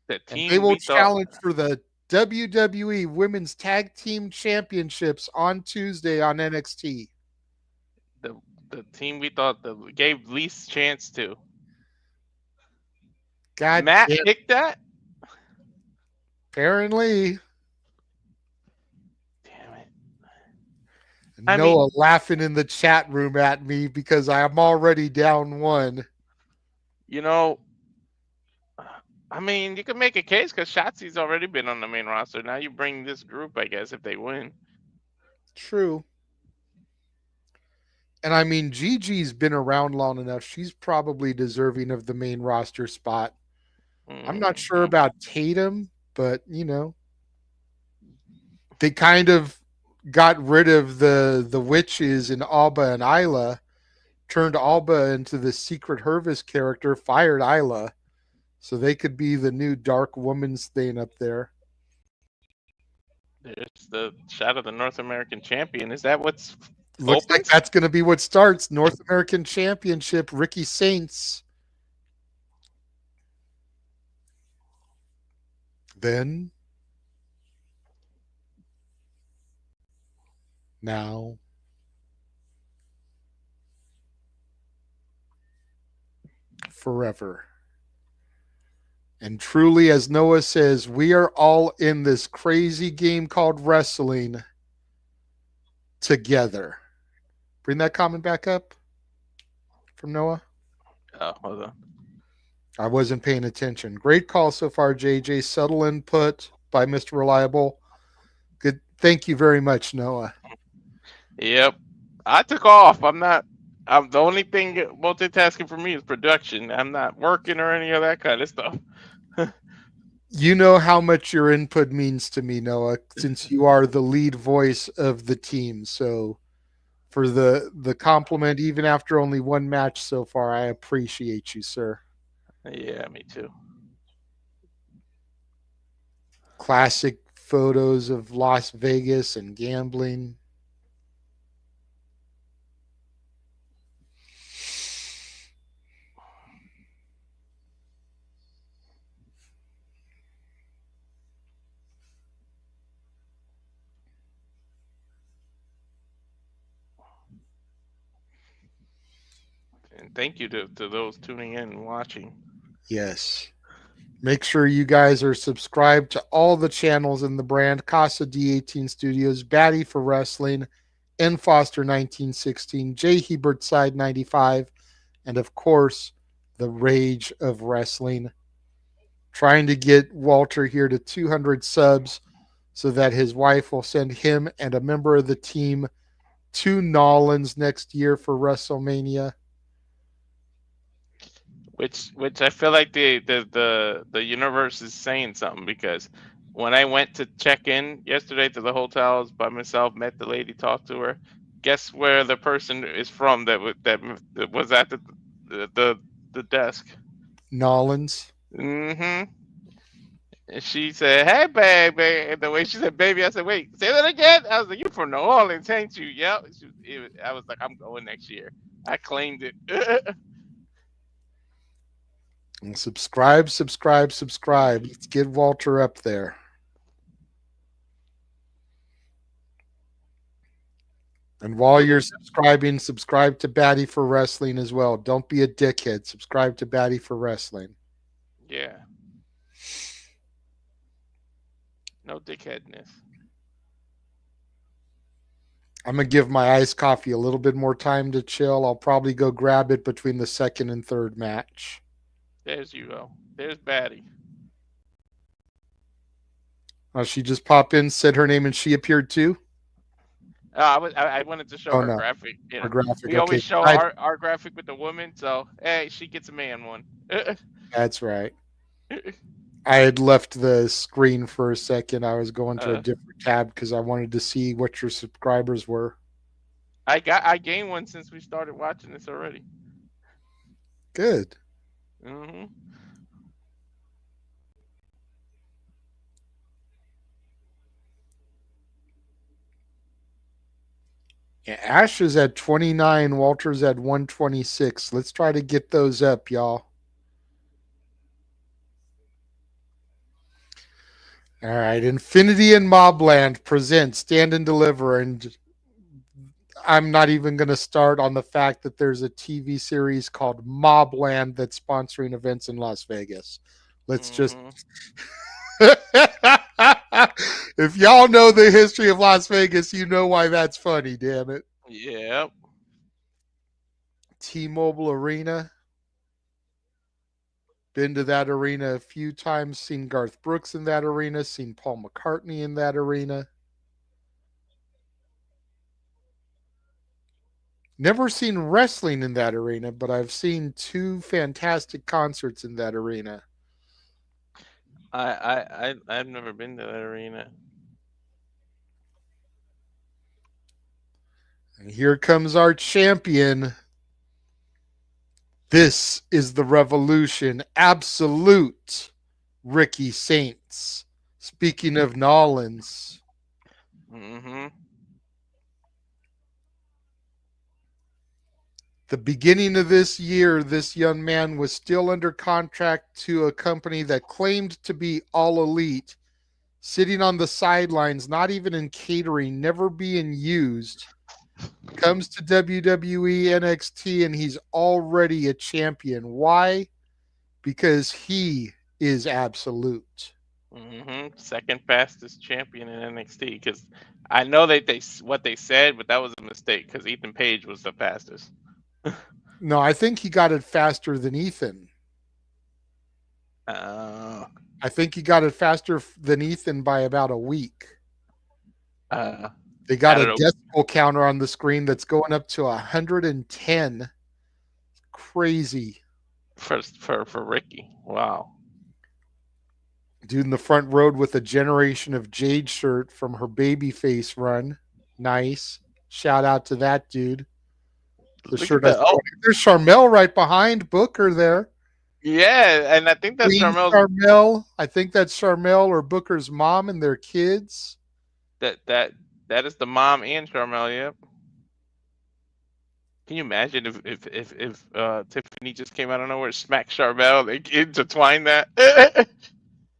And they will challenge for the WWE Women's Tag Team Championships on Tuesday on NXT.
The team we thought gave least chance to.
God,
Matt picked that?
Apparently.
Damn it.
Noah laughing in the chat room at me because I'm already down one.
You know, I mean, you can make a case because Shotzi's already been on the main roster. Now you bring this group, I guess, if they win.
True. And I mean, Gigi's been around long enough. She's probably deserving of the main roster spot. I'm not sure about Tatum, but, you know, they kind of got rid of the witches in Alba and Isla, turned Alba into the Secret Hervis character, fired Isla. So they could be the new Dark Woman's thing up there.
There's the shot of the North American champion. Is that what's
Looks like
opens?
that's going to be what starts. North American Championship, Ricky Saints. Then, now, forever. And truly, as Noah says, we are all in this crazy game called wrestling together. Bring that comment back up from Noah.
Oh, hold on.
I wasn't paying attention. Great call so far, JJ. Subtle input by Mr. Reliable. Good. Thank you very much, Noah.
Yep. I took off. I'm the only thing multitasking for me is production. I'm not working or any of that kind of stuff.
You know how much your input means to me, Noah, since you are the lead voice of the team. So for the compliment, even after only one match so far, I appreciate you, sir.
Yeah, me too.
Classic photos of Las Vegas and gambling.
And thank you to those tuning in and watching.
Yes. Make sure you guys are subscribed to all the channels in the brand. Casa D18 Studios, Batty for Wrestling, N Foster 1916, J Hebert Side 95, and of course, The Rage of Wrestling. Trying to get Walter here to 200 subs so that his wife will send him and a member of the team to Nolans next year for WrestleMania.
Which I feel like the universe is saying something, because when I went to check in yesterday to the hotels by myself, met the lady, talked to her. Guess where the person is from that was at the desk.
Nolans.
Mm-hmm. And she said, "Hey, baby." And the way she said, "Baby," I said, "Wait, say that again." I was like, "You from New Orleans, ain't you?" Yep. I was like, "I'm going next year." I claimed it.
And subscribe, subscribe, subscribe. Let's get Walter up there. And while you're subscribing, subscribe to Batty for Wrestling as well. Don't be a dickhead. Subscribe to Batty for Wrestling.
Yeah. No dickheadness.
I'm going to give my iced coffee a little bit more time to chill. I'll probably go grab it between the second and third match.
There's you go. There's Batty.
She just popped in, said her name, and she appeared too?
I wanted to show her graphic. You know,
graphic.
we always show our graphic with the woman, so hey, she gets a man one.
That's right. I had left the screen for a second. I was going to a different tab because I wanted to see what your subscribers were.
I gained one since we started watching this already.
Good.
Mm-hmm.
Yeah, Ash is at 29. Walter's at 126. Let's try to get those up, y'all. All right. Infinity and Mobland present Stand and Deliver. And I'm not even going to start on the fact that there's a TV series called Mobland that's sponsoring events in Las Vegas. Let's just. If y'all know the history of Las Vegas, you know why that's funny, damn it.
Yep.
T-Mobile Arena. Been to that arena a few times, seen Garth Brooks in that arena, seen Paul McCartney in that arena. Never seen wrestling in that arena, but I've seen two fantastic concerts in that arena.
I've never been to that arena.
And here comes our champion. This is the revolution. Absolute Ricky Saints. Speaking of Nolans,
Mm-hmm.
The beginning of this year, this young man was still under contract to a company that claimed to be All Elite, sitting on the sidelines, not even in catering, never being used. Comes to WWE NXT and he's already a champion. Why? Because he is absolute.
Mm-hmm. Second fastest champion in NXT. Because I know they what they said, but that was a mistake. Because Ethan Page was the fastest.
No, I think he got it faster than Ethan.
Uh,
I think he got it faster than Ethan by about a week. They got
I
a
don't know.
decimal counter on the screen that's going up to 110. Crazy.
For Ricky. Wow.
Dude in the front row with a Generation of Jade shirt from her Babyface run. Nice. Shout out to that dude. The
Look
shirt
at that. Oh,
there's Charmel right behind Booker there.
yeah, and I think that's
Queen
Charmel's.
Charmel. I think that's Charmel or Booker's mom and their kids.
That is the mom and Charmel. Yep. Can you imagine if Tiffany just came out of nowhere, smacked Charmel, they intertwined that?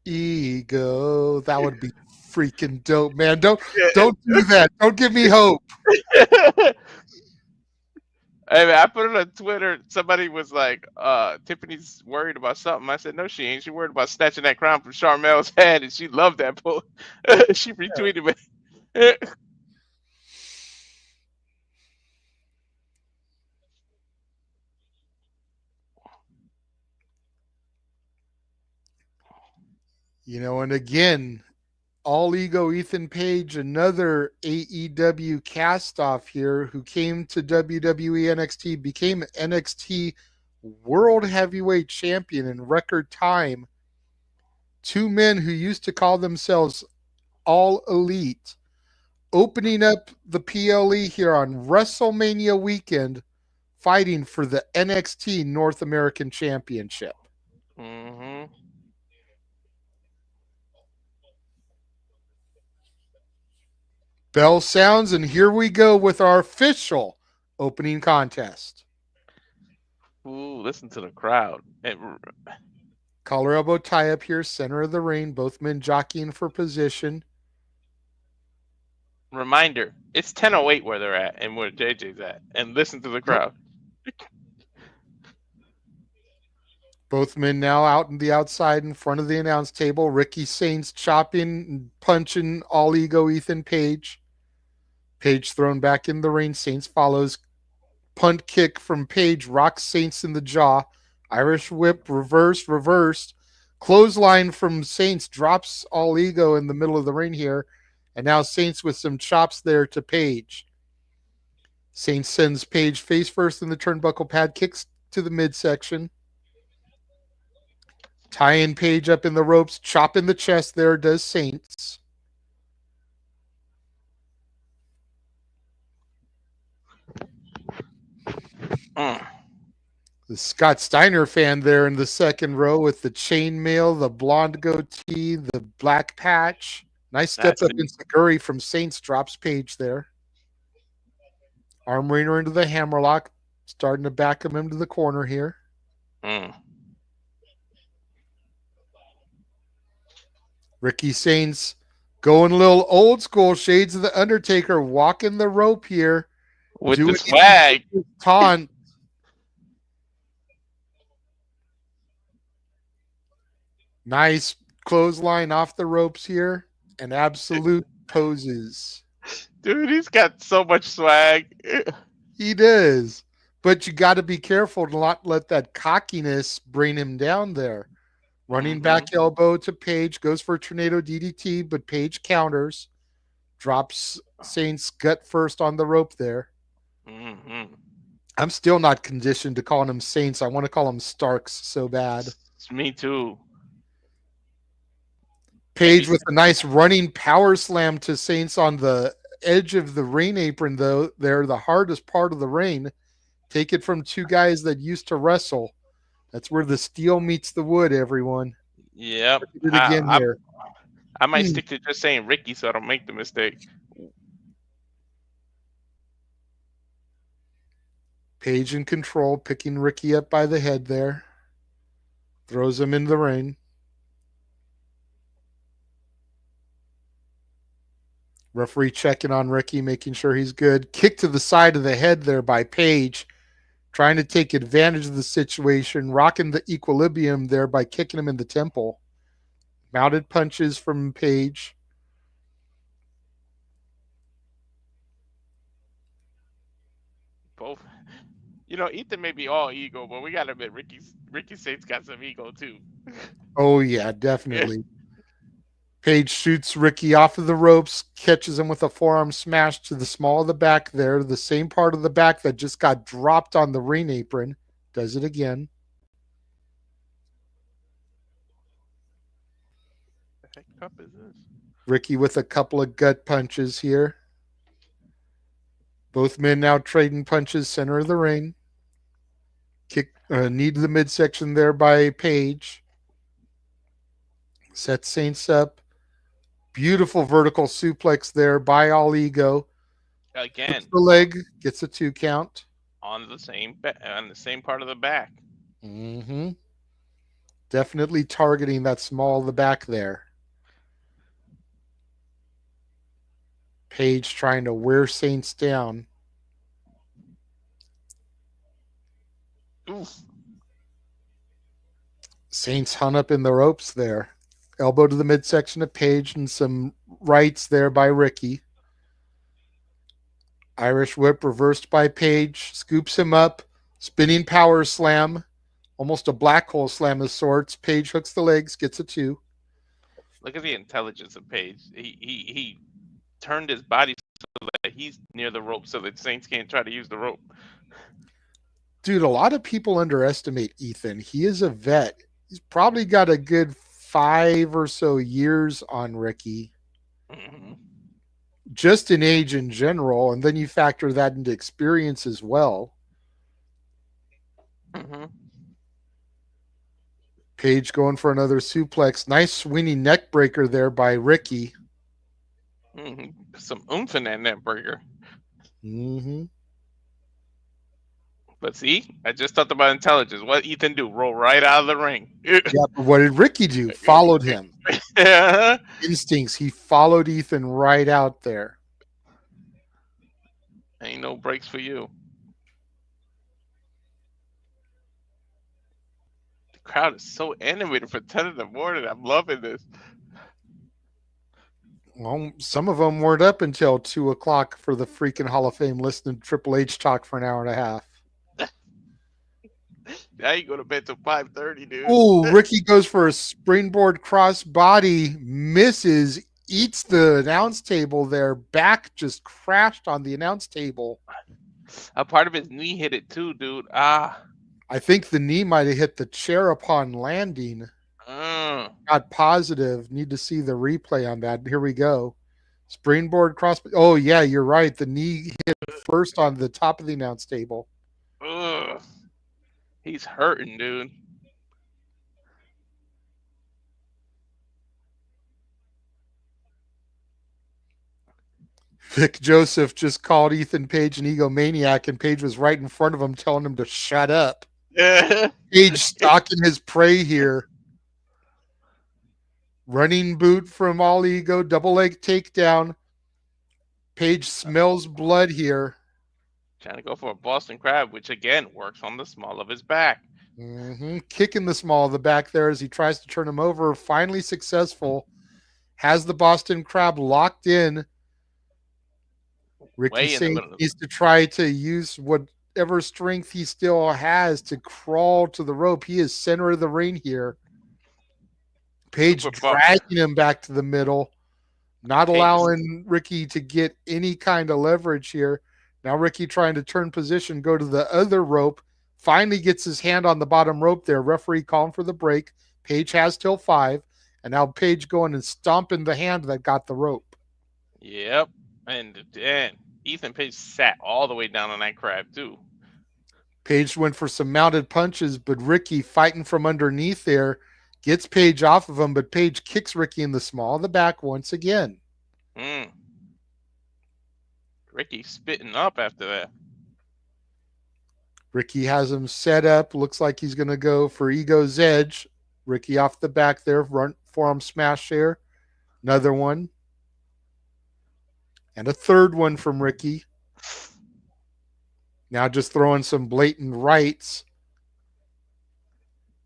Ego. That would be freaking dope, man. Don't do that. Don't give me hope.
Hey man, I put it on Twitter. Somebody was like, Tiffany's worried about something. I said, no, she ain't. She worried about snatching that crown from Charmel's head, and she loved that post. She retweeted me.
You know, and again, All Ego Ethan Page, another AEW cast off here who came to WWE NXT, became NXT World Heavyweight Champion in record time. Two men who used to call themselves All Elite, opening up the PLE here on WrestleMania weekend, fighting for the NXT North American Championship.
Mm-hmm.
Bell sounds, and here we go with our official opening contest.
Ooh, listen to the crowd.
Collar elbow tie up here, center of the ring, both men jockeying for position.
Reminder, it's 10:08 where they're at and where JJ's at. And listen to the crowd.
Both men now out in the outside in front of the announce table. Ricky Saints chopping and punching All Ego Ethan Page. Page thrown back in the ring. Saints follows. Punt kick from Page rocks Saints in the jaw. Irish whip, reversed. Clothesline from Saints drops All Ego in the middle of the ring here. And now Saints with some chops there to Page. Saints sends Page face first in the turnbuckle pad, kicks to the midsection. Tying Page up in the ropes, chop in the chest there does Saints. The Scott Steiner fan there in the second row with the chainmail, the blonde goatee, the black patch. Nice step up in Saguri from Saints, drops Page there. Arm wringer into the hammerlock, starting to back him into the corner here. Ricky Saints going a little old school, shades of the Undertaker, walking the rope here.
With the swag.
Taunt. Nice clothesline off the ropes here. And absolute poses.
Dude, he's got so much swag.
He does. But you got to be careful to not let that cockiness bring him down there. Running back elbow to Page, goes for a tornado DDT, but Page counters. Drops Saints gut first on the rope there. I'm still not conditioned to calling them Saints. I want to call them Starks so bad.
Me too.
Page with a nice running power slam to Saints on the edge of the ring apron, though. They're the hardest part of the ring. Take it from two guys that used to wrestle. That's where the steel meets the wood, everyone.
Yep.
I might
stick to just saying Ricky so I don't make the mistake.
Paige in control, picking Ricky up by the head there. Throws him in the ring. Referee checking on Ricky, making sure he's good. Kick to the side of the head there by Paige, trying to take advantage of the situation, rocking the equilibrium there by kicking him in the temple. Mounted punches from Paige.
Both. You know, Ethan may be all ego, but we gotta admit Ricky Saint's got some ego too.
Oh, yeah, definitely. Paige shoots Ricky off of the ropes, catches him with a forearm smash to the small of the back there, the same part of the back that just got dropped on the ring apron. Does it again.
What the heck cup is this?
Ricky with a couple of gut punches here. Both men now trading punches center of the ring. Kick knee to the midsection there by Paige. Sets Saints up. Beautiful vertical suplex there by All Ego.
Again,
Hooks the leg, gets a 2 count.
on the same part of the back.
Mm-hmm. Definitely targeting that small of the back there. Paige trying to wear Saints down.
Oof.
Saints hung up in the ropes there. Elbow to the midsection of Paige and some rights there by Ricky. Irish whip reversed by Paige. Scoops him up. Spinning power slam. Almost a black hole slam of sorts. Paige hooks the legs, gets a 2.
Look at the intelligence of Paige. He turned his body so that he's near the rope so that Saints can't try to use the rope.
Dude, a lot of people underestimate Ethan. He is a vet. He's probably got a good 5 or so years on Ricky.
Mm-hmm.
Just in age in general, and then you factor that into experience as well.
Mm-hmm.
Paige going for another suplex. Nice swinging neck breaker there by Ricky.
Mm-hmm. Some oomph in that net breaker.
Mm-hmm.
But see, I just talked about intelligence. What Ethan do? Roll right out of the ring.
Yeah, but what did Ricky do? Followed him.
Yeah.
Instincts. He followed Ethan right out there.
Ain't no breaks for you. The crowd is so animated for 10 in the morning. I'm loving this.
Well, some of them weren't up until 2 o'clock for the freaking Hall of Fame listening to Triple H talk for an hour and a half.
Now you go to bed till 5:30, dude.
Oh, Ricky goes for a springboard cross body, misses, eats the announce table there. Back just crashed on the announce table.
A part of his knee hit it too, dude. Ah.
I think the knee might have hit the chair upon landing. Not positive. Need to see the replay on that. Here we go. Springboard cross. Oh, yeah, you're right. The knee hit first on the top of the announce table.
Ugh. He's hurting, dude.
Vic Joseph just called Ethan Page an egomaniac, and Page was right in front of him telling him to shut up. Page stalking his prey here. Running boot from All Ego, double leg takedown. Page smells blood here.
Trying to go for a Boston Crab, which again works on the small of his back.
Mm-hmm. Kicking the small of the back there as he tries to turn him over. Finally successful. Has the Boston Crab locked in. Ricky Saints needs to try to use whatever strength he still has to crawl to the rope. He is center of the ring here. Page dragging him back to the middle. Not allowing Ricky to get any kind of leverage here. Now Ricky trying to turn position, go to the other rope. Finally gets his hand on the bottom rope there. Referee calling for the break. Page has till 5. And now Page going and stomping the hand that got the rope.
Yep. And Ethan Page sat all the way down on that crab too.
Page went for some mounted punches, but Ricky fighting from underneath there. Gets Page off of him, but Page kicks Ricky in the small of the back once again.
Ricky spitting up after that.
Ricky has him set up. Looks like he's going to go for Ego's Edge. Ricky off the back there, front forearm smash there. Another one. And a third one from Ricky. Now just throwing some blatant rights.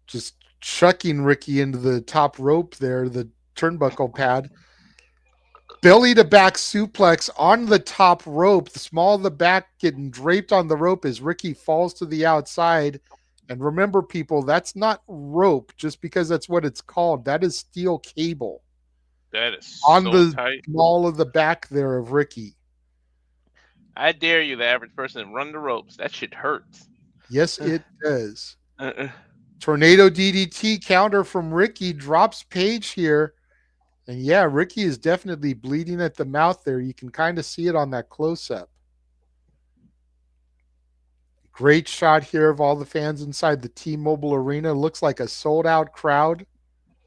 Just chucking Ricky into the top rope there, the turnbuckle pad. Belly to back suplex on the top rope. The small of the back getting draped on the rope as Ricky falls to the outside. And remember, people, that's not rope just because that's what it's called. That is steel cable.
That is
On
so
the
tight.
small of the back there of Ricky.
I dare you, the average person, run the ropes. That shit hurts.
Yes, it does.
Uh-uh.
Tornado DDT counter from Ricky drops Paige here. And yeah, Ricky is definitely bleeding at the mouth there. You can kind of see it on that close-up. Great shot here of all the fans inside the T-Mobile Arena. Looks like a sold-out crowd.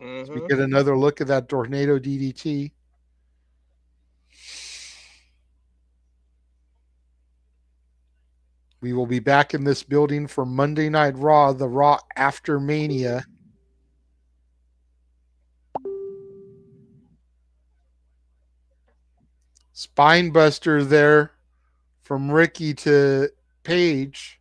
As we get another look at that Tornado DDT. We will be back in this building for Monday Night Raw, the Raw after Mania. Spine buster there from Ricky to Paige.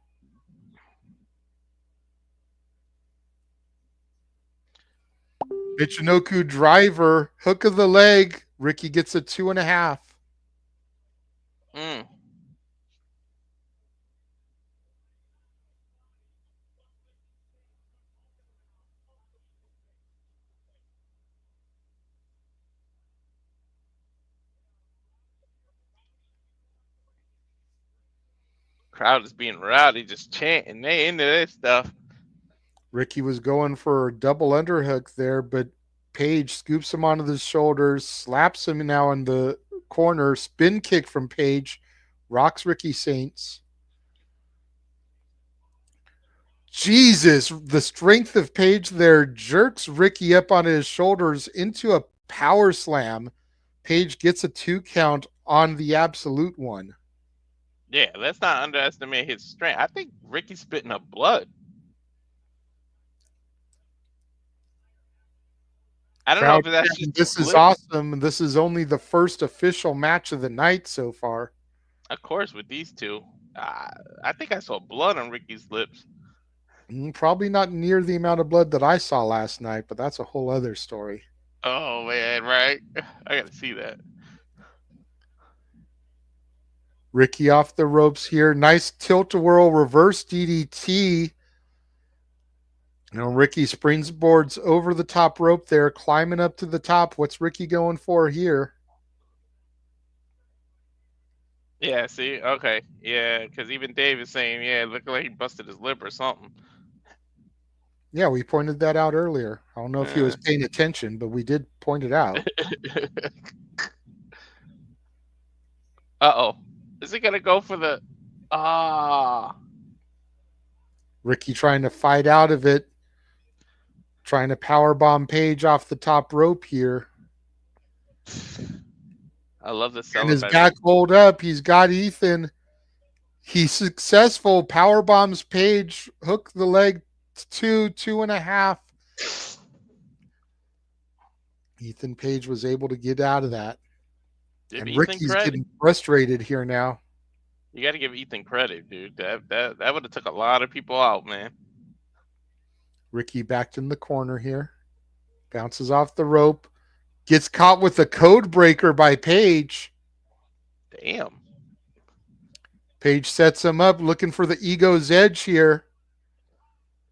Michinoku driver, hook of the leg. Ricky gets a 2.5.
Crowd is being rowdy, just chanting. They into this stuff.
Ricky was going for a double underhook there, but Paige scoops him onto the shoulders, slaps him now in the corner. Spin kick from Paige, rocks Ricky Saints. Jesus, the strength of Paige there jerks Ricky up on his shoulders into a power slam. Paige gets a 2 count on the absolute one.
Yeah, let's not underestimate his strength. I think Ricky's spitting up blood. I don't know if that's just
this is awesome. This is only the first official match of the night so far.
Of course, with these two. I think I saw blood on Ricky's lips.
Probably not near the amount of blood that I saw last night, but that's a whole other story.
Oh, man, right? I got to see that.
Ricky off the ropes here. Nice tilt-a-whirl reverse DDT. You know, Ricky springboards over the top rope there, climbing up to the top. What's Ricky going for here?
Yeah, see? Okay. Yeah, because even Dave is saying, yeah, it looked like he busted his lip or something.
Yeah, we pointed that out earlier. I don't know if he was paying attention, but we did point it out.
Uh-oh. Is he going to go for the...
Ricky trying to fight out of it. Trying to powerbomb Paige off the top rope here.
I love the
And his back hold up. He's got Ethan. He's successful. Powerbombs Paige. Hook the leg 2.5. Ethan Page was able to get out of that. And Ricky's getting frustrated here now.
You got to give Ethan credit, dude. That would have took a lot of people out, man.
Ricky backed in the corner here. Bounces off the rope. Gets caught with a code breaker by Paige.
Damn.
Paige sets him up, looking for the Ego's Edge here.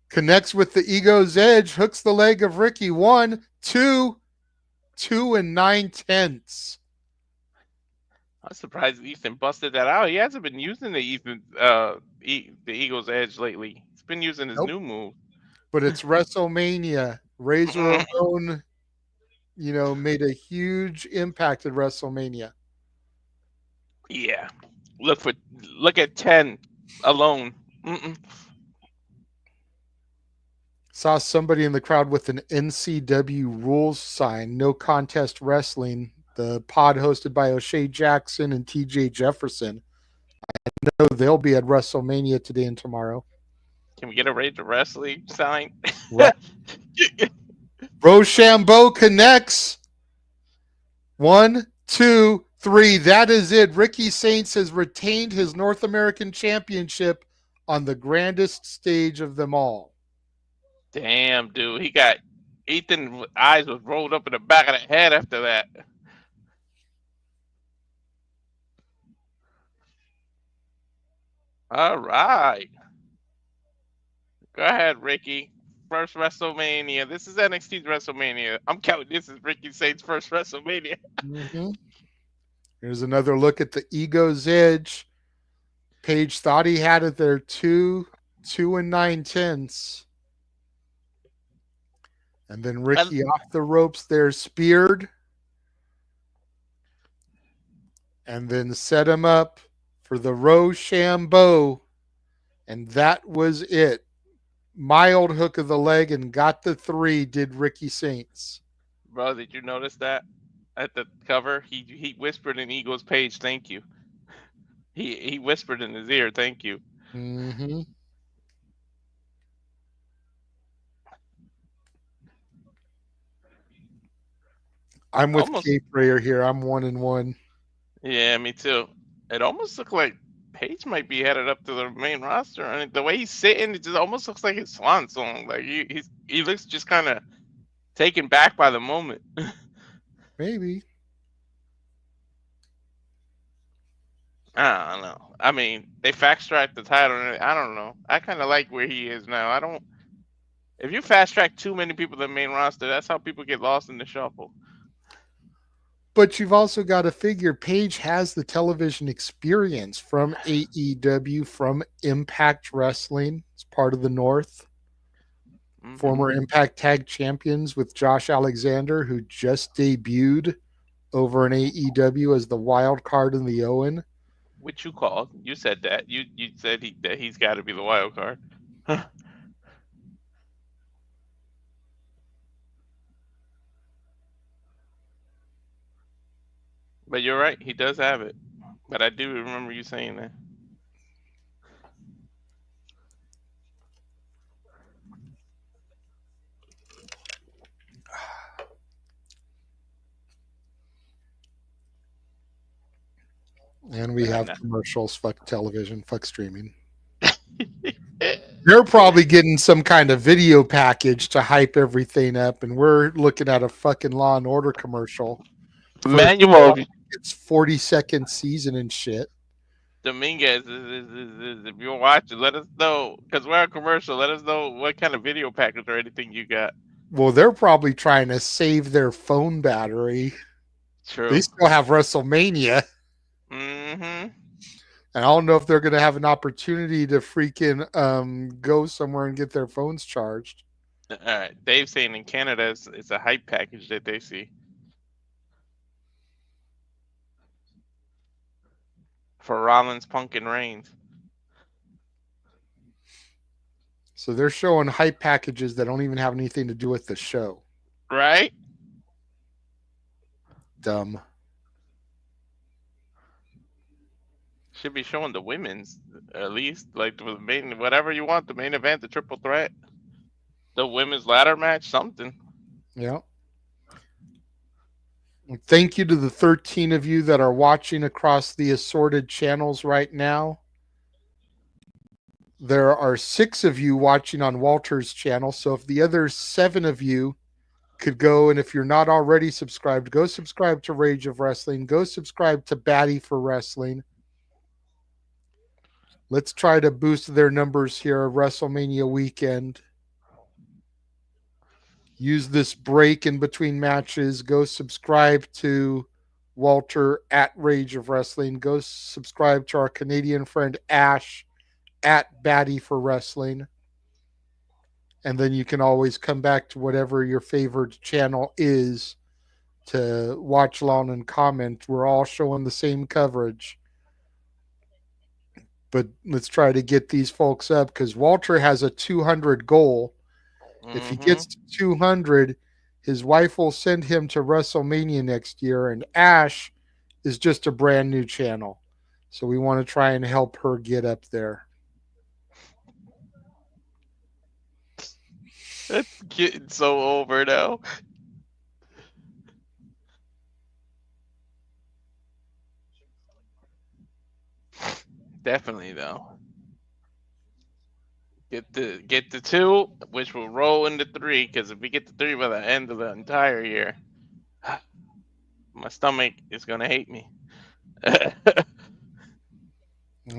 Connects with the Ego's Edge. Hooks the leg of Ricky. 1, 2, 2 9/10.
I'm surprised Ethan busted that out. He hasn't been using the Ego's Edge lately. He's been using his new move.
But it's WrestleMania. Razor Ramon, made a huge impact at WrestleMania.
Yeah. Look at 10 alone.
Saw somebody in the crowd with an NCW rules sign, no contest wrestling. The pod hosted by O'Shea Jackson and TJ Jefferson. I know they'll be at WrestleMania today and tomorrow.
Can we get a Rage of Wrestling sign?
Rochambeau connects. 1, 2, 3. That is it. Ricky Saints has retained his North American Championship on the grandest stage of them all.
Damn, dude. He got Ethan's eyes was rolled up in the back of the head after that. All right. Go ahead, Ricky. First WrestleMania. This is NXT's WrestleMania. I'm counting this as Ricky Saints' first WrestleMania.
Mm-hmm. Here's another look at the Ego's Edge. Paige thought he had it there 2 9/10. And then Ricky off the ropes there, speared. And then set him up for the Rochambeau. And that was it. Mild hook of the leg and got the 3, did Ricky Saints.
Bro, did you notice that at the cover? He whispered in Ego's page, "Thank you." He whispered in his ear, "Thank you."
Mm-hmm. I'm with Keith Rayer here. I'm 1-1.
Yeah, me too. It almost looked like Page might be headed up to the main roster. I mean, the way he's sitting, it just almost looks like his swan song. Like he looks just kind of taken back by the moment.
Maybe.
I don't know. I mean, they fast tracked the title. And I don't know. I kind of like where he is now. I don't. If you fast track too many people to the main roster, that's how people get lost in the shuffle.
But you've also got to figure Paige has the television experience from AEW, from Impact Wrestling. It's part of the North. Mm-hmm. Former Impact Tag Champions with Josh Alexander, who just debuted over in AEW as the wild card in the Owen.
Which you called. You said that. You said that he's got to be the wild card. But you're right. He does have it. But I do remember you saying that.
And we have commercials. Fuck television. Fuck streaming. They're probably getting some kind of video package to hype everything up, and we're looking at a fucking Law and Order commercial.
Manual.
It's 40-second season and shit.
Dominguez, if you're watching, let us know. Because we're on commercial. Let us know what kind of video package or anything you got.
Well, they're probably trying to save their phone battery.
True.
They still have WrestleMania.
Mm-hmm.
And I don't know if they're going to have an opportunity to freaking go somewhere and get their phones charged.
All right. Dave's saying in Canada it's a hype package that they see. For Rollins, Punk, and Reigns.
So they're showing hype packages that don't even have anything to do with the show.
Right?
Dumb.
Should be showing the women's at least, like the main, whatever you want, the main event, the triple threat, the women's ladder match, something.
Yeah. Thank you to the 13 of you that are watching across the assorted channels right now. There are 6 of you watching on Walter's channel. So if the other 7 of you could go, and if you're not already subscribed, go subscribe to Rage of Wrestling. Go subscribe to Batty for Wrestling. Let's try to boost their numbers here WrestleMania weekend. Use this break in between matches. Go subscribe to Walter at Rage of Wrestling. Go subscribe to our Canadian friend Ash at Batty for Wrestling. And then you can always come back to whatever your favorite channel is to watch along and comment. We're all showing the same coverage. But let's try to get these folks up because Walter has a 200 goal. Mm-hmm. If he gets to 200, his wife will send him to WrestleMania next year. And Ash is just a brand new channel. So we want to try and help her get up there.
It's getting so over now. Definitely though. Get the two, which will roll into three. Because if we get the three by the end of the entire year, my stomach is gonna hate me.
I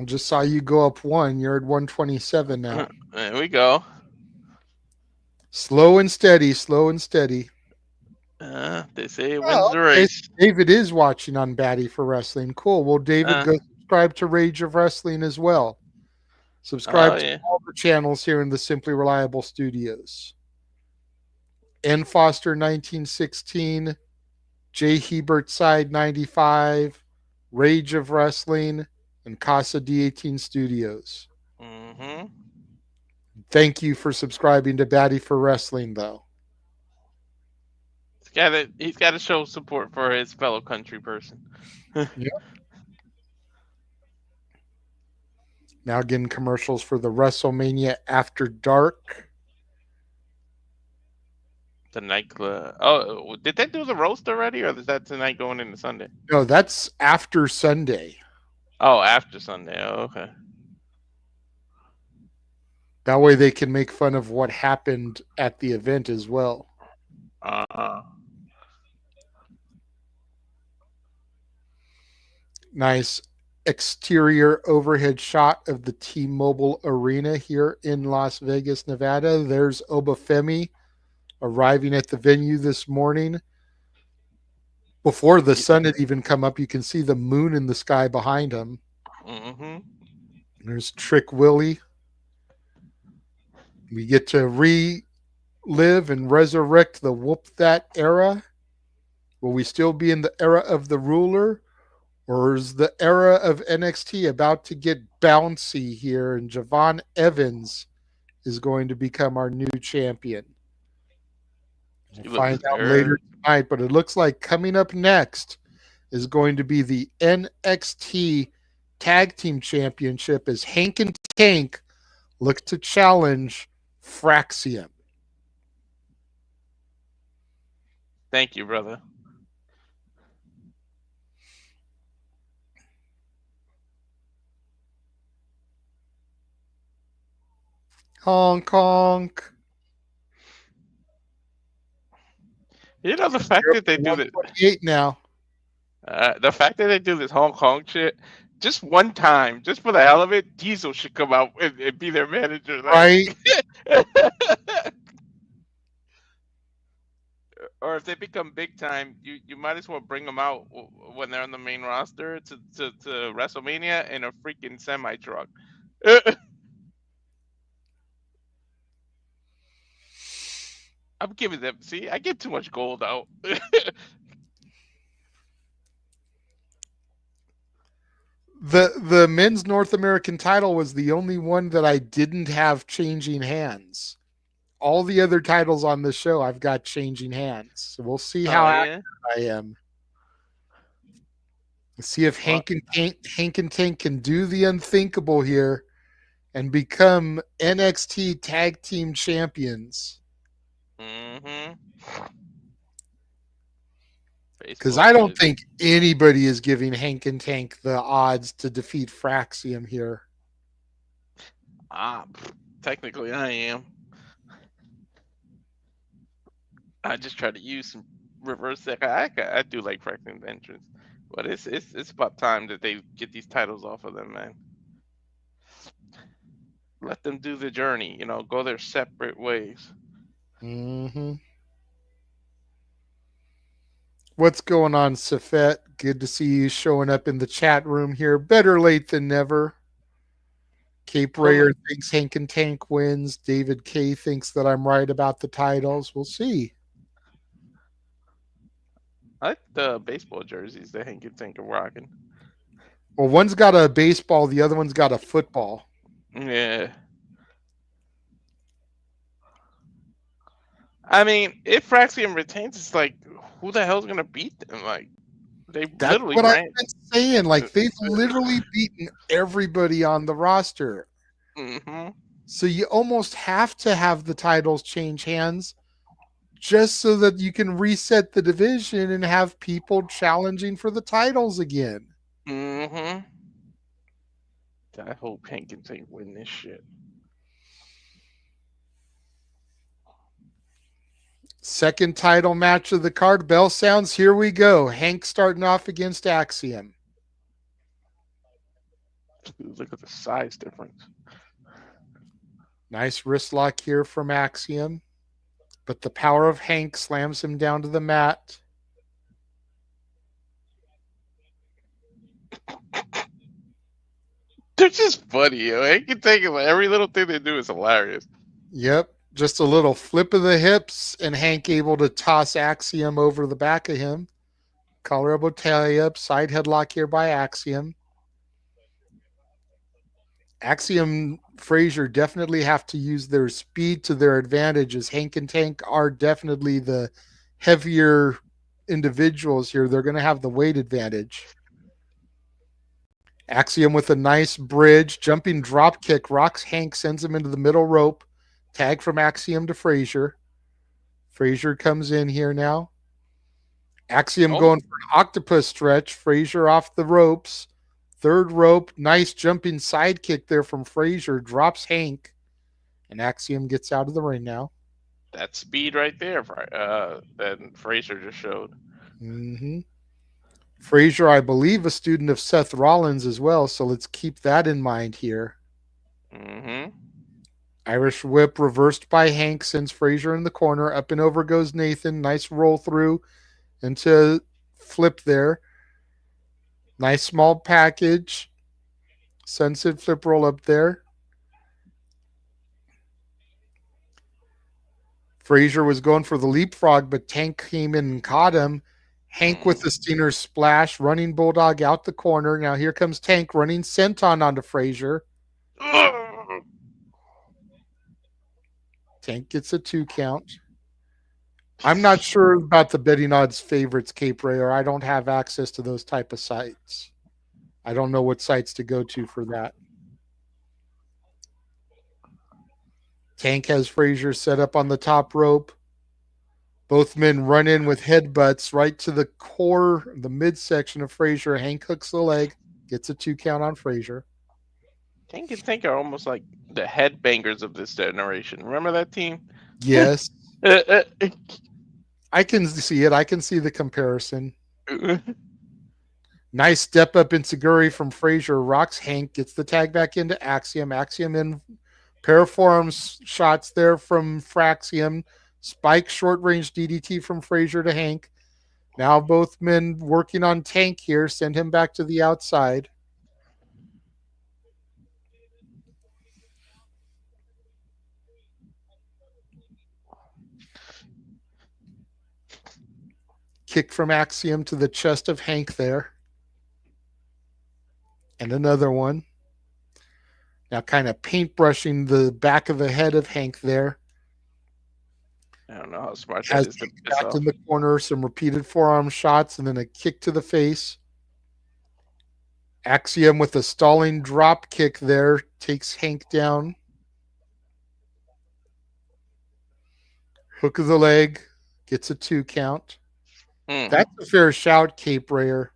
just saw you go up one. You're at 127 now.
There we go.
Slow and steady, slow and steady.
They say it wins the
Okay.
race.
David is watching on Batty for Wrestling. Cool. Well, David, go subscribe to Rage of Wrestling as well. Subscribe to all the channels here in the Simply Reliable Studios. N. Foster 1916, J. Hebert Side 95, Rage of Wrestling, and Casa D18 Studios.
Mm-hmm.
Thank you for subscribing to Batty for Wrestling, though.
He's got to show support for his fellow country person.
Yep. Now getting commercials for the WrestleMania After Dark.
The nightclub. Oh, did they do the roast already, or is that tonight going into Sunday?
No, that's after Sunday.
Oh, after Sunday. Oh, okay.
That way they can make fun of what happened at the event as well. Nice exterior overhead shot of the T-Mobile Arena here in Las Vegas, Nevada. There's Obafemi arriving at the venue this morning. Before the sun had even come up, you can see the moon in the sky behind him.
Mm-hmm.
There's Trick Willie. We get to relive and resurrect the Whoop That era. Will we still be in the era of the ruler? Or is the era of NXT about to get bouncy here and Javon Evans is going to become our new champion? We'll find out later tonight, but it looks like coming up next is going to be the NXT Tag Team Championship as Hank and Tank look to challenge Fraxium.
Thank you, brother.
Honk, honk.
You know the fact that they do this.
Now.
The fact that they do this Hong Kong shit, just one time, just for the hell of it, Diesel should come out and be their manager.
Right.
Or if they become big time, you might as well bring them out when they're on the main roster to WrestleMania in a freaking semi truck. I'm giving them. See, I get too much gold out.
The men's North American title was the only one that I didn't have changing hands. All the other titles on the show, I've got changing hands. So we'll see how accurate I am. Let's see if Hank and Tank can do the unthinkable here and become NXT Tag Team Champions.
Mm-hmm.
Because I don't think anybody is giving Hank and Tank the odds to defeat Fraxium here.
Technically I am. I just try to use some reverse deck. I do like Fraxium's entrance, but it's about time that they get these titles off of them, man. Let them do the journey, go their separate ways.
Mm-hmm. What's going on, Safet? Good to see you showing up in the chat room here. Better late than never. Cape Rayer thinks Hank and Tank wins. David K thinks that I'm right about the titles. We'll see.
I like the baseball jerseys that Hank and Tank are rocking.
Well, one's got a baseball, the other one's got a football.
Yeah. I mean, if Fraxium retains, it's like, who the hell's gonna beat them? Like,
That's
literally
what I've been saying. Like, they've literally beaten everybody on the roster.
Mm-hmm.
So you almost have to have the titles change hands just so that you can reset the division and have people challenging for the titles again.
Mm-hmm. I hope Hank and Tank win this shit.
Second title match of the card. Bell sounds. Here we go. Hank starting off against Axiom.
Look at the size difference.
Nice wrist lock here from Axiom. But the power of Hank slams him down to the mat.
They're just funny, yo. Hank and Tank, like, every little thing they do is hilarious.
Yep. Just a little flip of the hips, and Hank able to toss Axiom over the back of him. Collar elbow tie up, side headlock here by Axiom. Axiom, Frazier definitely have to use their speed to their advantage, as Hank and Tank are definitely the heavier individuals here. They're going to have the weight advantage. Axiom with a nice bridge, jumping drop kick, rocks Hank, sends him into the middle rope. Tag from Axiom to Frazier. Frazier comes in here now. Axiom going for an octopus stretch. Frazier off the ropes. Third rope, nice jumping side kick there from Frazier. Drops Hank. And Axiom gets out of the ring now.
That's speed right there that Frazier just showed.
Mm-hmm. Frazier, I believe, a student of Seth Rollins as well, so let's keep that in mind here.
Mm-hmm.
Irish whip reversed by Hank, sends Frazier in the corner. Up and over goes Nathan. Nice roll through into flip there. Nice small package. Sunset flip roll up there. Frazier was going for the leapfrog, but Tank came in and caught him. Hank with the Steiner splash, running bulldog out the corner. Now here comes Tank running senton onto Frazier. Tank gets a 2 count. I'm not sure about the betting odds favorites, Cape Ray, or I don't have access to those type of sites. I don't know what sites to go to for that. Tank has Frazier set up on the top rope. Both men run in with headbutts right to the core, the midsection of Frazier. Hank hooks the leg, gets a 2 count on Frazier.
Tank and Tank are almost like the headbangers of this generation. Remember that team?
Yes. I can see it. I can see the comparison. Nice step up enziguri from Frazier. Rocks Hank, gets the tag back into Axiom. Axiom in pair of forearms shots there from Fraxium. Spike short range DDT from Frazier to Hank. Now both men working on Tank here. Send him back to the outside. Kick from Axiom to the chest of Hank there. And another one. Now kind of paintbrushing the back of the head of Hank there.
I don't know how smart that is to piss
back
off.
in the corner, some repeated forearm shots, and then a kick to the face. Axiom with a stalling drop kick there takes Hank down. Hook of the leg, gets a 2 count. That's a fair shout, Cape Rayer.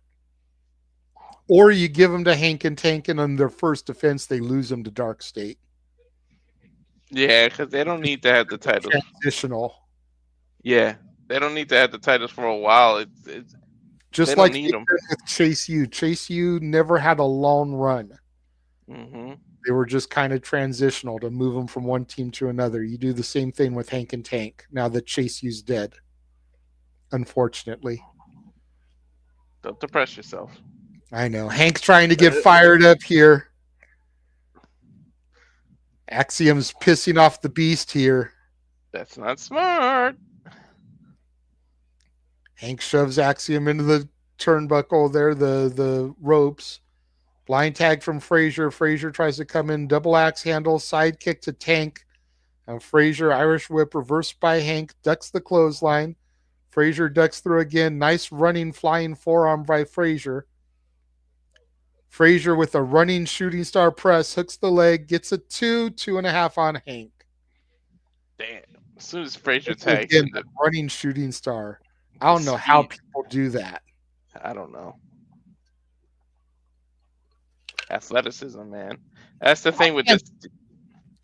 Or you give them to Hank and Tank, and on their first defense, they lose them to Dark State.
Yeah, because they don't need to have the titles.
Transitional.
Yeah, they don't need to have the titles for a while. It's
just
they
like
don't need them.
with Chase U. Chase U never had a long run.
Mm-hmm.
They were just kind of transitional to move them from one team to another. You do the same thing with Hank and Tank now that Chase U's dead, unfortunately.
Don't depress yourself.
I know. Hank's trying to get fired up here. Axiom's pissing off the beast here.
That's not smart.
Hank shoves Axiom into the turnbuckle there, the ropes. Blind tag from Frazier. Frazier tries to come in, double axe handle, side kick to Tank. Frazier, Irish whip, reversed by Hank, ducks the clothesline. Frazier ducks through again. Nice running, flying forearm by Frazier. Frazier with a running shooting star press, hooks the leg, gets a 2.5 on Hank.
Damn. As soon as Frazier tags
Again,
in
that running shooting star. I
the
don't know how
speed,
people do that.
I don't know. Athleticism, man. That's the thing with this.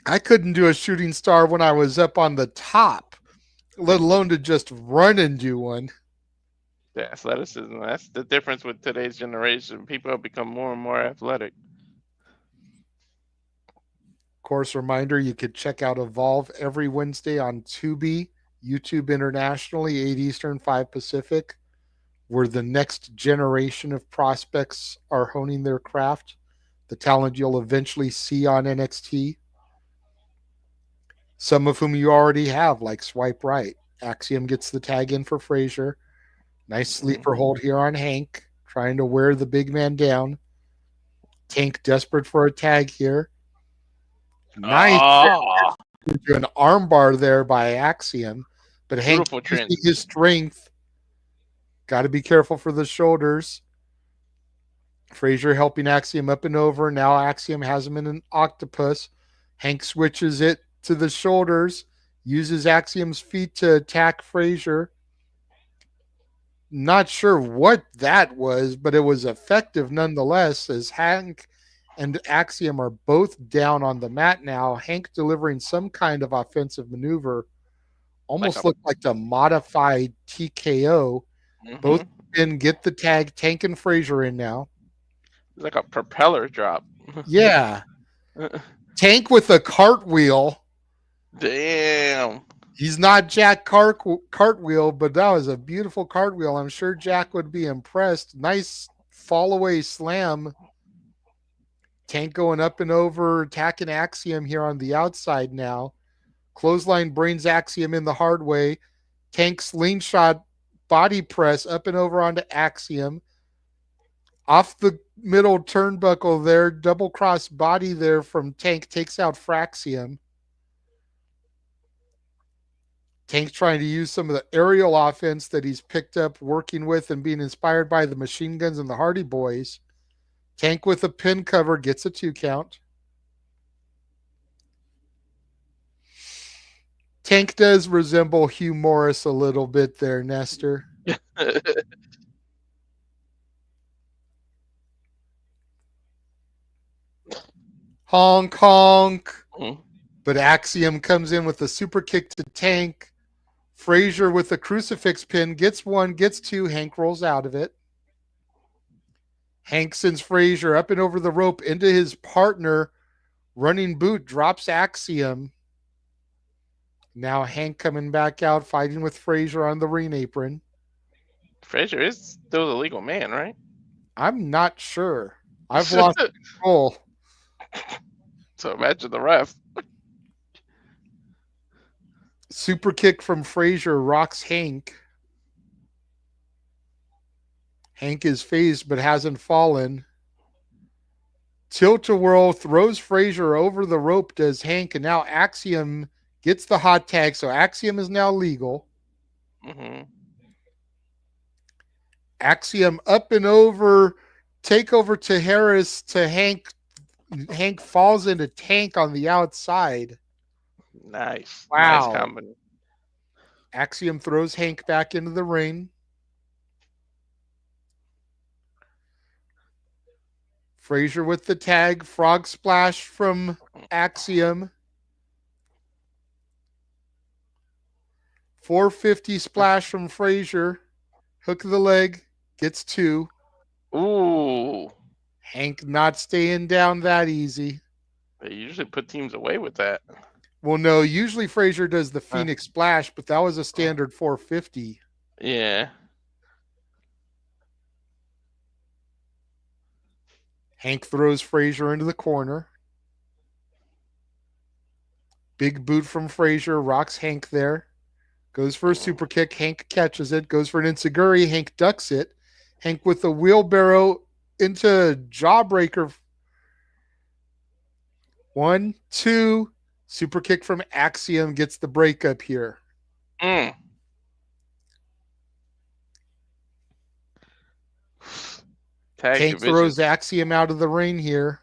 I couldn't do a shooting star when I was up on the top, let alone to just run and do one.
The athleticism. That's the difference with today's generation. People have become more and more athletic.
Of course, reminder, you could check out Evolve every Wednesday on Tubi, YouTube internationally, 8 Eastern, 5 Pacific, where the next generation of prospects are honing their craft, the talent you'll eventually see on NXT. Some of whom you already have, like Swipe Right. Axiom gets the tag in for Frazier. Nice sleeper hold here on Hank, trying to wear the big man down. Tank desperate for a tag here. Nice.
Oh,
Into an armbar there by Axiom. But Hank
beautiful
using
trend.
his strength. Got to be careful for the shoulders. Frazier helping Axiom up and over. Now Axiom has him in an octopus. Hank switches it to the shoulders. Uses Axiom's feet to attack Frazier. Not sure what that was, but it was effective nonetheless, as Hank and Axiom are both down on the mat now. Hank delivering some kind of offensive maneuver. Almost looked like a modified TKO. Both men get the tag. Tank and Frazier in now.
It's like a propeller drop.
Yeah. Tank with a cartwheel.
Damn.
He's not Jack Cartwheel, but that was a beautiful cartwheel. I'm sure Jack would be impressed. Nice fall away slam. Tank going up and over, attacking Axiom here on the outside now. Clothesline brings Axiom in the hard way. Tank slingshot body press up and over onto Axiom. Off the middle turnbuckle there, double cross body there from Tank, takes out Fraxium. Tank trying to use some of the aerial offense that he's picked up working with and being inspired by the Machine Guns and the Hardy Boys. Tank with a pin cover gets a 2 count. Tank does resemble Hugh Morris a little bit there, Nestor. Honk, honk. But Axiom comes in with a super kick to Tank. Frazier with a crucifix pin. Gets 1, gets 2. Hank rolls out of it. Hank sends Frazier up and over the rope into his partner. Running boot drops Axiom. Now Hank coming back out, fighting with Frazier on the ring apron.
Frazier is still the legal man, right?
I'm not sure. I've lost control.
So imagine the ref.
Super kick from Frazier rocks Hank. Hank is phased but hasn't fallen. Tilt-a-whirl throws Frazier over the rope, does Hank, and now Axiom gets the hot tag, so Axiom is now legal. Axiom up and over, take over to Harris to Hank. Hank falls into Tank on the outside.
Nice.
Wow.
Nice combination.
Axiom throws Hank back into the ring. Frazier with the tag. Frog splash from Axiom. 450 splash from Frazier. Hook of the leg. Gets 2.
Ooh.
Hank not staying down that easy.
They usually put teams away with that.
Well, no, usually Frazier does the Phoenix Splash, but that was a standard 450.
Yeah.
Hank throws Frazier into the corner. Big boot from Frazier, rocks Hank there. Goes for a super kick. Hank catches it. Goes for an enziguri. Hank ducks it. Hank with a wheelbarrow into jawbreaker. 1, 2. Super kick from Axiom gets the breakup here.
Tag Tag
Tank
division.
throws Axiom out of the ring here.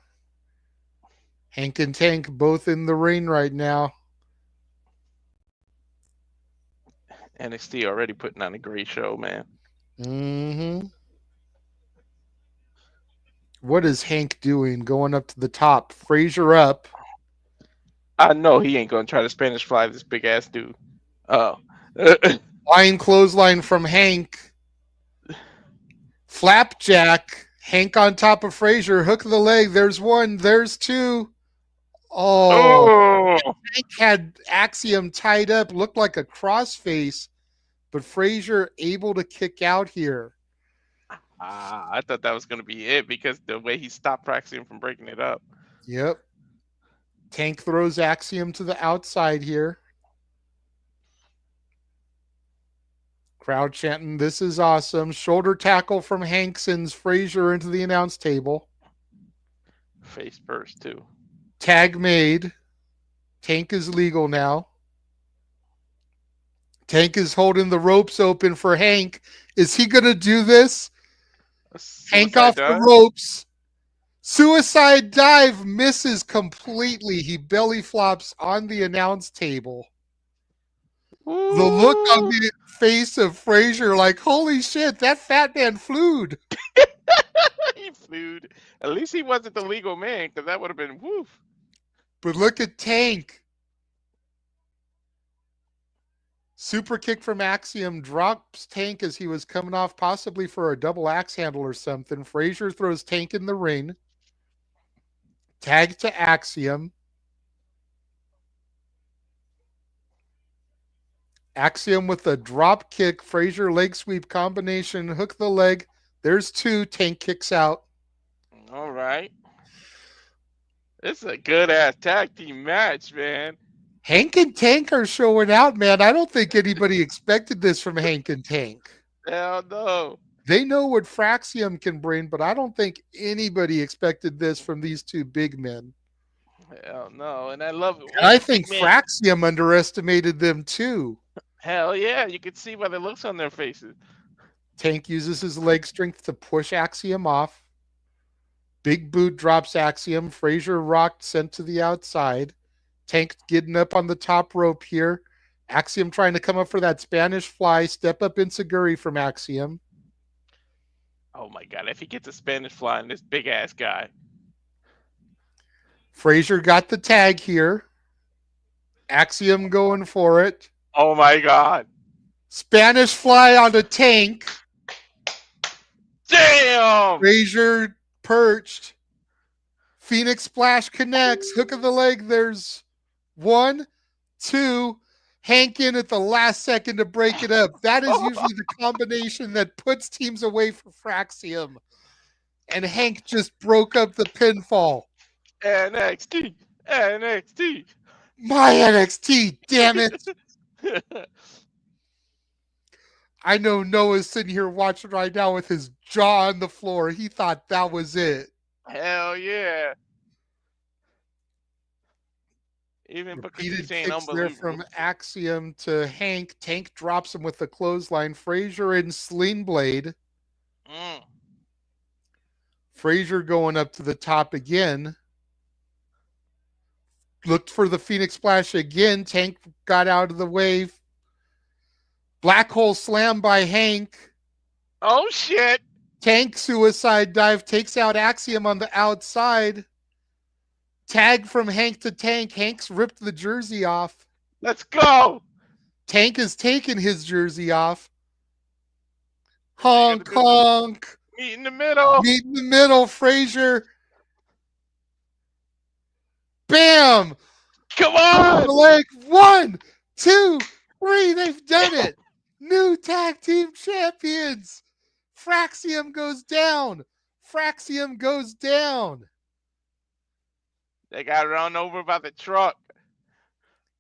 Hank and Tank both in the ring right now.
NXT already putting on a great show, man.
Mm-hmm. What is Hank doing? Going up to the top. Frazier up.
I know he ain't gonna try to Spanish fly this big ass dude. Oh.
Flying clothesline from Hank. Flapjack. Hank on top of Frazier. Hook of the leg. There's one. There's two. Oh.
Oh.
Hank had Axiom tied up. Looked like a crossface. But Frazier able to kick out here.
I thought that was gonna be it because the way he stopped Praxium from breaking it up.
Yep. Tank throws Axiom to the outside here. Crowd chanting, "This is awesome." Shoulder tackle from Hank sends Frazier into the announce table.
Face first too.
Tag made. Tank is legal now. Tank is holding the ropes open for Hank. Is he going to do this? Hank off the ropes. Suicide dive misses completely. He belly flops on the announce table.
Ooh.
The look on the face of Frazier, like, holy shit, that fat man flewed.
He flewed. At least he wasn't the legal man, because that would have been woof.
But look at Tank. Super kick from Axiom drops Tank as he was coming off possibly for a double axe handle or something. Frazier throws Tank in the ring. Tag to Axiom. Axiom with a drop kick. Frazier leg sweep combination. Hook the leg. There's two. Tank kicks out.
All right. It's a good ass tag team match, man.
Hank and Tank are showing out, man. I don't think anybody expected this from Hank and Tank.
Hell no.
They know what Fraxium can bring, but I don't think anybody expected this from these two big men.
Hell no. And I love it.
And I think Fraxium underestimated them too.
Hell yeah. You can see by the looks on their faces.
Tank uses his leg strength to push Axiom off. Big boot drops Axiom. Frazier rocked, sent to the outside. Tank getting up on the top rope here. Axiom trying to come up for that Spanish fly. Step up Inseguri from Axiom.
Oh my God. If he gets a Spanish fly on this big ass guy.
Frazier got the tag here. Axiom going for it.
Oh my God.
Spanish fly on the Tank.
Damn.
Frazier perched. Phoenix splash connects. Hook of the leg. There's one, two. Hank in at the last second to break it up. That is usually the combination that puts teams away for Fraxium. And Hank just broke up the pinfall.
NXT. NXT.
My NXT, damn it. I know Noah's sitting here watching right now with his jaw on the floor. He thought that was it.
Hell yeah. Even Booker T saying
Kicks there
unbelievable.
from Axiom to Hank. Tank drops him with the clothesline. Frazier in Sling Blade. Frazier going up to the top again. Looked for the Phoenix Splash again. Tank got out of the way. Black hole slam by Hank.
Oh shit.
Tank suicide dive takes out Axiom on the outside. Tag from Hank to Tank. Hank's ripped the jersey off.
Let's go.
Tank has taken his jersey off. Honk, honk.
Meet in the middle.
Meet in the middle, Frazier. Bam!
Come on!
Leg. 1, 2, 3. They've done it. New tag team champions. Fraxium goes down. Fraxium goes down.
They got run over by the truck.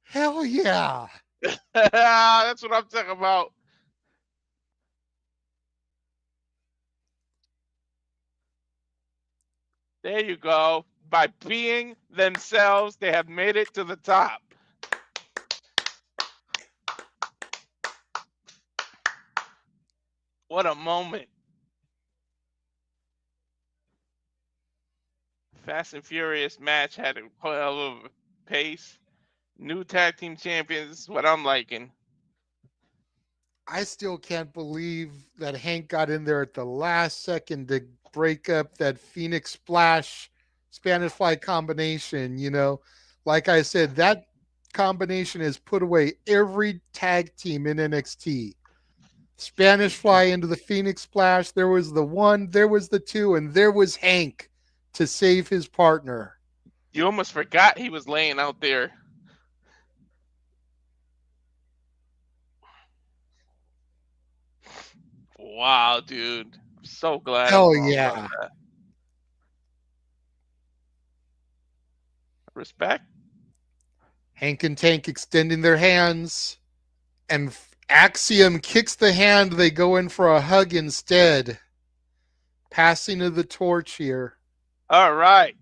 Hell yeah.
That's what I'm talking about. There you go. By being themselves, they have made it to the top. What a moment. Fast and Furious match had a hell of a pace. New tag team champions. This is what I'm liking.
I still can't believe that Hank got in there at the last second to break up that Phoenix Splash Spanish Fly combination. Like I said, that combination has put away every tag team in NXT. Spanish Fly into the Phoenix Splash. There was the 1, there was the 2, and there was Hank to save his partner.
You almost forgot he was laying out there. Wow, dude. I'm so glad
Hell
I'm wrong
yeah.
about that. Respect.
Hank and Tank extending their hands, and Axiom kicks the hand. They go in for a hug instead. Passing of the torch here.
All right.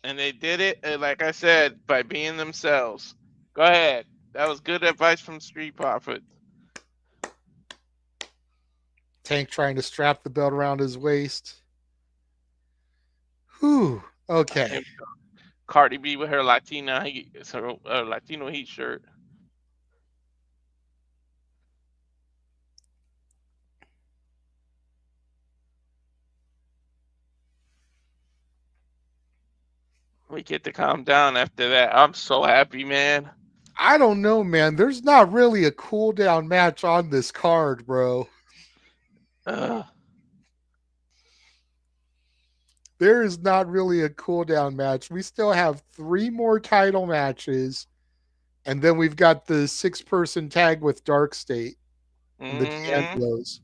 And they did it, like I said, by being themselves. Go ahead. That was good advice from Street Profit.
Tank trying to strap the belt around his waist. Whew. Okay.
Cardi B with her Latino Heat shirt. We get to calm down after that. I'm so happy, man.
I don't know, man. There's not really a cool down match on this card, bro. There is not really a cool down match. We still have 3 more title matches, and then we've got the 6-person tag with Dark State and the D'Angelos.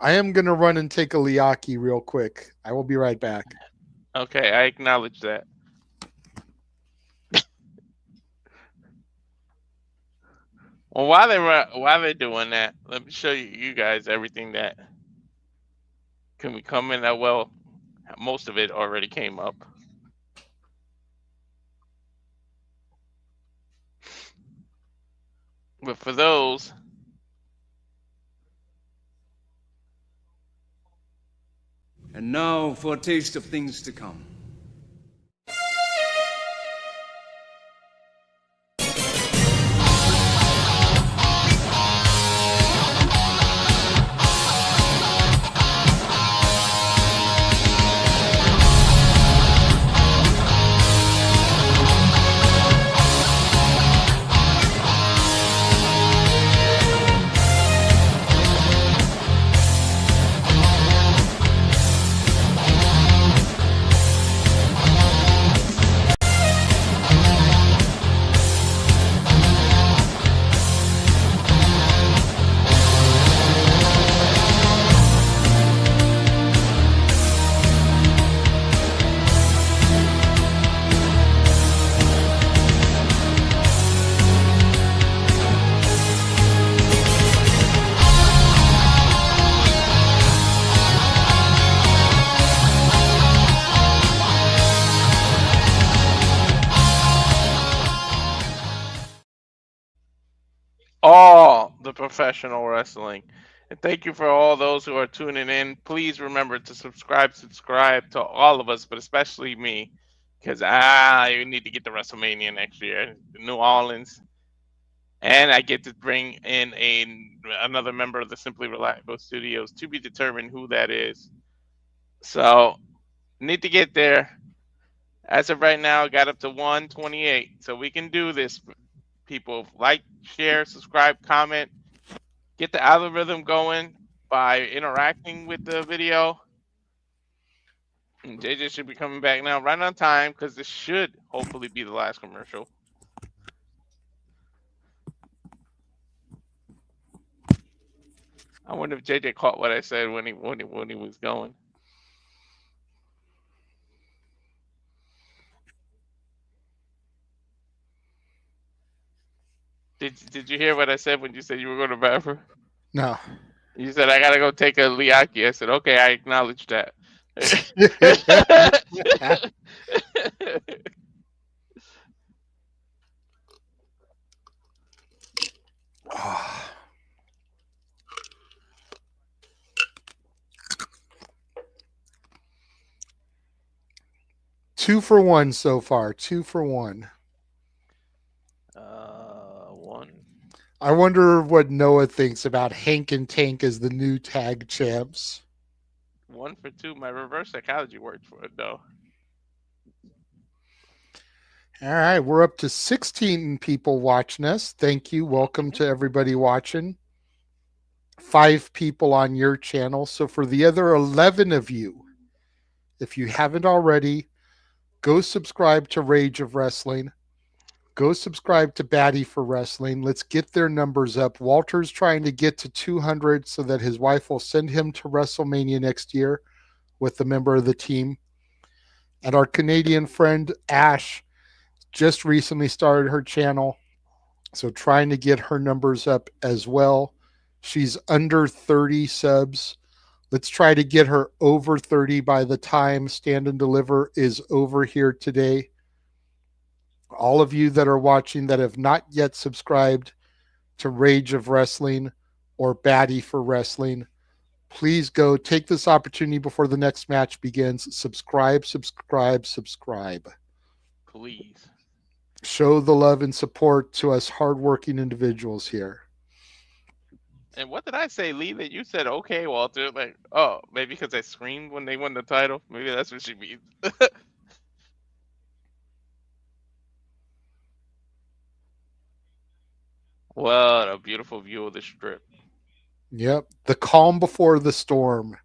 I am going to run and take a Liaki real quick. I will be right back.
Okay, I acknowledge that. Well, while they're doing that, let me show you guys everything that can we come in that well. Most of it already came up. But for those,
And now for a taste of things to come.
all the professional wrestling. And thank you for all those who are tuning in. Please remember to subscribe to all of us, but especially me, because I need to get to WrestleMania next year, New Orleans, and I get to bring in another member of the Simply Reliable Studios, to be determined who that is. So need to get there. As of right now, got up to 128, so we can do this. People, like, share, subscribe, comment, get the algorithm going by interacting with the video. And JJ should be coming back now right on time, because this should hopefully be the last commercial. I wonder if JJ caught what I said when he was going. Did you hear what I said when you said you were going to bathroom?
No.
You said I gotta go take a Liaki. I said, okay, I acknowledge that.
Two for one so far. 2 for 1.
One.
I wonder what Noah thinks about Hank and Tank as the new tag champs.
1 for 2. My reverse psychology worked for it though.
All right, we're up to 16 people watching us. Thank you. Welcome to everybody watching. 5 people on your channel. So for the other 11 of you, if you haven't already, go subscribe to Rage of Wrestling. Go subscribe to Batty for Wrestling. Let's get their numbers up. Walter's trying to get to 200 so that his wife will send him to WrestleMania next year with a member of the team. And our Canadian friend Ash just recently started her channel, so trying to get her numbers up as well. She's under 30 subs. Let's try to get her over 30 by the time Stand and Deliver is over here today. All of you that are watching that have not yet subscribed to Rage of Wrestling or Batty for Wrestling, please go take this opportunity before the next match begins. Subscribe, subscribe, subscribe.
Please.
Show the love and support to us hardworking individuals here.
And what did I say, Lee? That you said okay, Walter? Like, oh, maybe because I screamed when they won the title. Maybe that's what she means. What a beautiful view of the strip.
Yep. The calm before the storm.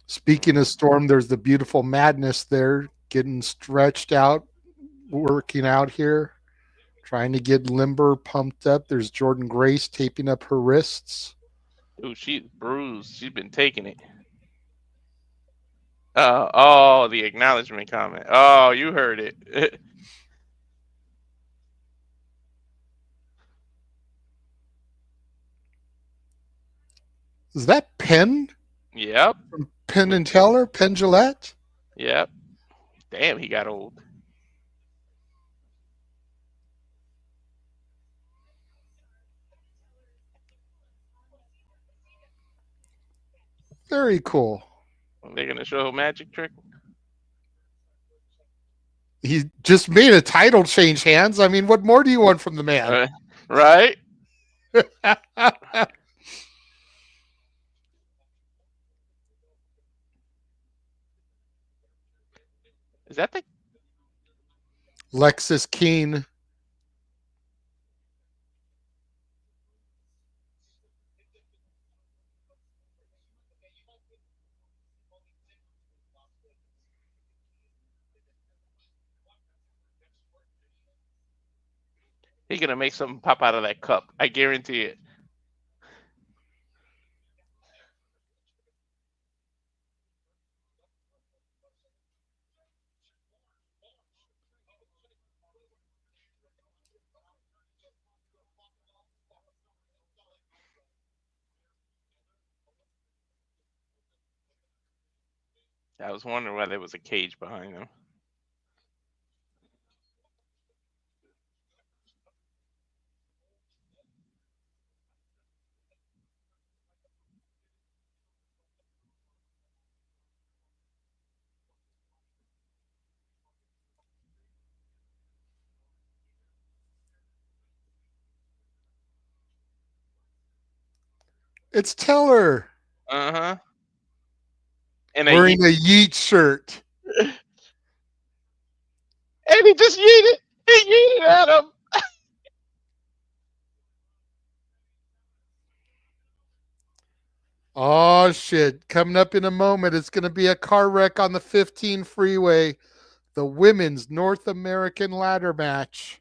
Speaking of storm, there's the beautiful madness there getting stretched out, working out here, trying to get limber, pumped up. There's Jordan Grace taping up her wrists.
Ooh, she's bruised. She's been taking it. Oh, the acknowledgement comment. Oh, you heard it.
Is that Penn?
Yep.
From Penn and Teller? Penn Jillette?
Yep. Damn, he got old.
Very cool.
Are they gonna show a magic trick?
He just made a title change hands. I mean, what more do you want from the man?
Right? Is that the
Lexus Keen.
He's gonna make something pop out of that cup. I guarantee it. I was wondering why there was a cage behind him.
It's Teller.
Uh-huh. And
wearing a Yeet shirt.
And he just yeeted. He yeeted at him.
Oh, shit. Coming up in a moment, it's going to be a car wreck on the 15 freeway. The women's North American ladder match.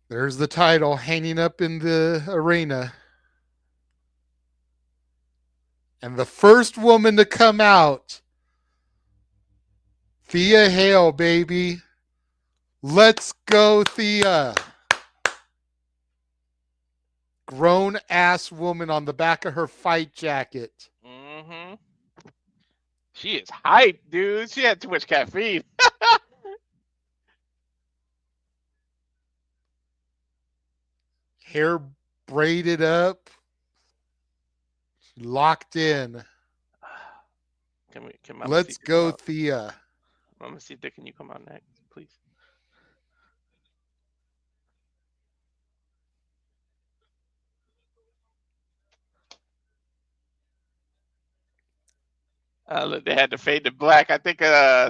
There's the title hanging up in the arena. And the first woman to come out, Thea Hale, baby. Let's go, Thea. Grown ass woman on the back of her fight jacket.
Mm-hmm. She is hyped, dude. She had too much caffeine.
Hair braided up, locked in.
Can Mama
Let's
C come
go,
out?
Thea.
Mama C, can you come out next, please? Look, they had to fade to black. I think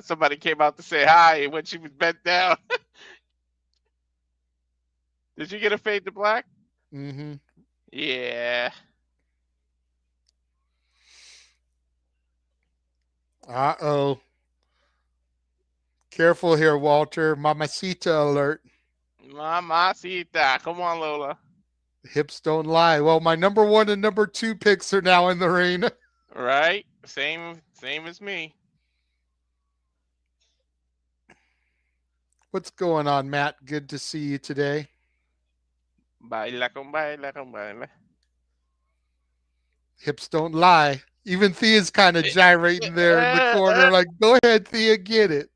somebody came out to say hi when she was bent down. Did you get a fade to black?
Mm-hmm.
Yeah.
Uh-oh. Careful here, Walter. Mamacita alert.
Mamacita. Come on, Lola.
Hips don't lie. Well, my number 1 and number 2 picks are now in the ring.
Right? Same as me.
What's going on, Matt? Good to see you today.
Baila con baila con baila.
Hips don't lie. Even Thea's kind of gyrating there in the corner, like, go ahead, Thea, get it.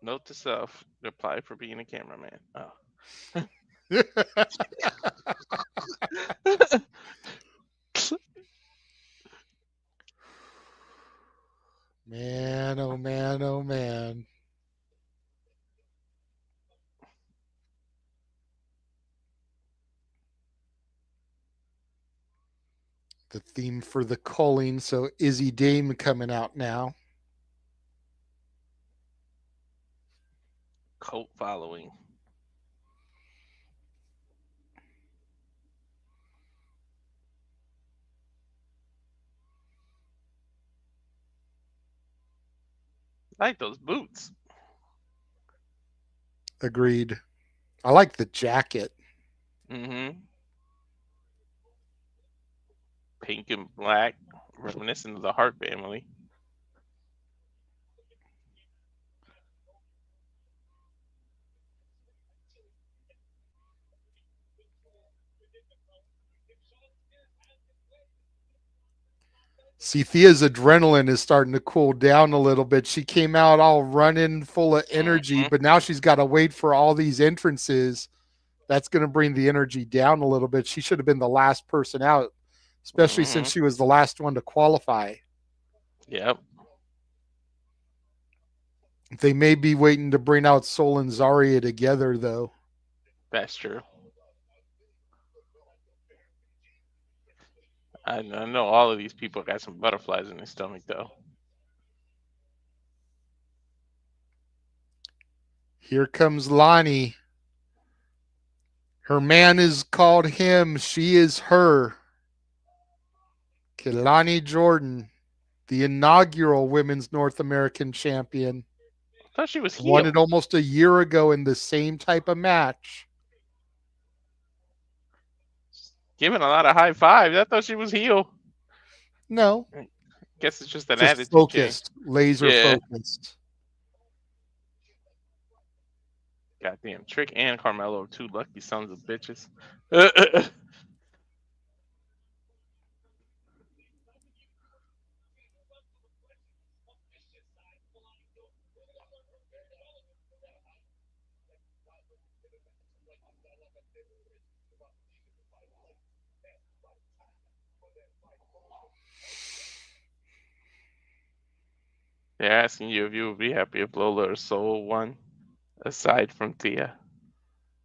Note to self: apply for being a cameraman. Oh.
Man, oh man, oh man. The theme for the calling, so Izzy Dame coming out now.
Cult following. I like those boots.
Agreed. I like the jacket.
Mm-hmm. Pink and black, reminiscent of the Hart family.
See, Thea's adrenaline is starting to cool down a little bit. She came out all running, full of energy, but now she's got to wait for all these entrances. That's going to bring the energy down a little bit. She should have been the last person out, especially since she was the last one to qualify.
Yep.
They may be waiting to bring out Sol and Zarya together, though.
That's true. I know all of these people got some butterflies in their stomach, though.
Here comes Lonnie. Her man is called him. She is her. Kelani Jordan, the inaugural Women's North American Champion.
I thought she was
Won
healed.
it almost a year ago in the same type of match.
Giving a lot of high fives. I thought she was healed.
No.
Guess it's just an
Just
attitude
focused.
change.
Laser focused.
Goddamn, Trick and Carmelo are two lucky sons of bitches. They're asking you if you would be happy if Lola or Soul won, aside from Thea.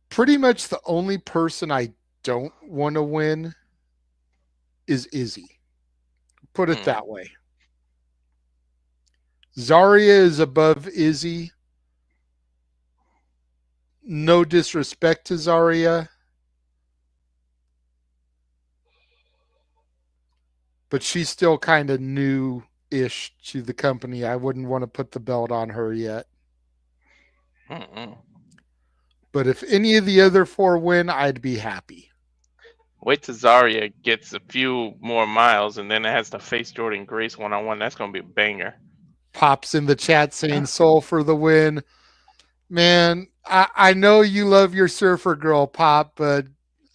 Pretty much the only person I don't want to win is Izzy. Put it that way. Zarya is above Izzy. No disrespect to Zarya, but she's still kind of new-ish to the company. I wouldn't want to put the belt on her yet. But if any of the other four win, I'd be happy.
Wait till Zarya gets a few more miles and then it has to face Jordan Grace one-on-one. That's going to be a banger.
Pops in the chat saying Soul for the win. Man, I know you love your surfer girl, Pop, but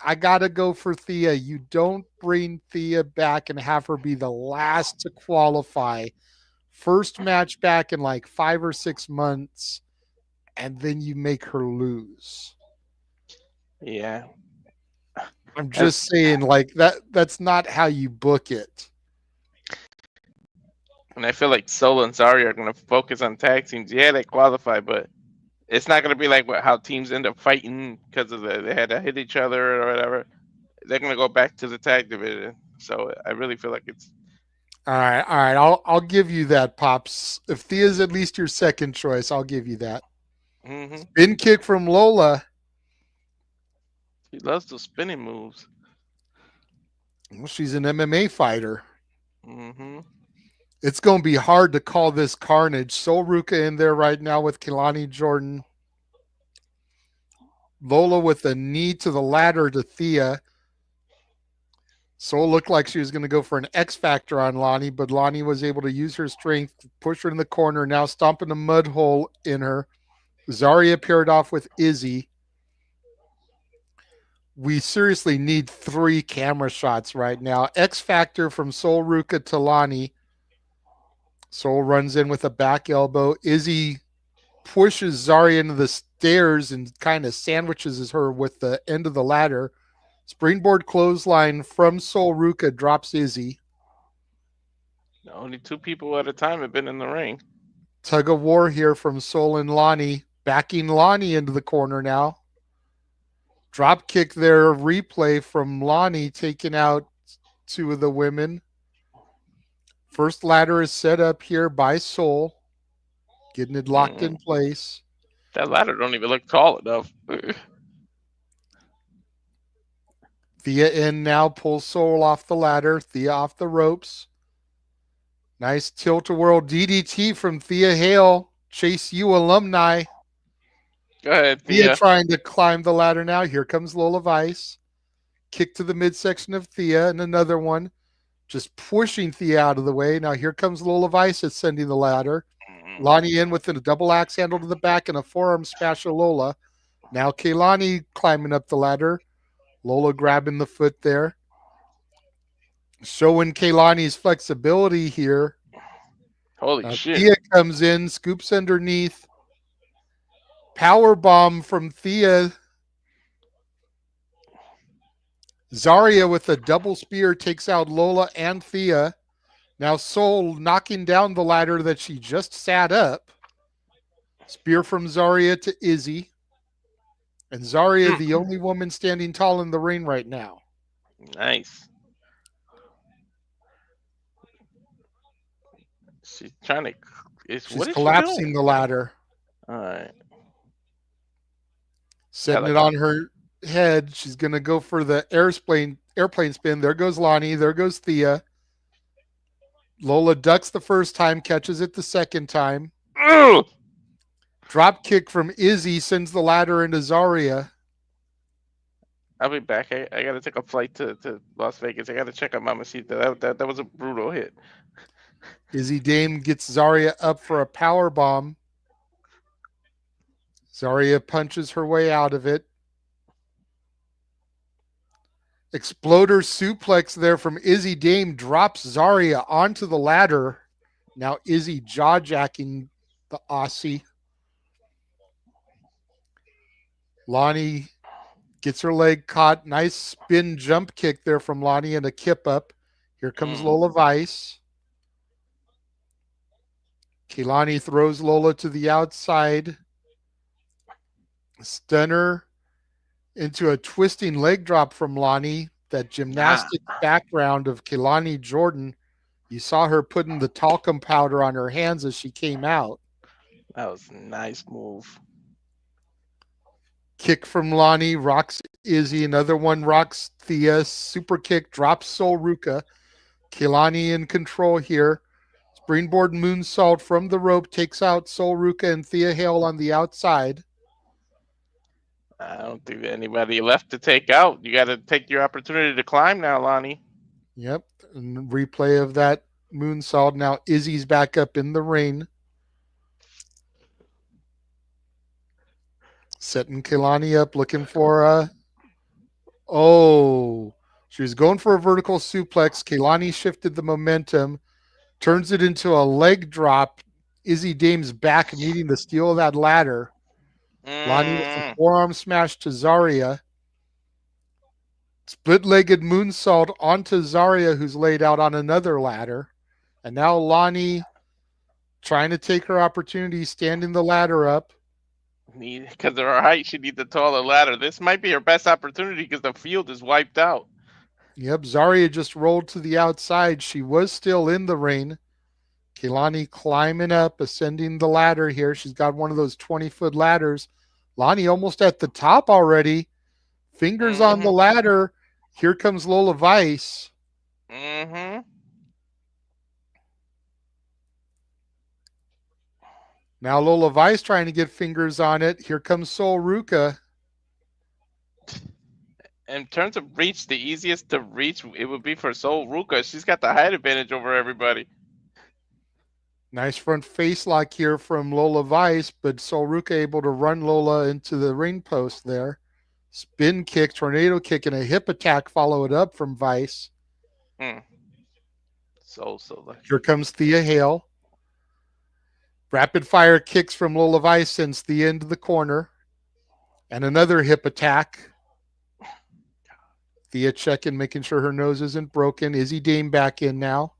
I got to go for Thea. You don't bring Thea back and have her be the last to qualify. First match back in like 5 or 6 months. and then you make her lose.
Yeah.
I'm
And,
just saying, like that's not how you book it.
and I feel like Solo and Zarya are going to focus on tag teams. Yeah, they qualify, but it's not going to be like how teams end up fighting because of they had to hit each other or whatever. They're going to go back to the tag division. So I really feel like it's.
All right. I'll give you that, Pops. If Thea's at least your second choice, I'll give you that.
Mm-hmm.
Spin kick from Lola.
She loves those spinning moves.
Well, she's an MMA fighter.
Mm-hmm.
It's going to be hard to call this carnage. Sol Ruca in there right now with Kelani Jordan. Lola with a knee to the ladder to Thea. Sol looked like she was going to go for an X Factor on Lonnie, but Lonnie was able to use her strength to push her in the corner, now stomping a mud hole in her. Zarya paired off with Izzy. We seriously need 3 camera shots right now. X Factor from Sol Ruca to Lonnie. Sol runs in with a back elbow. Izzy pushes Zarya into the stairs and kind of sandwiches her with the end of the ladder. Springboard clothesline from Sol Ruca drops Izzy.
Only 2 people at a time have been in the ring.
Tug of war here from Sol and Lonnie. Backing Lonnie into the corner now. Drop kick there. Replay from Lonnie taking out 2 of the women. First ladder is set up here by Sol. Getting it locked in place.
That ladder don't even look tall enough.
Thea in now, pulls Sol off the ladder. Thea off the ropes. Nice tilt-a-whirl DDT from Thea Hale. Chase U alumni.
Go ahead,
Thea trying to climb the ladder now. Here comes Lola Vice. Kick to the midsection of Thea and another one. Just pushing Thea out of the way. Now here comes Lola Vice ascending the ladder. Lonnie in with a double axe handle to the back and a forearm smash of Lola. Now Kaylani climbing up the ladder. Lola grabbing the foot there. Showing Kaylani's flexibility here.
Holy shit.
Thea comes in, scoops underneath. Power bomb from Thea. Zarya with a double spear takes out Lola and Thea. Now Sol knocking down the ladder that she just sat up. Spear from Zarya to Izzy. And Zarya, the only woman standing tall in the ring right now.
Nice. She's trying to.
She's collapsing the ladder.
All right.
Setting it on her head. She's going to go for the airplane spin. There goes Lonnie. There goes Thea. Lola ducks the first time, catches it the second time.
Ugh!
Drop kick from Izzy sends the ladder into Zarya.
I'll be back. I got to take a flight to Las Vegas. I got to check out Mamacita. That was a brutal hit.
Izzy Dame gets Zarya up for a power bomb. Zarya punches her way out of it. Exploder suplex there from Izzy Dame drops Zarya onto the ladder. Now Izzy jaw-jacking the Aussie. Lonnie gets her leg caught. Nice spin jump kick there from Lonnie and a kip up. Here comes Lola Vice. Kehlani throws Lola to the outside. Stunner into a twisting leg drop from Lonnie. That gymnastic background of Kehlani Jordan. You saw her putting the talcum powder on her hands as she came out.
That was a nice move.
Kick from Lonnie, rocks Izzy. Another one rocks Thea. Super kick, drops Sol Ruca. Kehlani in control here. Springboard moonsault from the rope takes out Sol Ruca and Thea Hale on the outside.
I don't think anybody left to take out. You got to take your opportunity to climb now, Lonnie.
Yep. And replay of that moonsault. Now Izzy's back up in the ring. Setting Kehlani up, looking for a... Oh, she was going for a vertical suplex. Kehlani shifted the momentum, turns it into a leg drop. Izzy Dame's back needing to steal that ladder. Lonnie with a
Mm.
forearm smash to Zarya. Split-legged moonsault onto Zarya, who's laid out on another ladder. And now Lonnie trying to take her opportunity, standing the ladder up.
Because of her height, she needs a taller ladder. This might be her best opportunity because the field is wiped out.
Yep, Zarya just rolled to the outside. She was still in the ring. Keilani climbing up, ascending the ladder here. She's got one of those 20-foot ladders. Lonnie almost at the top already. Fingers on the
Mm-hmm.
ladder. Here comes Lola Vice.
Mm-hmm.
Now Lola Vice trying to get fingers on it. Here comes Sol Ruca.
In terms of reach, the easiest to reach it would be for Sol Ruca. She's got the height advantage over everybody.
Nice front face lock here from Lola Vice, but Sol Ruca able to run Lola into the ring post there. Spin kick, tornado kick, and a hip attack follow it up from Vice.
So lucky.
Here comes Thea Hale. Rapid fire kicks from Lola Vice sends Thea into the corner. And another hip attack. Thea checking, making sure her nose isn't broken. Izzy Dame back in now.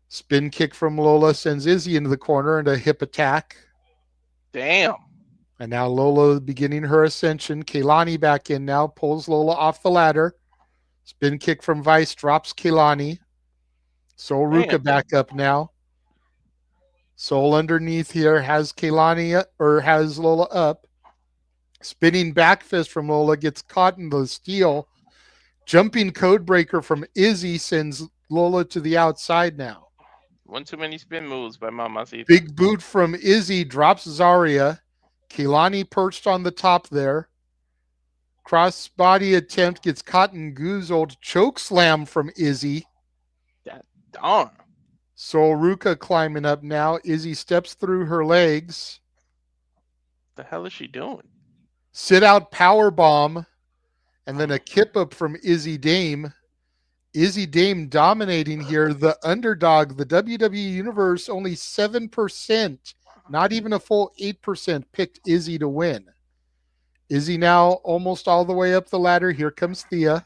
Spin kick from Lola sends Izzy into the corner and a hip attack.
Damn.
And now Lola beginning her ascension. Keilani back in now. Pulls Lola off the ladder. Spin kick from Vice drops Keilani. Sol Ruca back up now. Sol underneath here has Keilani or has Lola up. Spinning back fist from Lola gets caught in the steel. Jumping code breaker from Izzy sends Lola to the outside now.
One too many spin moves by Mamacita.
Big boot from Izzy drops Zarya. Keilani perched on the top there. Cross body attempt gets caught and goozled. Choke slam from Izzy.
That darn.
Sol Ruca climbing up now. Izzy steps through her legs.
The hell is she doing?
Sit out power bomb. And then a kip up from Izzy Dame. Izzy Dame dominating here. The underdog, the WWE Universe, only 7%, not even a full 8% picked Izzy to win. Izzy now almost all the way up the ladder. Here comes Thea.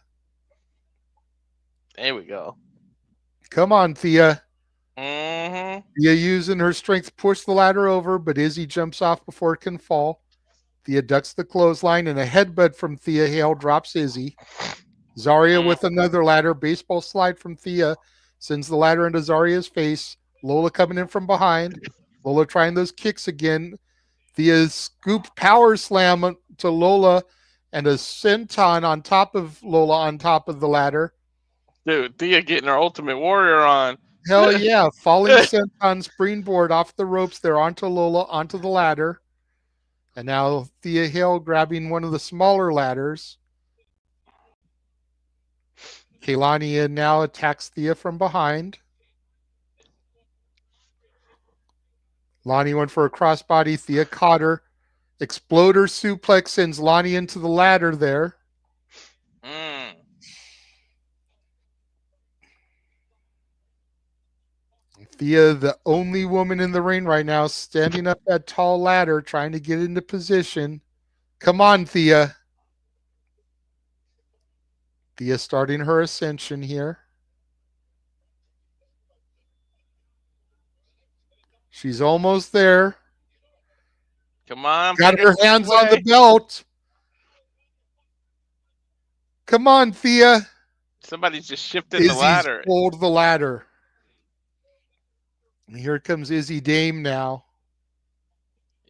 There we go.
Come on, Thea.
Mm-hmm.
Thea using her strength to push the ladder over, but Izzy jumps off before it can fall. Thea ducks the clothesline, and a headbutt from Thea Hale drops Izzy. Zarya with another ladder. Baseball slide from Thea sends the ladder into Zarya's face. Lola coming in from behind. Lola trying those kicks again. Thea's scoop power slam to Lola and a senton on top of Lola on top of the ladder.
Dude, Thea getting her Ultimate Warrior on.
Hell yeah. Falling senton springboard off the ropes there onto Lola, onto the ladder. And now Thea Hale grabbing one of the smaller ladders. Keilani in now attacks Thea from behind. Lonnie went for a crossbody. Thea caught her. Exploder suplex sends Lonnie into the ladder there. Thea, the only woman in the ring right now, standing up that tall ladder, trying to get into position. Come on, Thea. Thea starting her ascension here. She's almost there.
Come on.
Got her hands on the belt. Come on, Thea.
Somebody's just shifted the ladder.
Pulled the ladder. And here comes Izzy Dame now.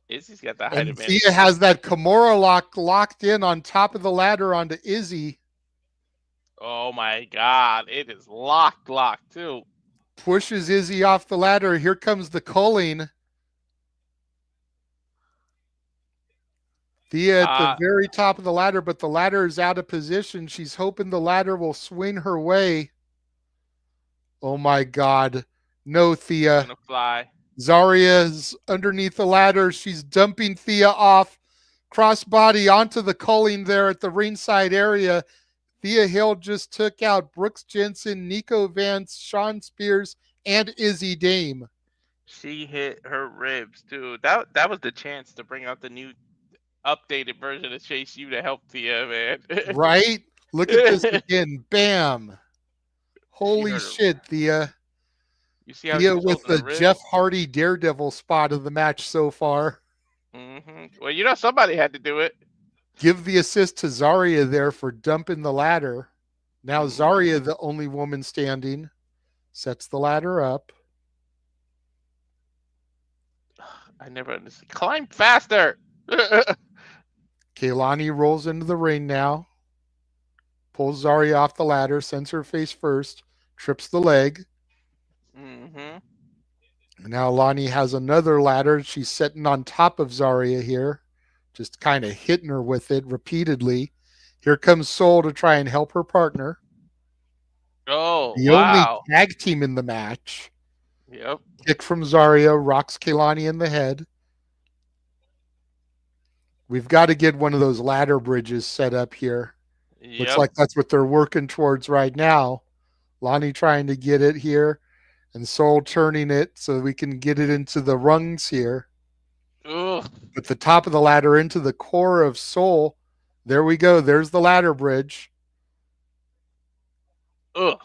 Izzy's got the height advantage.
Thea has that Kimura lock locked in on top of the ladder onto Izzy.
Oh my God. It is locked too.
Pushes Izzy off the ladder. Here comes the culling. Thea at the very top of the ladder, but the ladder is out of position. She's hoping the ladder will swing her way. Oh my God. No, Thea.
Gonna fly.
Zarya's underneath the ladder. She's dumping Thea off. Crossbody onto the culling there at the ringside area. Thea Hale just took out Brooks Jensen, Nico Vance, Sean Spears, and Izzy Dame.
She hit her ribs, dude. That was the chance to bring out the new updated version of Chase U to help Thea, man.
Right? Look at this again. Bam.
She
Holy
heard her.
shit, Thea.
You see how she
Thea
was
with
holding
the
her
Jeff
wrist?
Hardy Daredevil spot of the match so far.
Well, you know somebody had to do it.
Give the assist to Zarya there for dumping the ladder. Now
Mhm.
Zarya, the only woman standing, sets the ladder up.
I never understood. Climb faster.
Kaylani rolls into the ring now. Pulls Zarya off the ladder, sends her face first, trips the leg.
hmm
Now Lonnie has another ladder. She's sitting on top of Zarya here, just kind of hitting her with it repeatedly. Here comes Soul to try and help her partner.
Oh,
The only
wow.
tag team in the match.
Yep.
Kick from Zarya, rocks Kaylani in the head. We've got to get one of those ladder bridges set up here. Looks
Yep.
like that's what they're working towards right now. Lonnie trying to get it here, and Soul turning it so we can get it into the rungs here.
Ugh.
Put the top of the ladder into the core of Soul. There we go. There's the ladder bridge.
Ugh.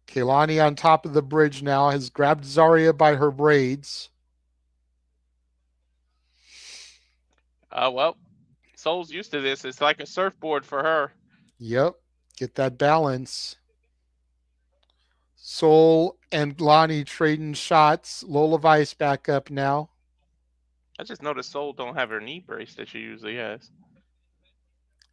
Kaylani on top of the bridge now has grabbed Zarya by her braids.
Well, Soul's used to this. It's like a surfboard for her.
Yep. Get that balance. Soul and Lonnie trading shots. Lola Vice back up now.
I just noticed Soul don't have her knee brace that she usually has.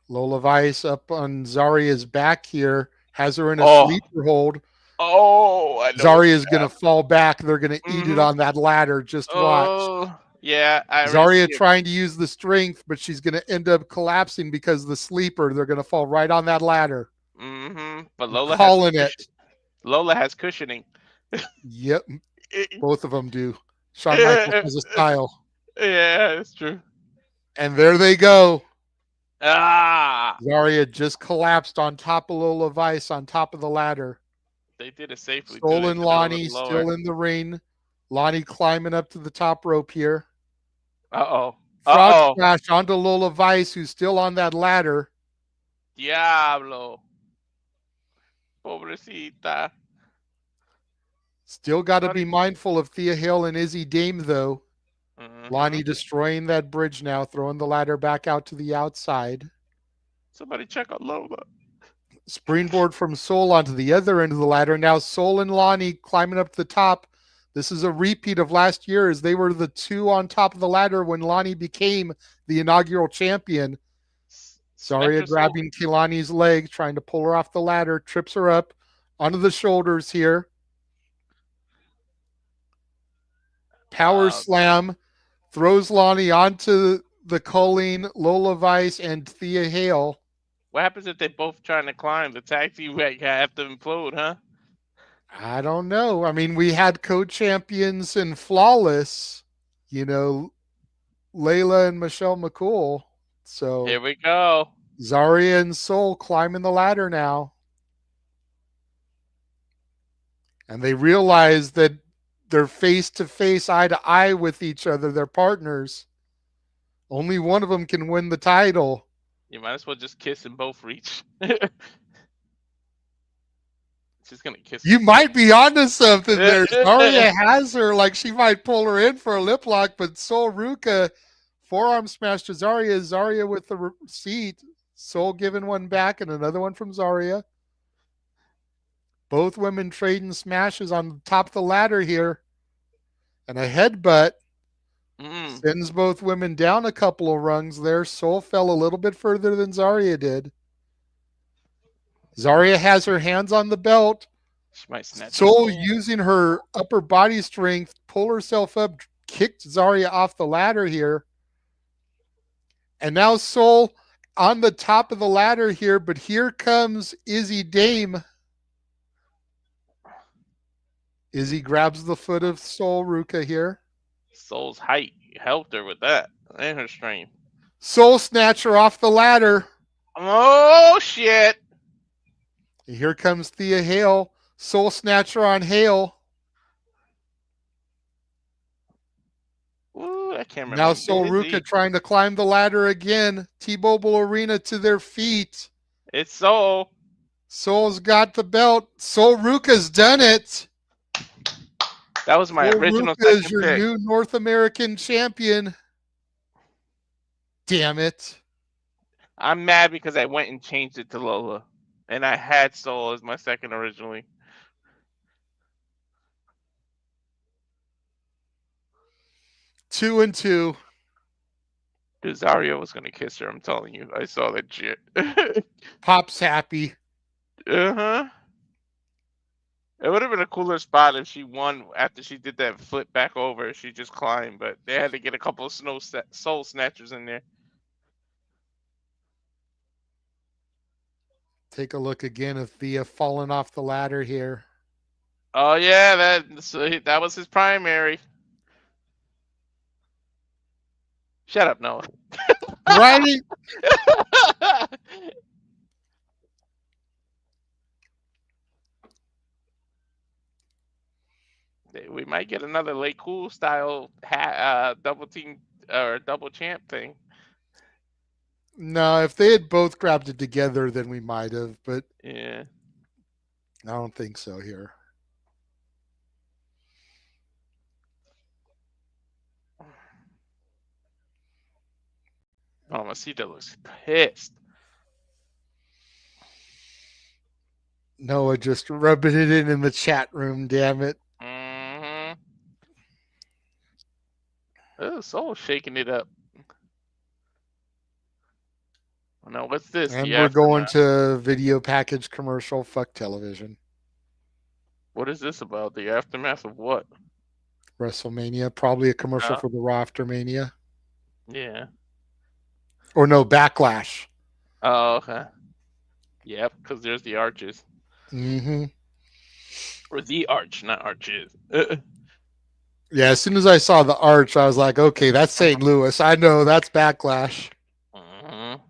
Lola Vice up on Zarya's back here. Has her in a
Oh.
sleeper hold.
Oh, I know.
Zarya's going to fall back. They're going to eat it
Mhm.
on that ladder. Just watch.
Oh, yeah. I already
Zarya
see it.
trying to use the strength, but she's going to end up collapsing because of the sleeper. They're going to fall right on that ladder.
But
I'm
Lola has
calling it.
Lola has cushioning.
Yep. Both of them do. Shawn Michaels has a style.
Yeah, it's true.
And there they go.
Ah,
Zarya just collapsed on top of Lola Vice on top of the ladder.
they did it safely. Too.
Soul
They
and
put her a
Lonnie
little
still
lower.
in the ring. Lonnie climbing up to the top rope here.
Uh-oh.
Frog
Uh-oh.
splash onto Lola Vice, who's still on that ladder.
Diablo. Pobrecita.
Still got to be mindful of Thea Hill and Izzy Dame, though. Lonnie destroying that bridge now, throwing the ladder back out to the outside.
Somebody check on Lola.
Springboard from Soul onto the other end of the ladder. Now Soul and Lonnie climbing up to the top. This is a repeat of last year as they were the two on top of the ladder when Lonnie became the inaugural champion. Zarya grabbing Kaylani's leg, trying to pull her off the ladder, trips her up onto the shoulders here. Power slam, throws Lonnie onto the Colleen, Lola Vice, and Thea Hale.
What happens if they both trying to climb? The tag team have to implode, huh?
I don't know. I mean, we had co-champions in Flawless, Layla and Michelle McCool. So
here we go.
Zarya and Soul climbing the ladder now. And they realize that they're face-to-face, eye-to-eye with each other. They're partners. Only one of them can win the title.
You might as well just kiss and both reach. She's gonna kiss.
You might be onto something there. Zarya has her, like she might pull her in for a lip lock, but Soul Ruka forearm smash to Zarya. Zarya with the receipt. Soul giving one back and another one from Zarya. Both women trading smashes on the top of the ladder here. And a headbutt sends both women down a couple of rungs there. Soul fell a little bit further than Zarya did. Zarya has her hands on the belt.
She might snatch.
Soul using her upper body strength, pull herself up, kicked Zarya off the ladder here. And now Soul on the top of the ladder here, but here comes Izzy Dame. Izzy grabs the foot of Soul Ruka here.
Soul's height helped her with that and her strength.
Soul snatcher off the ladder.
Oh, shit.
And here comes Thea Hale. Soul snatcher on Hale.
Ooh, That
Now
cameraman
Sol Ruca
busy.
trying to climb the ladder again. T-Mobile Arena to their feet.
It's so.
Sol's got the belt. Sol Ruca's done it.
That was my
Sol
original
Ruca is
second
your
pick.
new North American champion. Damn it.
I'm mad because I went and changed it to Lola. And I had Soul as my second originally.
2-2.
Desario was going to kiss her, I'm telling you. I saw that shit.
Pop's happy.
Uh-huh. It would have been a cooler spot if she won after she did that flip back over. She just climbed, but they had to get a couple of soul snatchers in there.
Take a look again of Thea falling off the ladder here.
Oh yeah, that was his primary. Shut up, Noah.
Right?
We might get another late cool style double team or double champ thing.
No, if they had both grabbed it together, then we might have, but
Yeah.
I don't think so here.
Oh, Masita looks pissed.
Noah just rubbing it in the chat room, damn it.
Mm-hmm. Oh, Soul shaking it up. Oh, no, what's this?
And
The
we're going
aftermath.
to video package commercial. Fuck television.
What is this about? The aftermath of what?
WrestleMania. Probably a commercial for the Raw Aftermania.
Yeah.
Or no, Backlash.
Oh, okay. Yep, because there's the arches.
Mm-hmm.
Or the arch, not arches.
Yeah, as soon as I saw the arch, I was like, okay, that's St. Louis. I know that's Backlash.
Mm-hmm.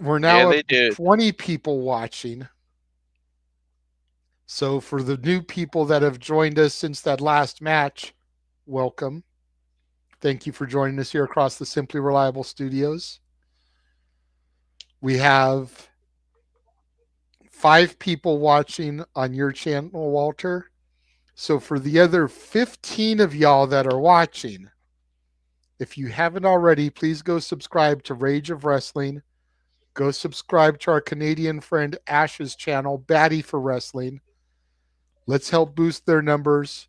We're now
they
up to 20 people watching. So for the new people that have joined us since that last match, welcome. Thank you for joining us here across the Simply Reliable Studios. We have 5 people watching on your channel, Walter. So for the other 15 of y'all that are watching, if you haven't already, please go subscribe to Rage of Wrestling. Go subscribe to our Canadian friend Ash's channel, Batty for Wrestling. Let's help boost their numbers.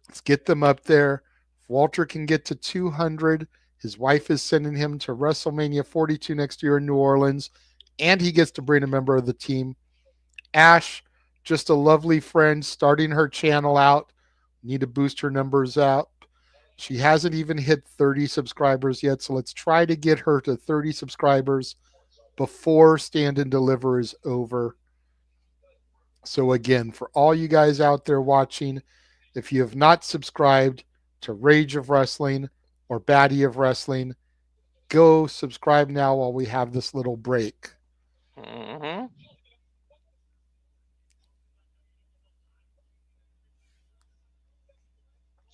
Let's get them up there. If Walter can get to 200, his wife is sending him to WrestleMania 42 next year in New Orleans, and he gets to bring a member of the team. Ash, just a lovely friend, starting her channel out. Need to boost her numbers out. She hasn't even hit 30 subscribers yet, so let's try to get her to 30 subscribers before Stand and Deliver is over. So again, for all you guys out there watching, if you have not subscribed to Rage of Wrestling or Batty of Wrestling, go subscribe now while we have this little break.
Mm-hmm.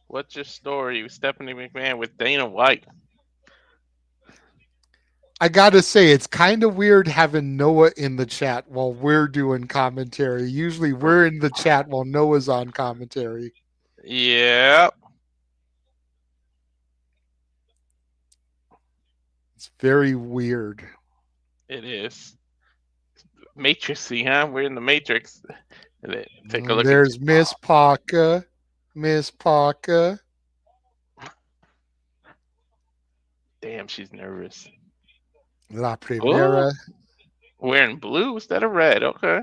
What's your story, Stephanie McMahon with Dana White?
I gotta say, it's kind of weird having Noah in the chat while we're doing commentary. Usually we're in the chat while Noah's on commentary.
Yeah.
It's very weird.
It is. Matrixy, huh? We're in the Matrix. Take a look
There's
at
Miss Parker. Miss Parker.
Damn, she's nervous.
La Primera.
Oh, wearing blue instead of red. Okay.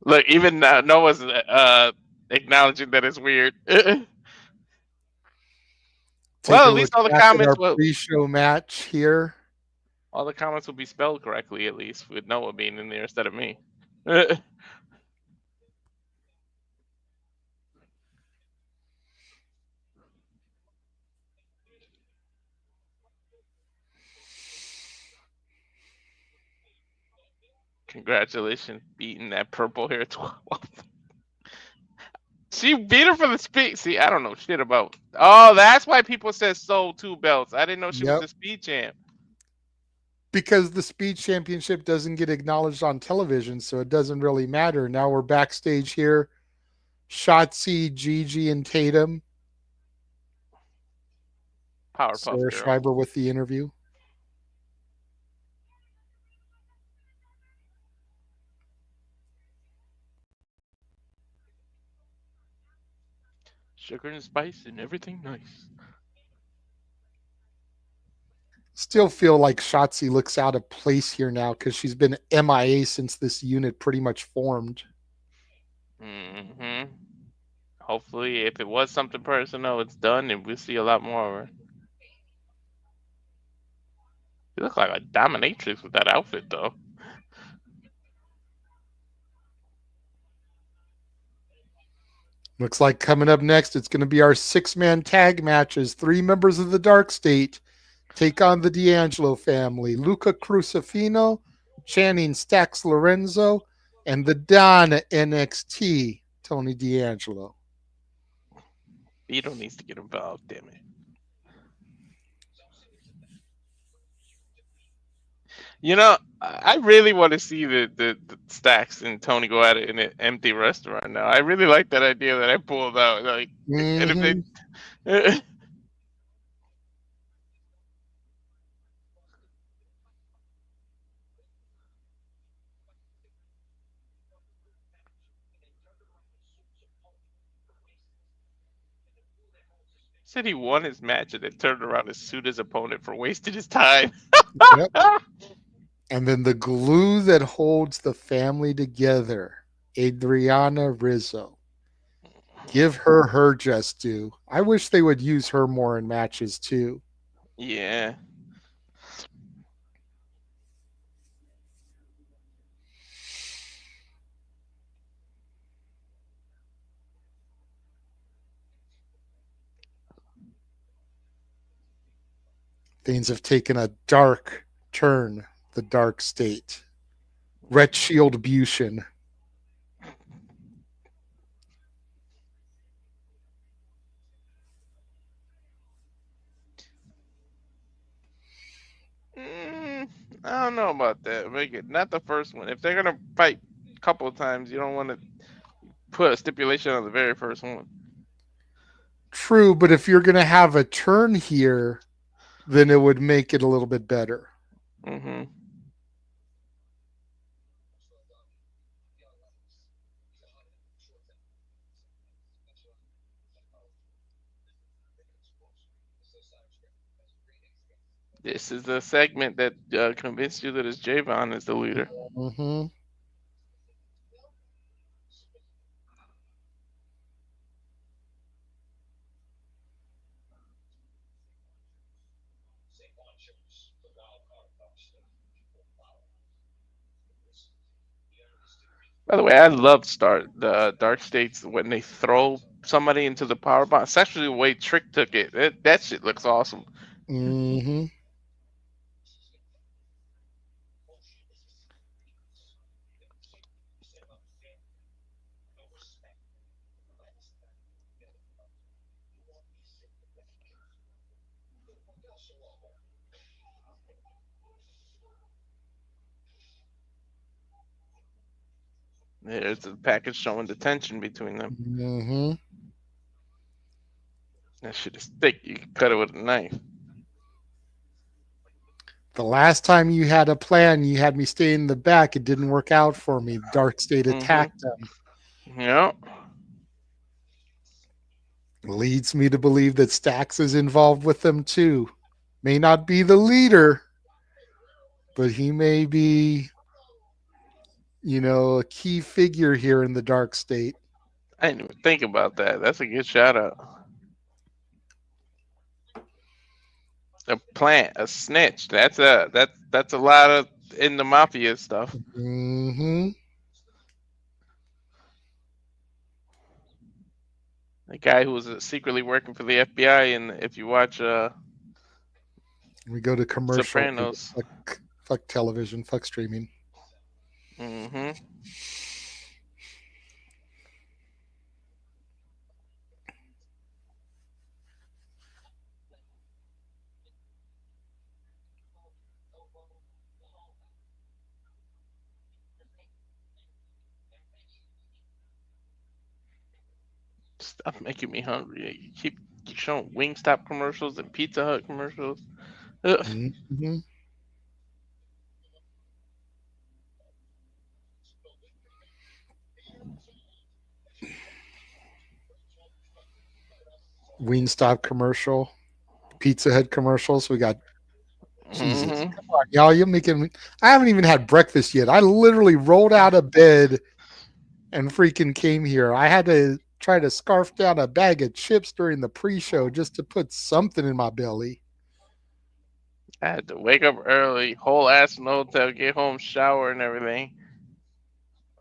Look, even Noah's acknowledging that it's weird. Well, at least all the comments
will pre-show match here.
All the comments will be spelled correctly, at least with Noah being in there instead of me. Congratulations, beating that purple hair 12. She beat her for the speed. See, I don't know shit about. Oh, that's why people said sold 2 belts. I didn't know she was
Yep.
the speed champ.
Because the speed championship doesn't get acknowledged on television, so it doesn't really matter. Now we're backstage here. Shotzi, Gigi, and Tatum.
Powerpuff
Sarah
Girl.
Schreiber with the interview.
Sugar and spice and everything nice.
Still feel like Shotzi looks out of place here now because she's been MIA since this unit pretty much formed.
Hmm. Hopefully, if it was something personal, it's done and we'll see a lot more of her. You look like a dominatrix with that outfit, though.
Looks like coming up next, it's going to be our 6-man tag matches. 3 members of the Dark State take on the D'Angelo family. Luca Crusifino, Channing Stax Lorenzo, and the Don NXT, Tony D'Angelo.
Vito needs to get involved, damn it. You know, I really want to see the Stacks and Tony go at it in an empty restaurant now. I really like that idea that I pulled out. Like, and if they. Said he won his match and then turned around and sued his opponent for wasting his time.
Yep. And then the glue that holds the family together, Adriana Rizzo. Give her just due. I wish they would use her more in matches too.
Yeah.
Things have taken a dark turn, the Dark State. Red Shield Bushin.
I don't know about that. Make it not the first one. If they're gonna fight a couple of times, you don't want to put a stipulation on the very first one.
True, but if you're going to have a turn here, then it would make it a little bit better.
Mm-hmm. This is the segment that convinced you that it's Javon is the leader.
Mm-hmm.
By the way, I love the Dark States when they throw somebody into the power bomb, especially the way Trick took it. That shit looks awesome.
Mm-hmm.
There's a package showing the tension between them.
Mm-hmm.
That shit is thick. You can cut it with a knife.
The last time you had a plan, you had me stay in the back. It didn't work out for me. Dark State attacked them.
Yeah.
Leads me to believe that Stax is involved with them too. May not be the leader, but he may be, a key figure here in the Dark State.
I didn't even think about that. That's a good shout out. A plant, a snitch. That's a lot of in the mafia stuff.
Mm-hmm.
The guy who was secretly working for the FBI, and if you watch
We go to commercial.
Sopranos.
Fuck television. Fuck streaming.
Mm-hmm. Stop making me hungry. You keep showing Wingstop commercials and Pizza Hut commercials. Ugh.
Mm-hmm. Wingstop commercial, Pizza Hut commercials. We got Jesus.
Mm-hmm.
Come on, y'all. You're making me. I haven't even had breakfast yet. I literally rolled out of bed and freaking came here. I had to try to scarf down a bag of chips during the pre-show just to put something in my belly.
I had to wake up early, whole ass in the hotel, get home, shower, and everything.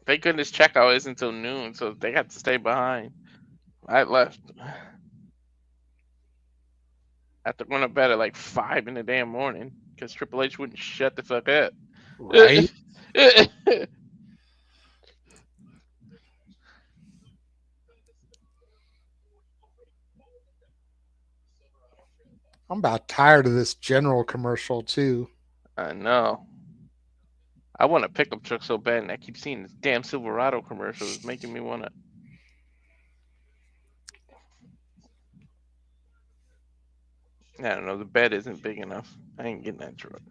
Thank goodness checkout isn't until noon, so they had to stay behind. I left. After going to bed at like 5 in the damn morning because Triple H wouldn't shut the fuck up.
Right? I'm about tired of this general commercial too.
I know. I want a pickup truck so bad, and I keep seeing this damn Silverado commercial. It's making me want to. I don't know. The bed isn't big enough. I ain't getting that truck.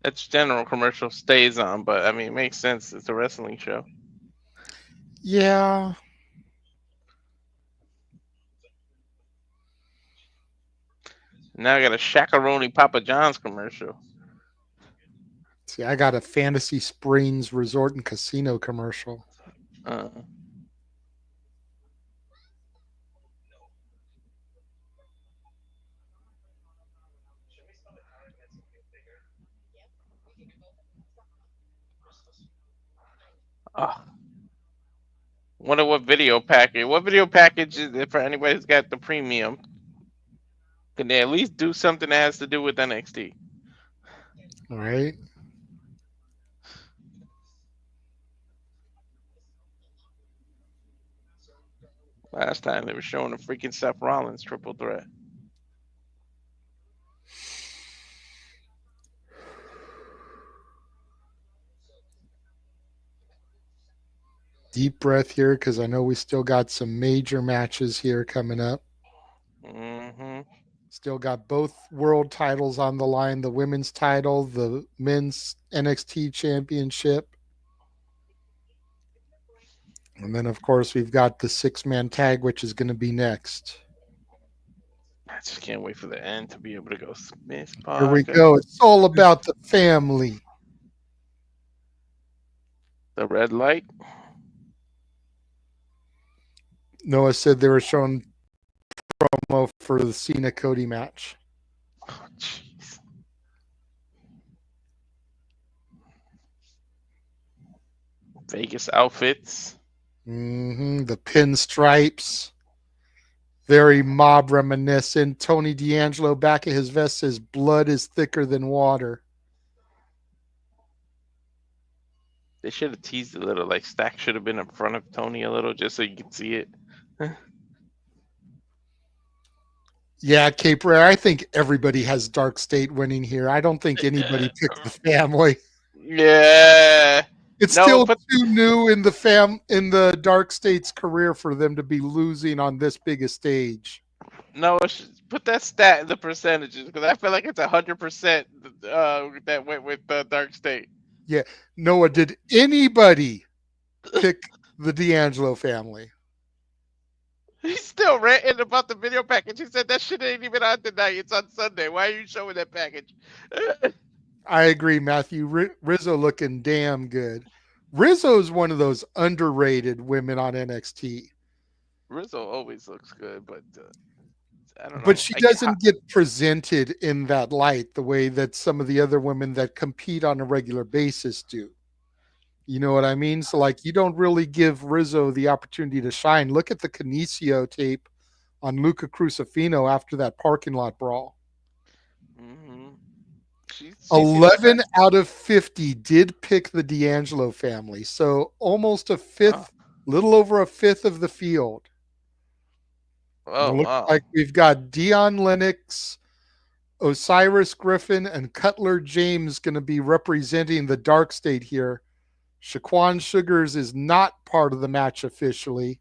That general commercial stays on, but I mean, it makes sense. It's a wrestling show.
Yeah.
Now I got a Shakaroni Papa John's commercial.
See, I got a Fantasy Springs Resort and Casino commercial.
Uh, oh. Wonder what video package? What video package is it for anybody who's got the premium? Can they at least do something that has to do with NXT?
All right.
Last time they were showing a freaking Seth Rollins triple threat.
Deep breath here because I know we still got some major matches here coming up.
Mm-hmm.
Still got both world titles on the line, the women's title, the men's NXT championship. And then, of course, we've got the 6-man tag, which is going to be next.
I just can't wait for the end to be able to go Smith
Here we
Parker.
go. It's all about the family.
The red light.
Noah said they were showing promo for the Cena Cody match.
Oh, jeez. Vegas outfits.
The pinstripes. Very mob reminiscent. Tony D'Angelo back of his vest says blood is thicker than water.
They should have teased a little. Like Stack should have been in front of Tony a little just so you could see it.
Yeah, Cape Rare. I think everybody has Dark State winning here. I don't think anybody picked the family.
Yeah.
It's
No,
still
but
too new in the Dark State's career for them to be losing on this big a stage.
no, put that stat in the percentages because I feel like it's 100% that went with Dark State.
Yeah. Noah, did anybody pick the D'Angelo family?
He's still ranting about the video package. He said that shit ain't even on tonight. It's on Sunday. Why are you showing that package?
I agree, Matthew. Rizzo looking damn good. Rizzo's one of those underrated women on NXT.
Rizzo always looks good, but I don't know.
But she doesn't get presented in that light the way that some of the other women that compete on a regular basis do. You know what I mean? So, like, you don't really give Rizzo the opportunity to shine. Look at the Canicio tape on Luca Crusifino after that parking lot brawl.
Mm-hmm. She sees that.
11 out of 50 did pick the D'Angelo family. So almost a fifth, little over a fifth of the field. And it
Oh,
looks
wow.
like we've got Dion Lennox, Osiris Griffin, and Cutler James going to be representing the Dark State here. Shaquan Sugars is not part of the match officially.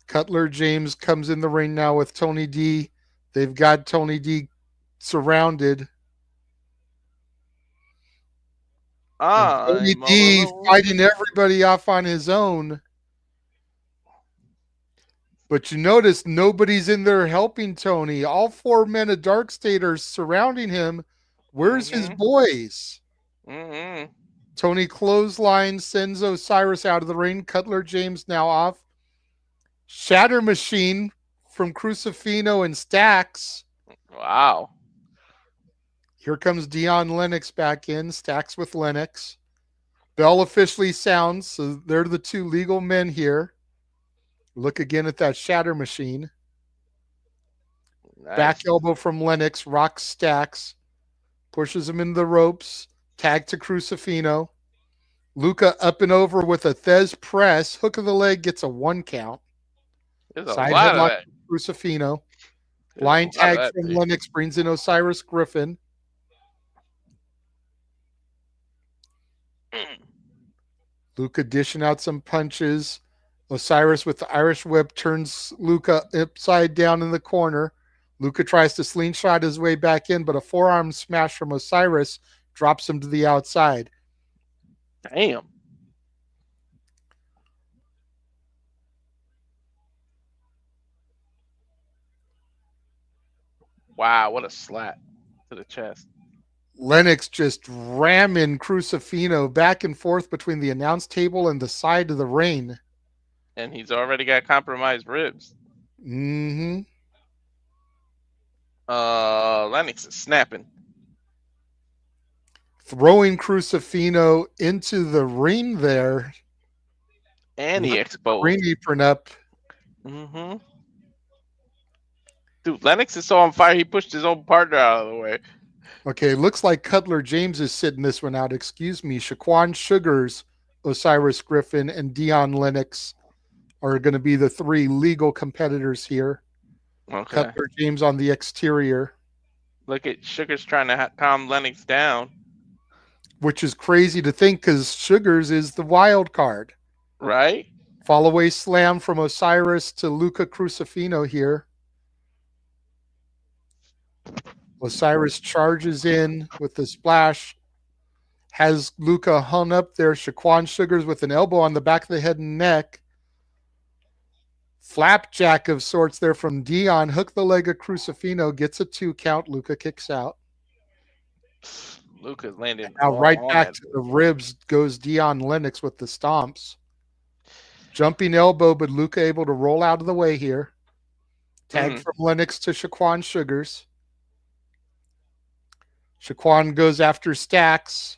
Cutler James comes in the ring now with Tony D. They've got Tony D surrounded. And Tony D fighting everybody off on his own. But you notice nobody's in there helping Tony. All four men of Dark State are surrounding him. Where's his boys? Tony clothesline sends Osiris out of the ring. Cutler James now off. Shatter Machine from Crusifino and Stax.
Wow.
Here comes Dion Lennox back in. Stax with Lennox. Bell officially sounds, so they're the two legal men here. Look again at that Shatter Machine. Nice. Back elbow from Lennox. Rocks Stax. Pushes him into the ropes. Tag to Crusifino. Luca up and over with a Thez press. Hook of the leg gets a 1 count. Side headlock Crusifino. Line tag from Lennox brings in Osiris Griffin. Luca dishing out some punches. Osiris with the Irish whip turns Luca upside down in the corner. Luca tries to slingshot his way back in, but a forearm smash from Osiris drops him to the outside.
Damn. Wow, what a slap to the chest.
Lennox just ramming Crusifino back and forth between the announce table and the side of the ring.
And he's already got compromised ribs.
Mm-hmm.
Lennox is snapping.
Throwing Crusifino into the ring there.
And he exposed.
Ring apron up.
Mm-hmm. Dude, Lennox is so on fire, he pushed his own partner out of the way.
Okay, looks like Cutler James is sitting this one out. Excuse me. Shaquan Sugars, Osiris Griffin, and Dion Lennox are going to be the 3 legal competitors here.
Okay.
Cutler James on the exterior.
Look at Sugars trying to calm Lennox down.
Which is crazy to think because Sugars is the wild card.
Right?
Fall away slam from Osiris to Luca Crusifino here. Osiris charges in with the splash. Has Luca hung up there. Shaquan Sugars with an elbow on the back of the head and neck. Flapjack of sorts there from Dion. Hook the leg of Crusifino. Gets a 2 count. Luca kicks out.
Luca's landing.
Now right back to the ribs goes Dion Lennox with the stomps. Jumping elbow, but Luca able to roll out of the way here. Tag from Lennox to Shaquan Sugars. Shaquan goes after Stax.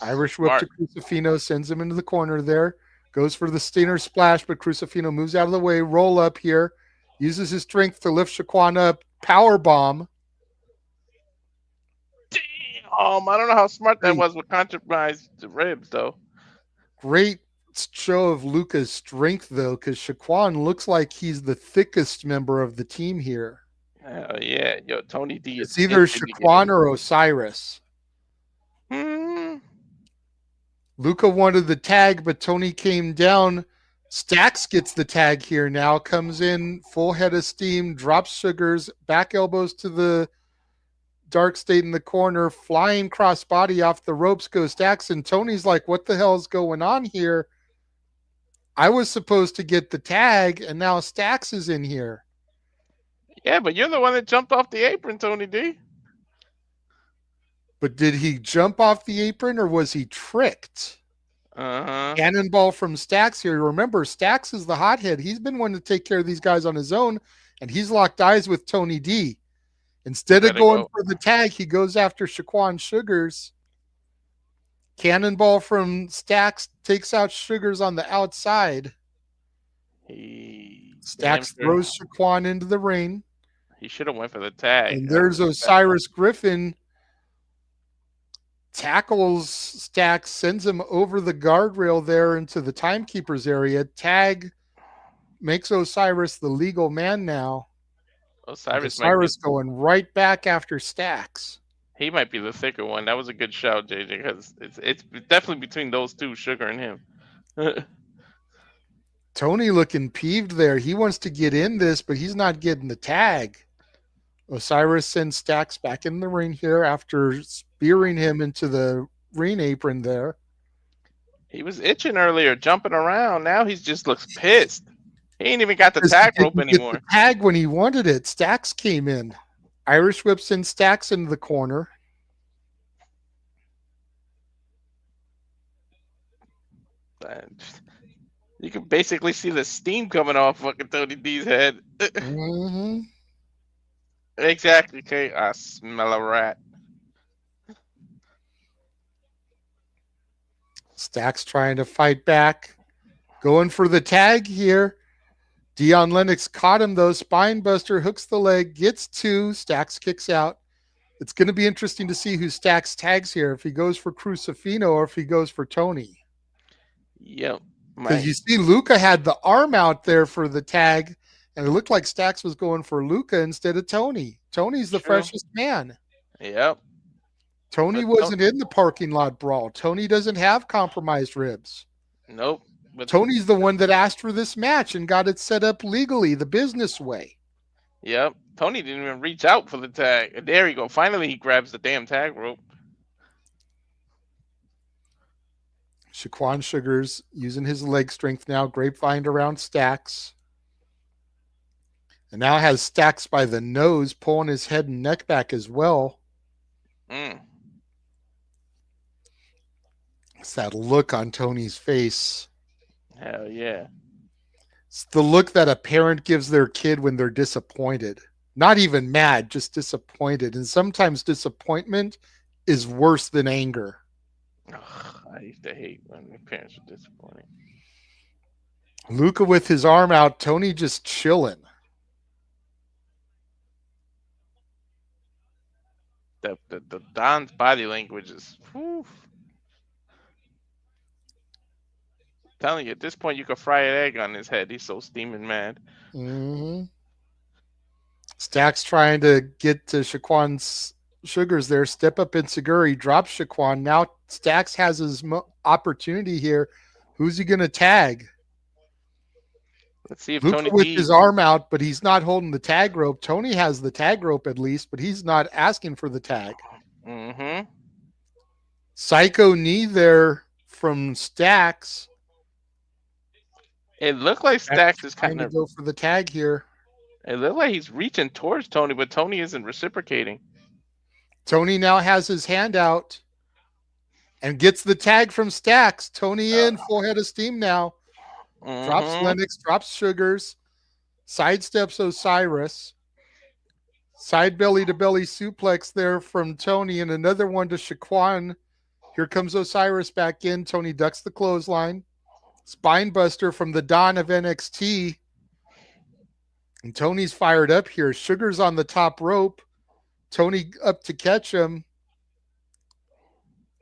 Irish whip to Crusifino, sends him into the corner there. Goes for the Stinger splash, but Crusifino moves out of the way. Roll up here. Uses his strength to lift Shaquan up. Power bomb.
Damn, I don't know how smart that was with compromised ribs, though.
Great show of Luca's strength, though, because Shaquan looks like he's the thickest member of the team here.
Hell yeah. Yo, Tony D is...
It's either Shaquan or Osiris. Luca wanted the tag, but Tony came down. Stax gets the tag here now. Comes in, full head of steam, drops Sugars, back elbows to the Dark State in the corner, flying crossbody off the ropes goes Stax, and Tony's like, what the hell is going on here? I was supposed to get the tag, and now Stax is in here.
Yeah, but you're the one that jumped off the apron, Tony D.
But did he jump off the apron or was he tricked? Cannonball from Stax here. Remember, Stax is the hothead. He's been wanting to take care of these guys on his own, and he's locked eyes with Tony D. Instead of
Better
going
go.
for the tag, he goes after Shaquan Sugars. Cannonball from Stacks takes out Sugars on the outside.
He damn
Stacks
sure
throws Shaquan into the ring.
he should have went for the tag.
And
That
there's
was best.
Osiris Griffin. Tackles Stacks, sends him over the guardrail there into the timekeeper's area. Tag makes Osiris the legal man now.
Osiris
Osiris going right back after Stacks.
he might be the thicker one. That was a good shout, JJ, because it's definitely between those two, Sugar and him.
Tony looking peeved there. He wants to get in this, but he's not getting the tag. Osiris sends Stacks back in the ring here after spearing him into the ring apron there.
He was itching earlier, jumping around. Now he just looks pissed. He ain't even got the
Because he
tag rope
didn't get
anymore.
the tag when he wanted it. Stacks came in. Irish whips in Stacks into the corner.
You can basically see the steam coming off fucking Tony D's head.
Mm-hmm.
Exactly, okay. I smell a rat.
Stacks trying to fight back. Going for the tag here. Dion Lennox caught him though. Spinebuster hooks the leg, gets two. Stacks kicks out. It's going to be interesting to see who Stacks tags here. If he goes for Crusifino or if he goes for Tony.
Yep.
Because you see Luca had the arm out there for the tag, and it looked like Stacks was going for Luca instead of Tony. Tony's the freshest man.
Yep.
Tony wasn't in the parking lot brawl. Tony doesn't have compromised ribs.
Nope.
Tony's the one that asked for this match and got it set up legally, the business way.
Yep. Tony didn't even reach out for the tag. And there you go. Finally, he grabs the damn tag rope.
Shaquan Sugars using his leg strength now, grapevine around Stacks. And now has Stacks by the nose, pulling his head and neck back as well. It's that look on Tony's face.
Hell yeah.
It's the look that a parent gives their kid when they're disappointed. Not even mad, just disappointed. And sometimes disappointment is worse than anger.
Ugh, I used to hate when my parents were disappointing.
Luca with his arm out, Tony just chilling.
The Don's body language is whew. Telling you, at this point, you could fry an egg on his head. He's so steaming mad.
Mm-hmm. Stacks trying to get to Shaquan Sugars there. Step up in Seguri, drops Shaquan. Now Stacks has his opportunity here. Who's he going to tag?
Let's see if
Luca
Tony
with
D...
his arm out, but he's not holding the tag rope. Tony has the tag rope at least, but he's not asking for the tag.
Mm-hmm.
Psycho knee there from Stacks.
It looked like Stacks is kind
trying
of
to go for the tag here.
It looked like he's reaching towards Tony, but Tony isn't reciprocating.
Tony now has his hand out and gets the tag from Stacks. Tony in, full head of steam now. Drops Lennox, drops Sugars, sidesteps Osiris. Side belly to belly suplex there from Tony, and another one to Shaquan. Here comes Osiris back in. Tony ducks the clothesline. Spinebuster from the Don of NXT. And Tony's fired up here. Sugar's on the top rope. Tony up to catch him.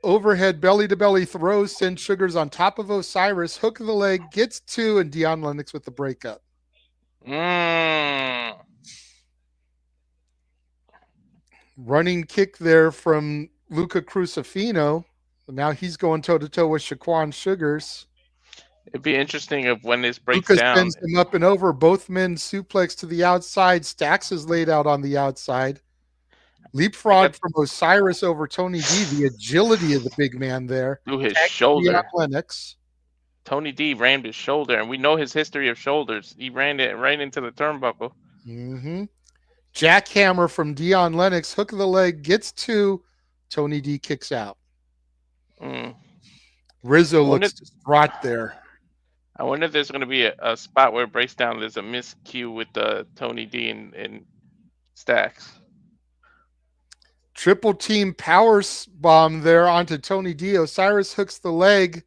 Overhead belly-to-belly throws, sends Sugars on top of Osiris. Hook of the leg, gets two, and Dion Lennox with the breakup. Running kick there from Luca Crusifino. Now he's going toe-to-toe with Shaquan Sugars.
It'd be interesting if when this breaks
Luca
down...
sends him up and over. Both men suplex to the outside. Stacks is laid out on the outside. Leapfrog from Osiris over Tony D. The agility of the big man there.
Through his shoulder.
Lennox.
Tony D rammed his shoulder, and we know his history of shoulders. He ran it right into the turnbuckle.
Mm-hmm. Jackhammer from Dion Lennox. Hook of the leg. Gets two. Tony D kicks out. Rizzo looks distraught there.
I wonder if there's going to be a spot where it breaks down. There's a miscue with Tony D and Stacks.
Triple team power bomb there onto Tony D. Osiris hooks the leg.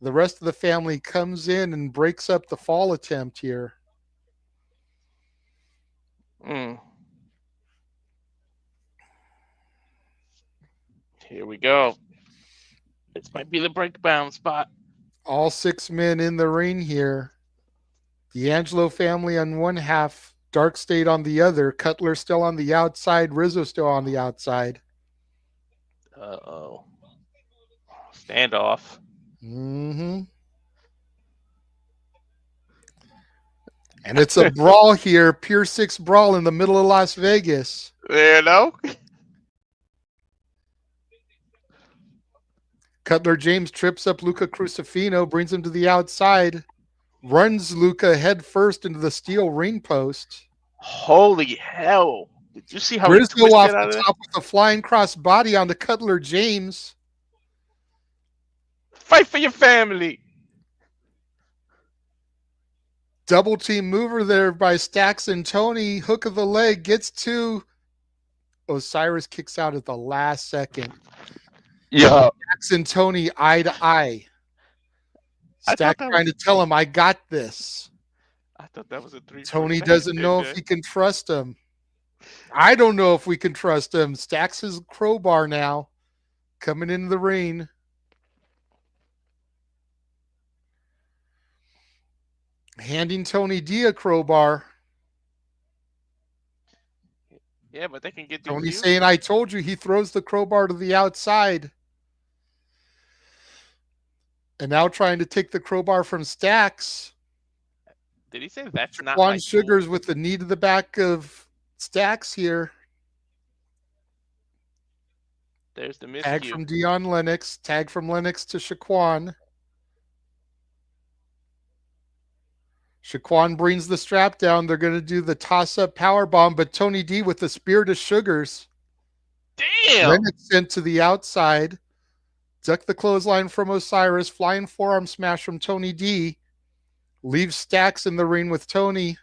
The rest of the family comes in and breaks up the fall attempt here.
Here we go. This might be the breakdown spot.
All 6 men in the ring here. The Angelo family on one half, Dark State on the other, Cutler still on the outside, Rizzo still on the outside.
Uh-oh. Standoff.
Mm-hmm. And it's a brawl here, Pier 6 brawl in the middle of Las Vegas.
You know?
Cutler James trips up Luca Crusifino, brings him to the outside, runs Luca head first into the steel ring post.
Holy hell. Did you see how
Rizzo
he twisted
off
out of
the
there?
top with a flying cross body onto Cutler James.
Fight for your family.
Double team mover there by Stacks and Tony. Hook of the leg gets to Osiris, kicks out at the last second.
Yeah.
Stacks and Tony eye to eye. Stacks trying to tell him, I got this.
I thought that was a 3.
Tony doesn't know if he can trust him. I don't know if we can trust him. Stacks his crowbar now. Coming into the ring. Handing Tony D a crowbar.
Yeah, but they can get
Tony
DQ.
saying, I told you. He throws the crowbar to the outside. And now trying to take the crowbar from Stacks.
Did he say that's not
Juan
my
Sugars
tool?
with the knee to the back of Stacks here.
There's the miscue.
Tag from Dion Lennox. Tag from Lennox to Shaquan. Shaquan brings the strap down. They're going to do the toss-up power bomb, but Tony D with the spear to Sugars.
Damn!
Lennox sent to the outside. Duck the clothesline from Osiris. Flying forearm smash from Tony D. Leaves Stacks in the ring with Tony.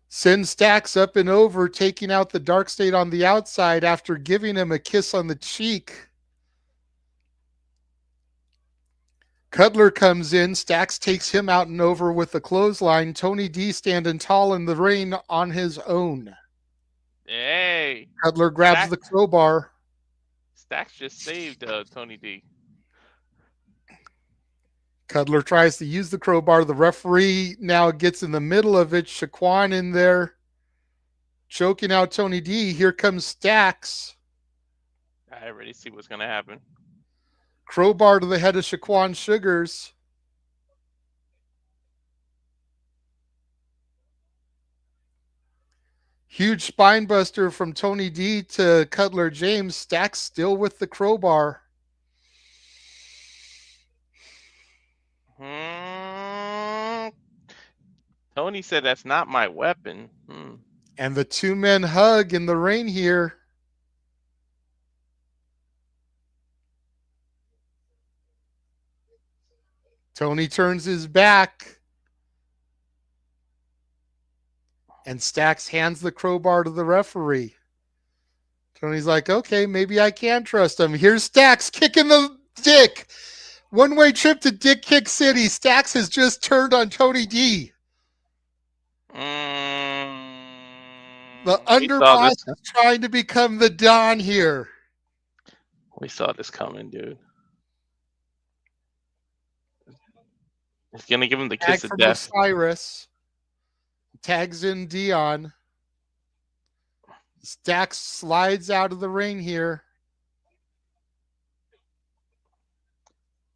Sends Stacks up and over, taking out the Dark State on the outside after giving him a kiss on the cheek. Cutler comes in. Stacks takes him out and over with a clothesline. Tony D standing tall in the ring on his own.
Hey.
Cutler grabs the crowbar.
Stacks just saved Tony D.
Cutler tries to use the crowbar. The referee now gets in the middle of it. Shaquan in there, choking out Tony D. Here comes Stacks.
I already see what's going to happen.
Crowbar to the head of Shaquan Sugars. Huge spine buster from Tony D to Cutler James. Stacks still with the crowbar.
Tony said that's not my weapon.
And the 2 men hug in the ring here. Tony turns his back. And Stacks hands the crowbar to the referee. Tony's like, okay, maybe I can trust him. Here's Stacks kicking the dick. One-way trip to Dick Kick City. Stacks has just turned on Tony D. The underboss is trying to become the Don here.
We saw this coming, dude. He's going to give him the kiss of death.
Osiris. Tags in Dion. Stacks slides out of the ring here.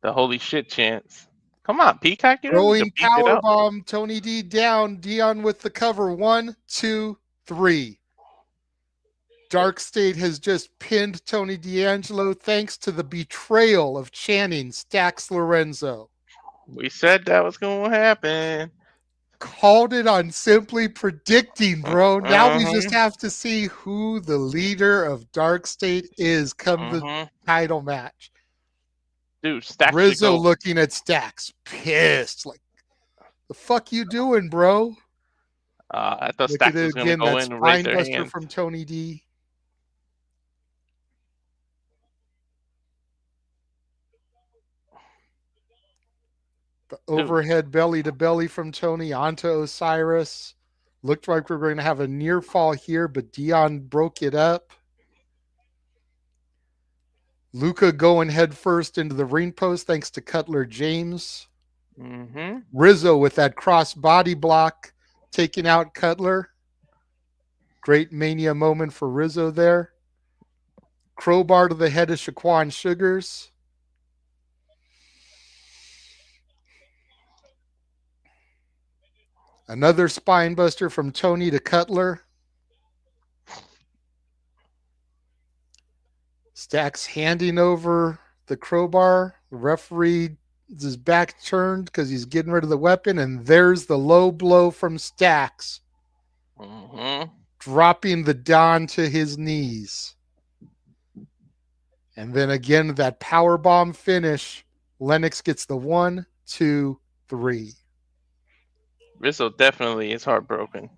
The holy shit chance. Come on, Peacock.
Throwing powerbomb. Tony D down. Dion with the cover. 1, 2, 3. Dark State has just pinned Tony D'Angelo thanks to the betrayal of Channing Stacks Lorenzo.
We said that was going to happen.
Called it on simply predicting, bro. Now we just have to see who the leader of Dark State is come the title match.
Dude, Stacks
Rizzo looking at Stacks, pissed. Like, the fuck you doing, bro?
I thought
Look at
Stacks
it
was gonna
again.
go
That
in and raise
spine
their
buster
hand.
from Tony D. The
Dude.
overhead belly to belly from Tony onto Osiris. Looked like we are going to have a near fall here, but Dion broke it up. Luca going head first into the ring post thanks to Cutler James.
Mm-hmm.
Rizzo with that cross body block taking out Cutler. Great Mania moment for Rizzo there. Crowbar to the head of Shaquan Sugars. Another spine buster from Tony to Cutler. Stacks handing over the crowbar. The referee his back turned because he's getting rid of the weapon, and there's the low blow from Stacks,
Mm-hmm.
dropping the Don to his knees. And then again, that power bomb finish. Lennox gets the 1, 2, 3.
Rizzo definitely is heartbroken.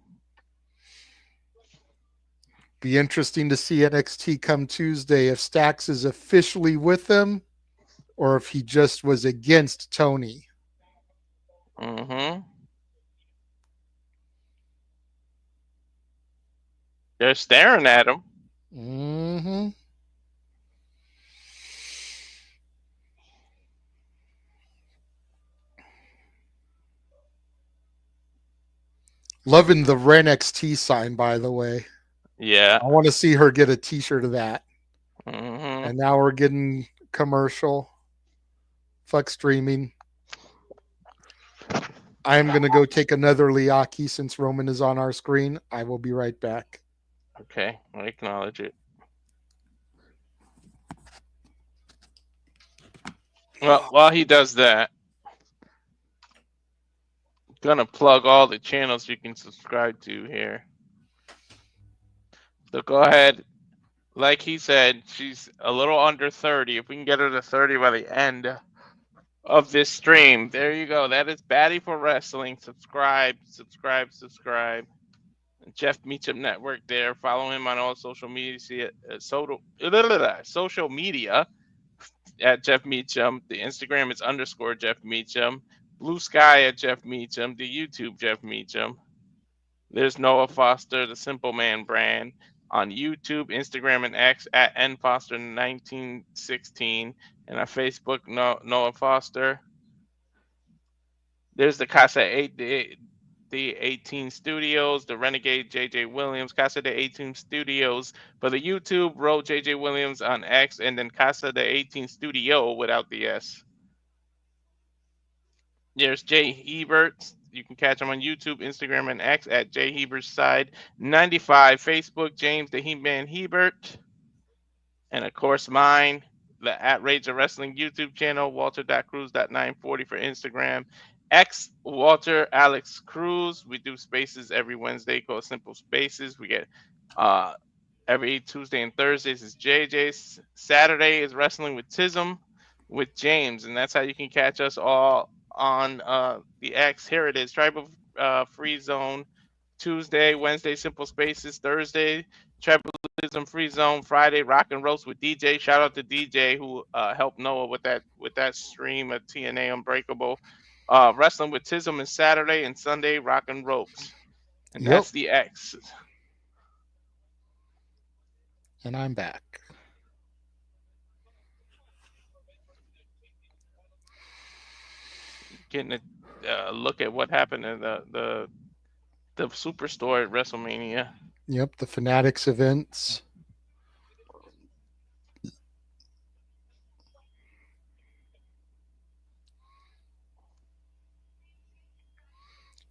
Be interesting to see NXT come Tuesday if Stacks is officially with them or if he just was against Tony.
Mm-hmm. They're staring at him.
Mm-hmm. Loving the Ren XT sign, by the way.
Yeah.
I want to see her get a t-shirt of that.
Mm-hmm.
And now we're getting commercial. Fuck streaming. I am going to go take another Liaki since Roman is on our screen. I will be right back.
Okay, I acknowledge it. Well, while he does that, I'm gonna plug all the channels you can subscribe to here. So go ahead. Like he said, she's a little under 30. If we can get her to 30 by the end of this stream, there you go. That is Batty for Wrestling. Subscribe, subscribe, subscribe. Jeff Meacham Network there. Follow him on all social media. Social media at Jeff Meacham. The Instagram is _ Jeff Meacham. Blue Sky at Jeff Meacham. The YouTube Jeff Meacham. There's Noah Foster, the Simple Man brand on YouTube, Instagram, and X at nfoster1916, and on Facebook, Noah Foster. There's the Casa 8, the 18 Studios, the Renegade JJ Williams, Casa de 18 Studios for the YouTube, Road JJ Williams on X, and then Casa de 18 Studio without the S. There's Jay Hebert. You can catch him on YouTube, Instagram, and X at Jay Hebert's Side 95. Facebook, James the He-Man Hebert. And of course, mine, the at Rage of Wrestling YouTube channel, Walter.Cruz.940 for Instagram. X Walter Alex Cruz. We do spaces every Wednesday called Simple Spaces. We get every Tuesday and Thursdays is JJ's. Saturday is Wrestling with Tism with James, and that's how you can catch us all on the X. Here it is, Tribal Free Zone. Tuesday, Wednesday, Simple Spaces. Thursday, Tribalism Free Zone. Friday, Rock and Roast with DJ. Shout out to DJ who helped Noah with that stream at TNA Unbreakable. Wrestling with Tism is Saturday, and Sunday, Rock and Ropes. And
Yep.
that's the X.
And I'm back.
Getting a look at what happened in the Superstore at WrestleMania.
Yep, the Fanatics events.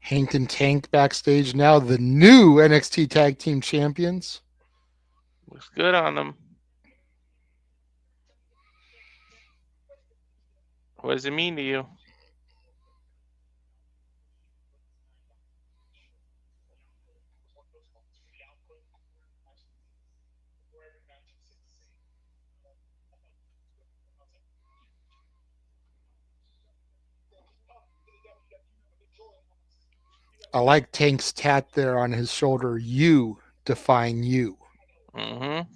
Hank and Tank backstage now, the new NXT Tag Team Champions.
Looks good on them. What does it mean to you?
I like Tank's tat there on his shoulder. You define you.
Mm-hmm.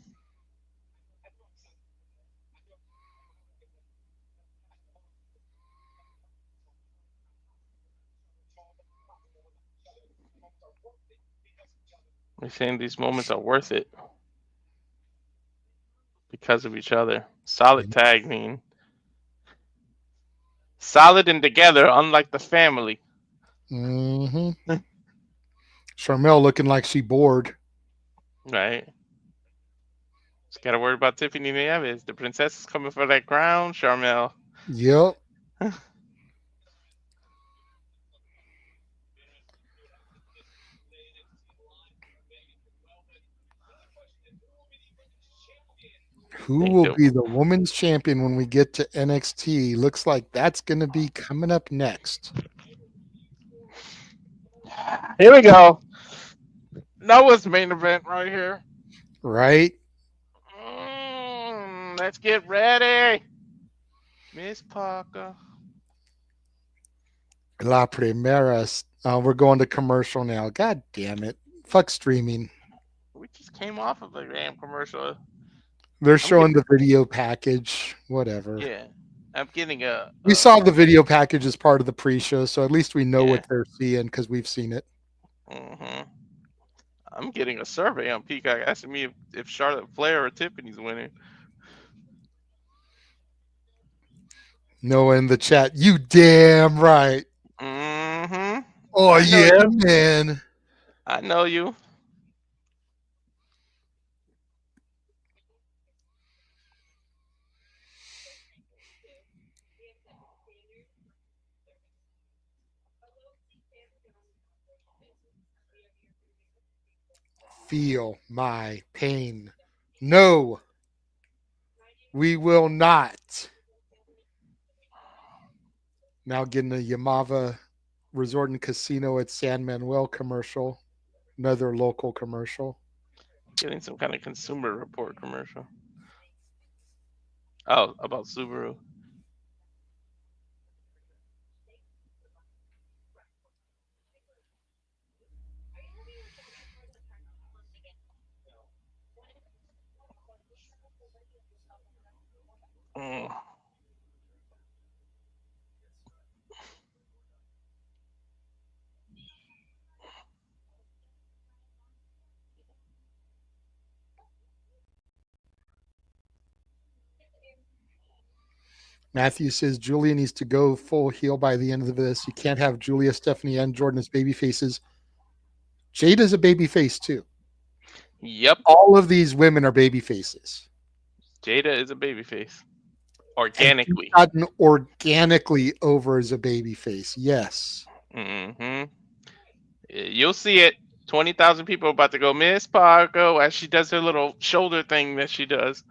We're saying these moments are worth it because of each other. Solid tag team. Solid and together, unlike the family.
Mm-hmm. Charmel looking like she bored.
Right. Just gotta worry about Tiffany Nieves. The princess is coming for that crown, Charmel.
Yep. Who
Think
will
that.
be the women's champion when we get to NXT? Looks like that's going to be coming up next.
Here we go. Noah's main event right here.
Right?
Let's get ready. Miss Parker.
La Primera. We're going to commercial now. God damn it. Fuck streaming.
We just came off of a damn commercial.
They're
I'm
showing
getting,
the video package. Whatever.
yeah. I'm getting a
We saw the video package as part of the pre-show, so at least we know
yeah.
what they're seeing because we've seen it.
Mm-hmm. I'm getting a survey on Peacock asking me if Charlotte Flair or Tiffany's winning.
Noah in the chat. You damn right.
Mm-hmm.
Oh,
I know
yeah,
you.
man.
I know you.
Feel my pain. No, we will not. Now getting a Yamava Resort and Casino at San Manuel commercial. Another local commercial.
Getting some kind of Consumer Report commercial. Oh, about Subaru. Mm.
Matthew says Julia needs to go full heel by the end of this. You can't have Julia, Stephanie, and Jordan as baby faces. Jade is a baby face too.
Yep.
All of these women are baby faces.
Jada is a babyface. Organically.
Gotten organically over as a baby face. Yes.
Mm-hmm. You'll see it. 20,000 people about to go, Miss Parker, as she does her little shoulder thing that she does.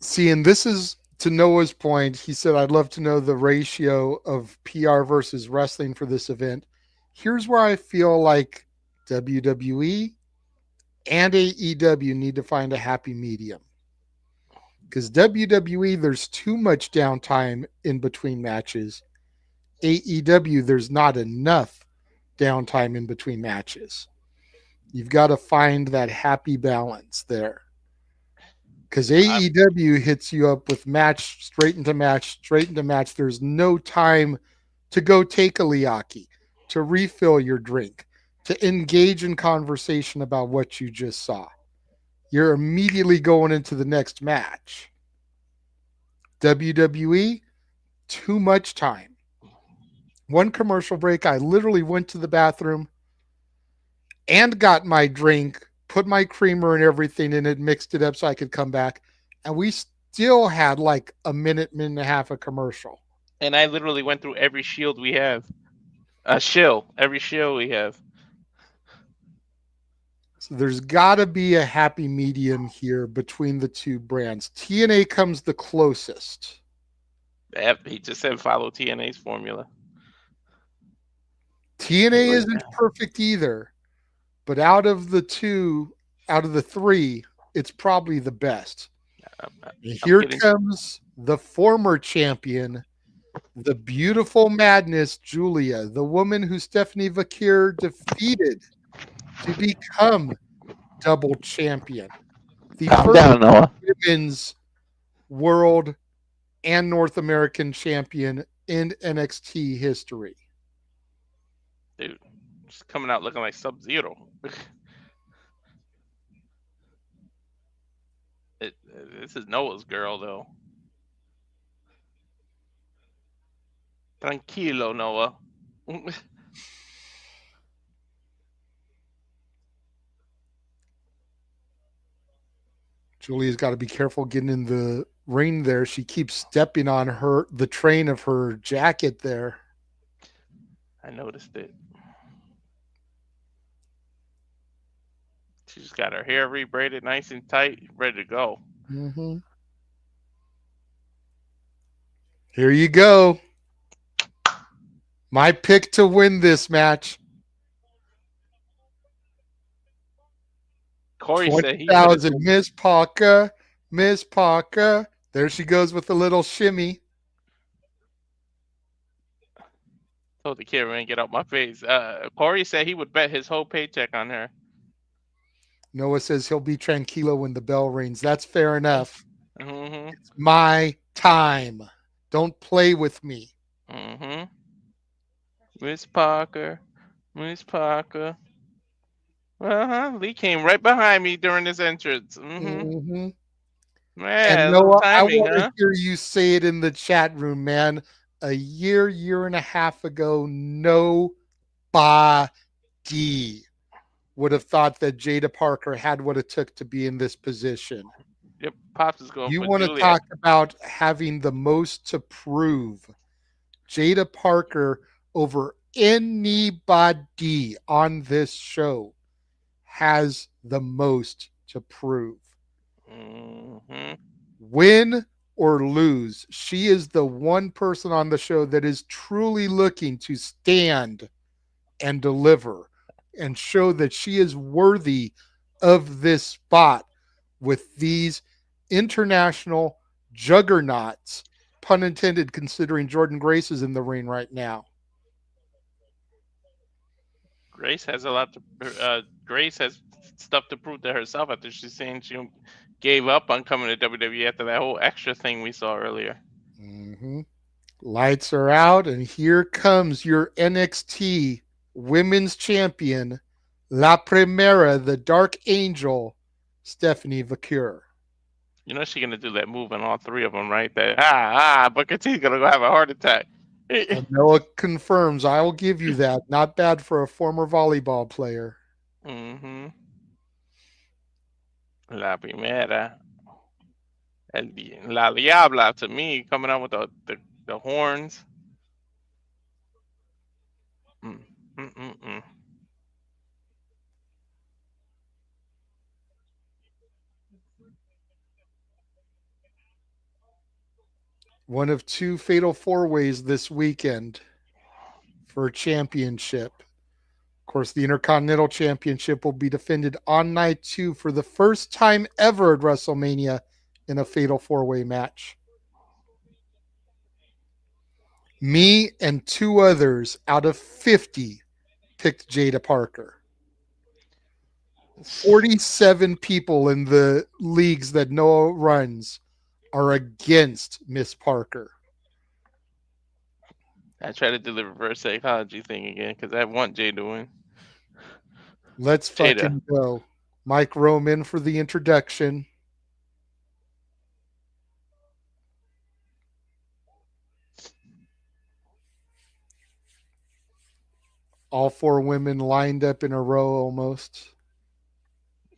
See, and this is to Noah's point. He said, I'd love to know the ratio of PR versus wrestling for this event. Here's where I feel like WWE and AEW need to find a happy medium. Because WWE, there's too much downtime in between matches. AEW, there's not enough downtime in between matches. You've got to find that happy balance there. Because AEW hits you up with match, straight into match, straight into match. There's no time to go take a liaki, to refill your drink, to engage in conversation about what you just saw. You're immediately going into the next match. WWE, too much time. One commercial break, I literally went to the bathroom and got my drink, put my creamer and everything in it, mixed it up so I could come back. And we still had like a minute and a half of commercial.
And I literally went through every shield we have. Every shield we have.
So there's got to be a happy medium here between the two brands. TNA comes the closest.
Yep, he just said follow TNA's formula.
TNA isn't perfect either, but out of the three, it's probably the best.
I'm
Here
getting
comes the former champion, the beautiful madness, Julia, the woman who Stephanie Vakir defeated to become double champion. The
calm
first
down, Noah.
women's world and North American champion in NXT history.
Dude, she's coming out looking like Sub-Zero. This is Noah's girl, though. Tranquilo, Noah.
Julia's got to be careful getting in the ring there. She keeps stepping on the train of her jacket there.
I noticed it. She's got her hair rebraided nice and tight, ready to go.
Mm-hmm. Here you go. My pick to win this match.
Corey said he
20,000. Miss Parker. There she goes with a little shimmy.
told the cameraman get out my face. Corey said he would bet his whole paycheck on her.
Noah says he'll be tranquilo when the bell rings. That's fair enough.
Mm-hmm.
It's my time. Don't play with me.
Mm-hmm. Miss Parker. Uh-huh. Lee came right behind me during his entrance. Mm-hmm.
Mm-hmm.
Man,
And Noah,
timing,
I want
huh?
to hear you say it in the chat room, man. A year and a half ago, nobody would have thought that Jada Parker had what it took to be in this position.
Yep, Pops is going
You
for
want to
Julia.
talk about having the most to prove. Jada Parker over anybody on this show has the most to prove.
Mm-hmm.
Win or lose, she is the one person on the show that is truly looking to stand and deliver and show that she is worthy of this spot with these international juggernauts, pun intended, considering Jordynne Grace is in the ring right now.
Grace has Grace has stuff to prove to herself after she's saying she gave up on coming to WWE after that whole extra thing we saw earlier.
Mm-hmm. Lights are out, and here comes your NXT Women's Champion, La Primera, the Dark Angel, Stephanie Vakir.
You know she's gonna do that move on all three of them, right? That Booker T's gonna go have a heart attack.
And Noah confirms, I will give you that. Not bad for a former volleyball player.
Mm-hmm. La Primera. La Diabla to me, coming out with the horns. Mm-mm-mm.
One of two fatal four-ways this weekend for a championship. Of course, the Intercontinental Championship will be defended on night 2 for the first time ever at WrestleMania in a fatal four-way match. Me and 2 others out of 50 picked Jada Parker. 47 people in the leagues that Noah runs are against Miss Parker.
I try to do the reverse psychology thing again because I want Jade to win.
Let's fucking go. Mike Rome in for the introduction. All 4 women lined up in a row almost.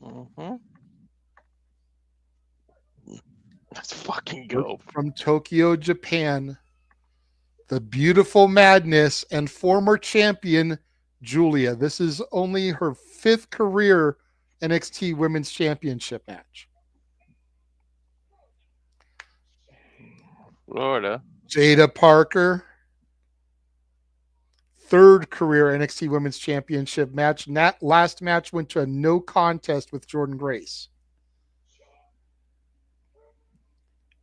Mm-hmm. Let's fucking go.
From Tokyo, Japan, the beautiful madness and former champion, Julia. This is only her 5th career NXT Women's Championship match.
Florida.
Jada Parker, 3rd career NXT Women's Championship match. And that last match went to a no contest with Jordynne Grace.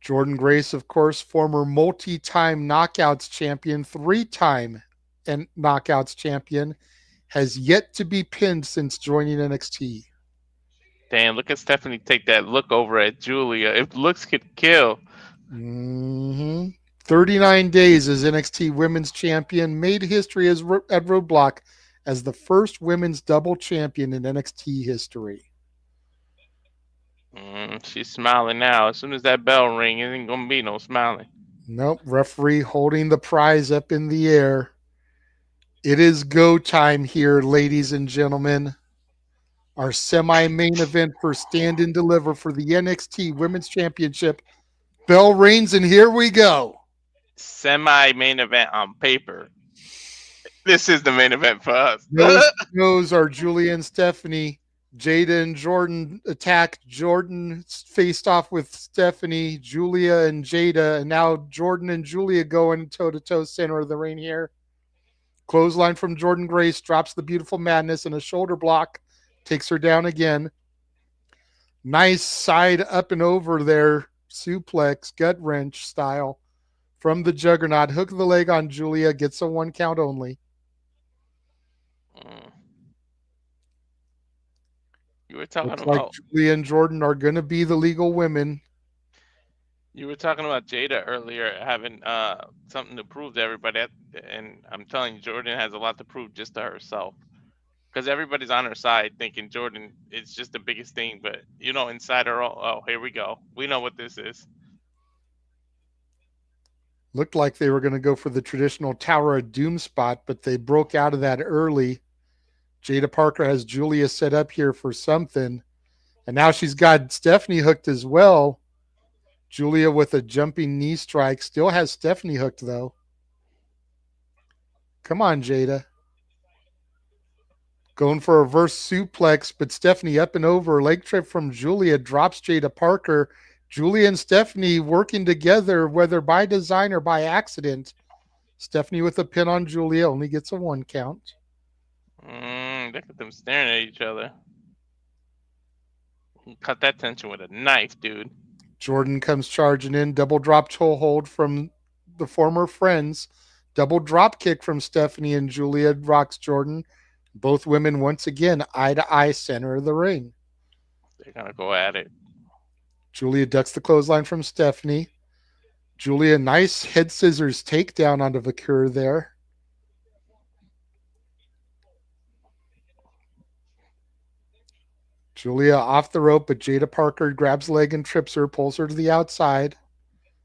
Jordynne Grace, of course, former multi-time knockouts champion, 3-time and knockouts champion, has yet to be pinned since joining NXT.
Damn, look at Stephanie take that look over at Julia. If looks could kill.
39 days as NXT Women's Champion, made history at Roadblock as the first women's double champion in NXT history.
She's smiling now. As soon as that bell ring, it ain't gonna be no smiling.
Nope, referee holding the prize up in the air. It is go time here, ladies and gentlemen. Our semi-main event for Stand and Deliver for the NXT Women's Championship. Bell rings, and here we go.
Semi-main event on paper. This is the main event for us.
Those are Julia and Stephanie. Jada and Jordan attacked. Jordan faced off with Stephanie, Julia and Jada, and now Jordan and Julia going toe-to-toe center of the ring here. Clothesline from Jordynne Grace, drops the Beautiful Madness and a shoulder block, takes her down again. Nice side up and over there, suplex, gut wrench style from the Juggernaut. Hook of the leg on Julia, gets a 1 count only.
You were talking
Looks
about
like Julia and Jordan are going to be the legal women.
You were talking about Jada earlier having something to prove to everybody, and I'm telling you, Jordan has a lot to prove just to herself. Because everybody's on her side thinking Jordan is just the biggest thing, but inside her, oh, here we go. We know what this is.
Looked like they were going to go for the traditional Tower of Doom spot, but they broke out of that early. Jada Parker has Julia set up here for something. And now she's got Stephanie hooked as well. Julia with a jumping knee strike. Still has Stephanie hooked, though. Come on, Jada. Going for a reverse suplex, but Stephanie up and over. Leg trip from Julia drops Jada Parker. Julia and Stephanie working together, whether by design or by accident. Stephanie with a pin on Julia, only gets a 1 count.
Look at them staring at each other. Cut that tension with a knife, dude.
Jordan comes charging in. Double drop toe hold from the former friends. Double drop kick from Stephanie and Julia rocks Jordan. Both women once again eye to eye center of the ring.
They're gonna go at it.
Julia ducks the clothesline from Stephanie. Julia, nice head scissors takedown onto Vakir there. Julia off the rope, but Jada Parker grabs leg and trips her, pulls her to the outside.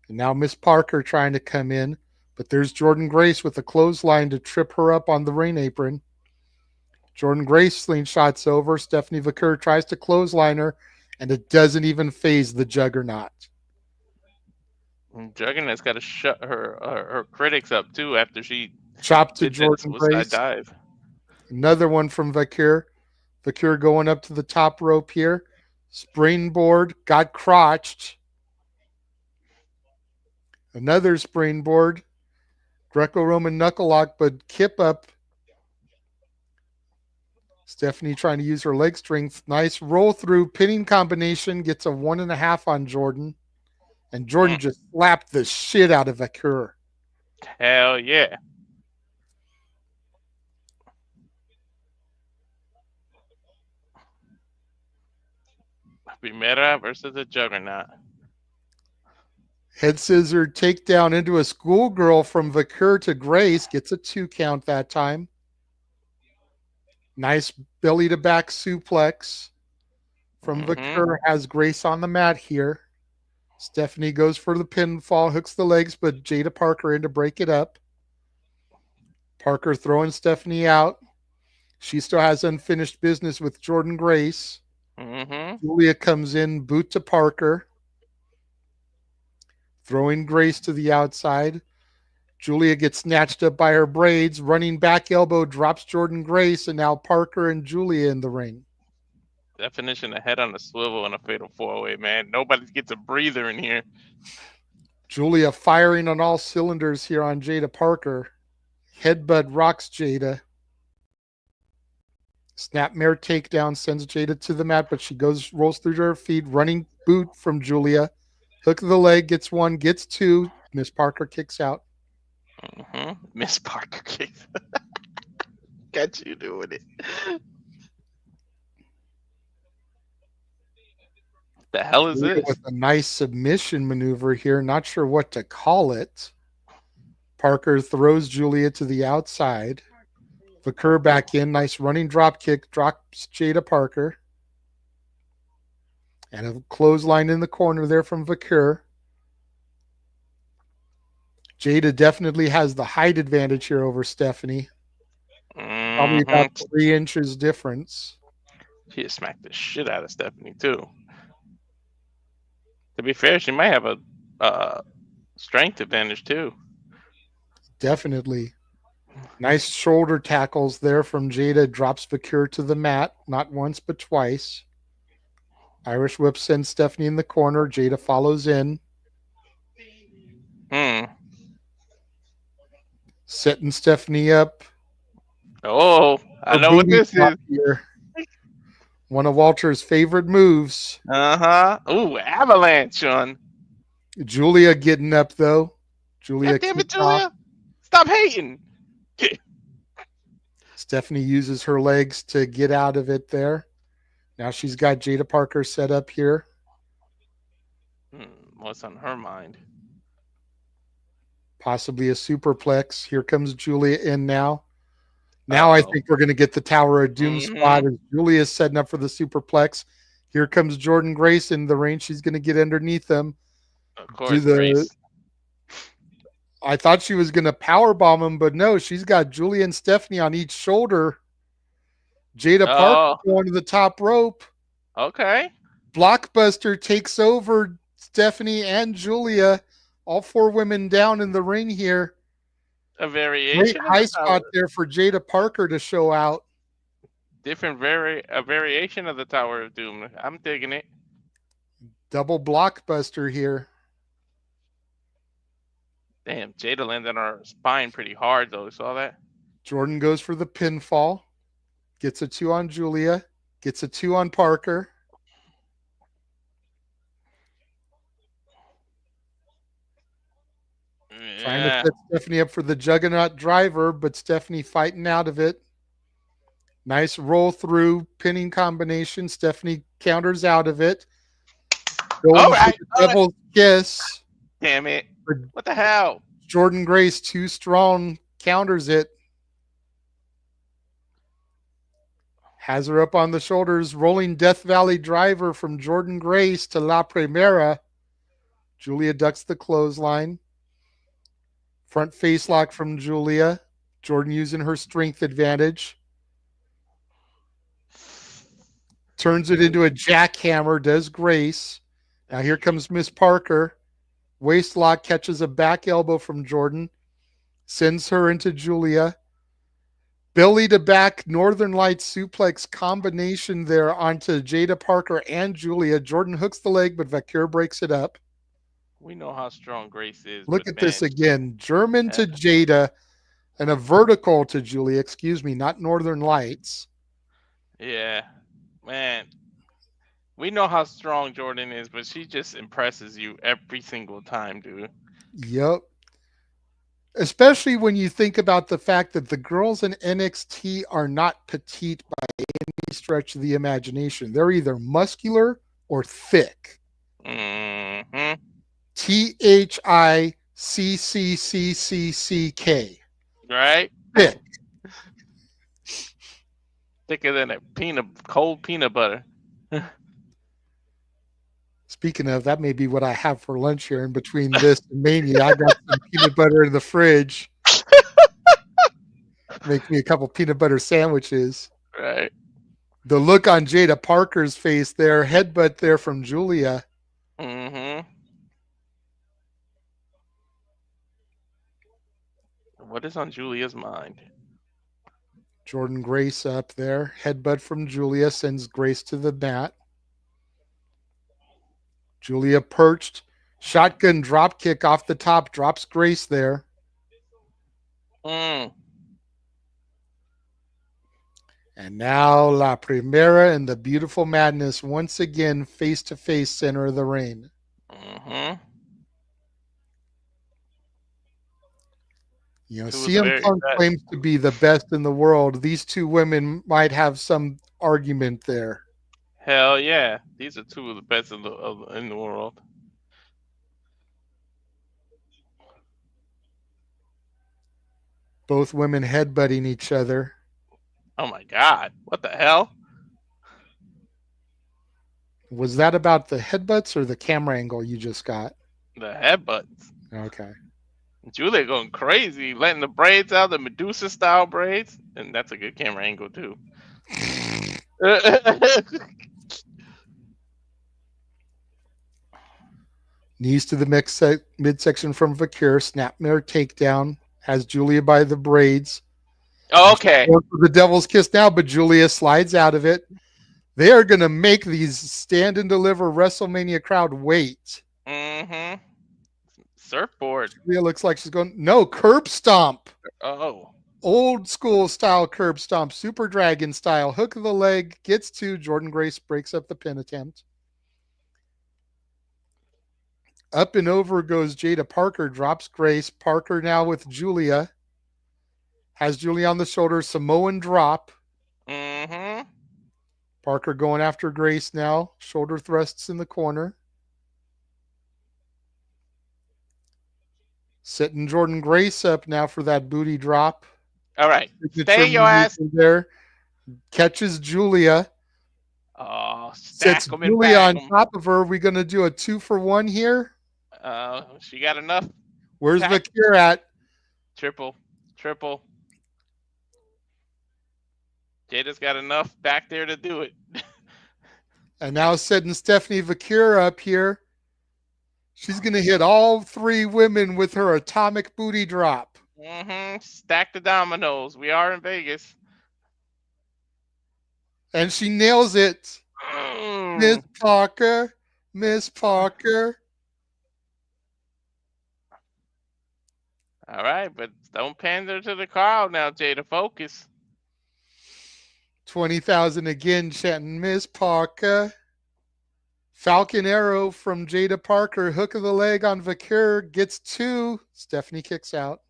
And now Miss Parker trying to come in, but there's Jordynne Grace with a clothesline to trip her up on the ring apron. Jordynne Grace slingshots over. Stephanie Vakir tries to clothesline her, and it doesn't even phase the Juggernaut.
Juggernaut's got to shut her critics up too after she
chopped to Jordynne Grace.
Dive.
Another one from Vakir. Vakir going up to the top rope here. Springboard, got crotched. Another springboard. Greco-Roman knuckle lock, but kip up. Stephanie trying to use her leg strength. Nice roll through pinning combination. Gets a 1.5 on Jordan. And Jordan just slapped the shit out of Vakir.
Hell yeah. Primera versus the Juggernaut.
Head scissor takedown into a schoolgirl from Vakir to Grace. Gets a 2 count that time. Nice belly to back suplex from Vakir. Has Grace on the mat here. Stephanie goes for the pinfall, hooks the legs, but Jada Parker in to break it up. Parker throwing Stephanie out. She still has unfinished business with Jordynne Grace. Julia comes in, boot to Parker. Throwing Grace to the outside. Julia gets snatched up by her braids. Running back elbow drops Jordynne Grace, and now Parker and Julia in the ring.
Definition of head on a swivel in a fatal 4-way, man. Nobody gets a breather in here.
Julia firing on all cylinders here on Jada Parker. Headbutt rocks Jada. Snapmare takedown sends Jada to the mat, but she rolls through to her feet. Running boot from Julia. Hook of the leg, gets one, gets two. Miss Parker kicks out.
Miss Parker kicks. Got you doing it. The hell is this?
With a nice submission maneuver here. Not sure what to call it. Parker throws Julia to the outside. Vakir back in. Nice running drop kick. Drops Jada Parker. And a clothesline in the corner there from Vakir. Jada definitely has the height advantage here over Stephanie. Probably about 3 inches difference.
She has smacked the shit out of Stephanie, too. To be fair, she might have a strength advantage, too.
Definitely. Nice shoulder tackles there from Jada. Drops Vakir to the mat. Not once, but twice. Irish whip sends Stephanie in the corner. Jada follows in. Setting Stephanie up.
Oh, I know what this is.
Here. One of Walter's favorite moves.
Ooh, avalanche, son.
Julia getting up, though.
God damn it, Julia. Stop hating.
Stephanie uses her legs to get out of it there. Now she's got Jada Parker set up here.
What's on her mind?
Possibly a superplex. Here comes Julia in now. Now I think we're going to get the Tower of Doom spot as Julia's setting up for the superplex. Here comes Jordynne Grace in the ring. She's going to get underneath them.
Of course, Grace.
I thought she was going to powerbomb him, but no, she's got Julia and Stephanie on each shoulder. Jada Parker going to the top rope.
Okay.
Blockbuster takes over Stephanie and Julia. All 4 women down in the ring here.
A variation.
Great high spot there for Jada Parker to show out.
A variation of the Tower of Doom. I'm digging it.
Double blockbuster here.
Damn, Jada landed on her spine pretty hard, though. You saw that?
Jordynne goes for the pinfall. Gets a 2 on Julia. Gets a 2 on Parker.
Yeah.
Trying to set Stephanie up for the Juggernaut driver, but Stephanie fighting out of it. Nice roll through pinning combination. Stephanie counters out of it.
All right.
Devil's kiss.
Damn it. What the hell?
Jordynne Grace, too strong, counters it. Has her up on the shoulders. Rolling Death Valley driver from Jordynne Grace to La Primera. Julia ducks the clothesline. Front face lock from Julia. Jordynne using her strength advantage. Turns it into a jackhammer, does Grace. Now here comes Miss Parker. Waist lock, catches a back elbow from Jordynne. Sends her into Julia. Belly to back Northern Lights suplex combination there onto Jada Parker and Julia. Jordynne hooks the leg, but Vakir breaks it up.
We know how strong Grace is.
Look at this again. German to Jada and a vertical to Julia. Excuse me, not Northern Lights.
Yeah, man. We know how strong Jordynne is, but she just impresses you every single time, dude.
Yep. Especially when you think about the fact that the girls in NXT are not petite by any stretch of the imagination. They're either muscular or thick.
Mm-hmm.
THICCCCCK.
Right?
Thick.
Thicker than a cold peanut butter.
Speaking of, that may be what I have for lunch here in between this and Mania. I got some peanut butter in the fridge. Make me a couple peanut butter sandwiches.
Right.
The look on Jada Parker's face there, headbutt there from Julia.
Mm-hmm. What is on Julia's mind?
Jordynne Grace up there. Headbutt from Julia sends Grace to the mat. Julia perched. Shotgun drop kick off the top. Drops Grace there.
Mm.
And now La Primera and the Beautiful Madness once again face-to-face center of the ring.
Mm-hmm.
You know,
Two of the
CM
very
Punk
best.
claims to be the best in the world. These two women might have some argument there.
Hell yeah, these are two of the best in the world.
Both women headbutting each other.
Oh my god, what the hell?
Was that about the headbutts or the camera angle you just got?
The headbutts.
Okay.
Julia going crazy, letting the braids out, the Medusa style braids, and that's a good camera angle too.
Knees to the midsection from Vakir. Snapmare takedown. Has Julia by the braids.
Okay.
For the devil's kiss now, but Julia slides out of it. They are going to make these stand and deliver WrestleMania crowd wait.
Mm-hmm. Surfboard.
Julia looks like she's going, no, curb stomp.
Oh.
Old school style curb stomp, Super Dragon style. Hook of the leg, gets to Jordynne Grace, breaks up the pin attempt. Up and over goes Jada Parker, drops Grace. Parker now with Julia. Has Julia on the shoulder, Samoan drop.
Mm-hmm.
Parker going after Grace now. Shoulder thrusts in the corner. Setting Jordynne Grace up now for that booty drop.
All right. Stay your ass
there. Catches Julia.
Oh,
Sets
stack them and
Julia on
back 'em.
top of her. We going to do a 2-for-1 here?
She got enough.
Where's
Back.
Vakir at?
Triple. Jada's got enough back there to do it.
And now setting Stephanie Vakir up here. She's going to hit all three women with her atomic booty drop.
Mm-hmm. Stack the dominoes. We are in Vegas.
And she nails it. Miss Parker.
All right, but don't pander to the crowd now, Jada. Focus.
20,000 again, chanting Miss Parker. Falcon arrow from Jada Parker. Hook of the leg on Vakir. Gets two. Stephanie kicks out.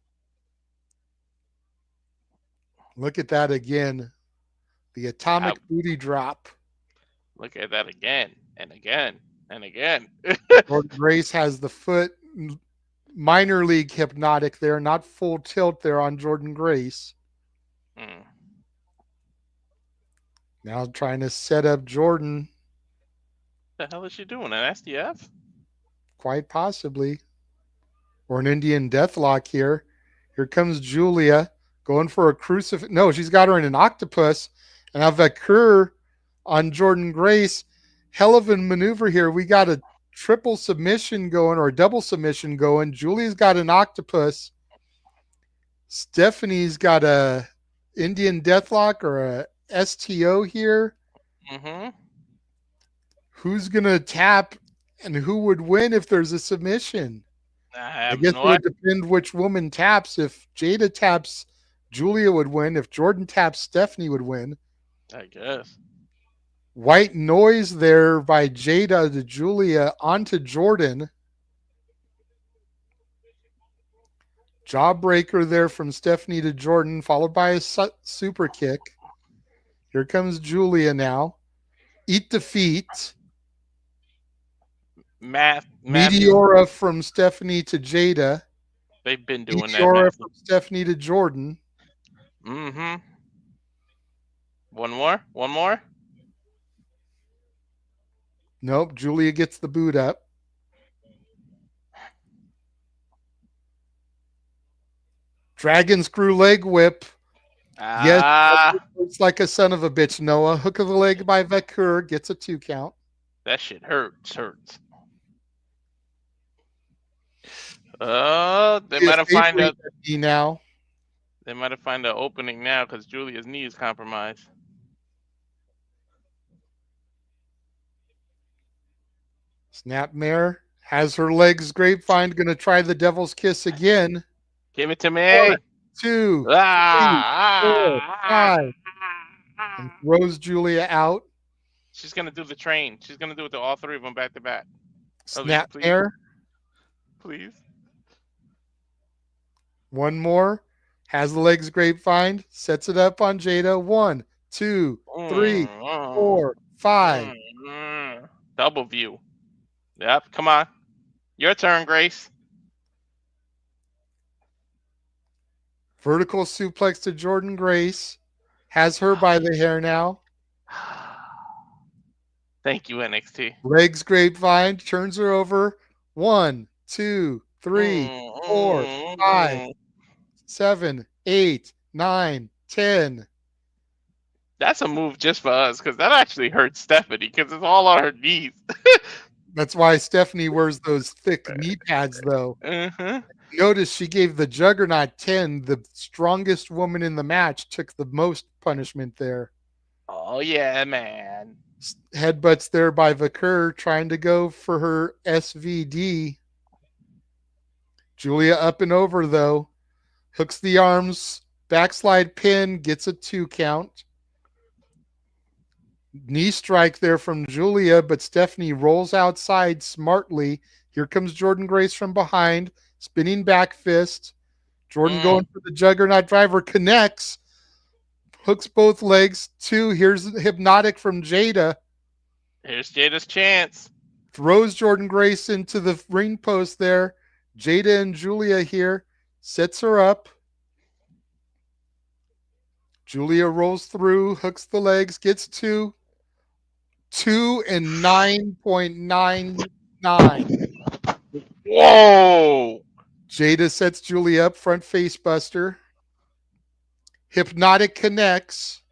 Look at that again. The atomic booty drop.
Look at that again and again and again.
Jordynne Grace has the foot. Minor league hypnotic there. Not full tilt there on Jordynne Grace. Now trying to set up Jordynne.
What the hell is she doing? An SDF?
Quite possibly. Or an Indian deathlock here. Here comes Julia going for a crucifix. No, she's got her in an octopus. And now Vakir on Jordynne Grace. Hell of a maneuver here. We got a triple submission going or a double submission going. Julia's got an octopus. Stephanie's got a Indian deathlock or a STO here.
Mm-hmm.
Who's going to tap and who would win if there's a submission?
I
guess it would depend which woman taps. If Jada taps, Julia would win. If Jordynne taps, Stephanie would win.
I guess.
White noise there by Jada to Julia onto Jordynne. Jawbreaker there from Stephanie to Jordynne, followed by a super kick. Here comes Julia now. Eat the feet. Meteora from Stephanie to Jada.
They've been doing
Meteora
that.
from Stephanie to Jordynne.
Mm-hmm. One more.
Nope, Julia gets the boot up. Dragon screw leg whip. Yes, looks like a son of a bitch, Noah. Hook of the leg by Vakir gets a 2 count.
That shit hurts. They might have found out
now.
They might have found an opening now because Julia's knee is compromised.
Snapmare has her legs grapevine. Going to try the devil's kiss again.
Give it to me.
1, 2, 3, 4, 5. And throws Julia out.
She's going to do the train. She's going to do it to all three of them back to back. Elise,
Snap
please.
mare.
Please.
One more. Has the legs grapevine. Sets it up on Jada. 1, 2, 3, 4, 5.
Double view. Yep, come on. Your turn, Grace.
Vertical suplex to Jordan Grace. Has her by the hair now.
Thank you, NXT.
Legs grapevine. Turns her over. 1, 2, 3, 4, 5, 7, 8, 9, 10.
That's a move just for us because that actually hurts Stephanie because it's all on her knees.
That's why Stephanie wears those thick knee pads, though.
Mm-hmm.
Notice she gave the Juggernaut 10. The strongest woman in the match took the most punishment there.
Oh, yeah, man.
Headbutts there by Vakur, trying to go for her SVD. Julia up and over, though. Hooks the arms. Backslide pin. Gets a 2 count. Knee strike there from Julia, but Stephanie rolls outside smartly. Here comes Jordan Grace from behind. Spinning back fist. Jordan going for the Juggernaut driver. Connects. Hooks both legs. 2. Here's the hypnotic from Jada.
Here's Jada's chance.
Throws Jordan Grace into the ring post there. Jada and Julia here. Sets her up. Julia rolls through. Hooks the legs. Gets 2. 2 and 9.99.
Whoa!
Jada sets Julia up. Front face buster. Hypnotic connects.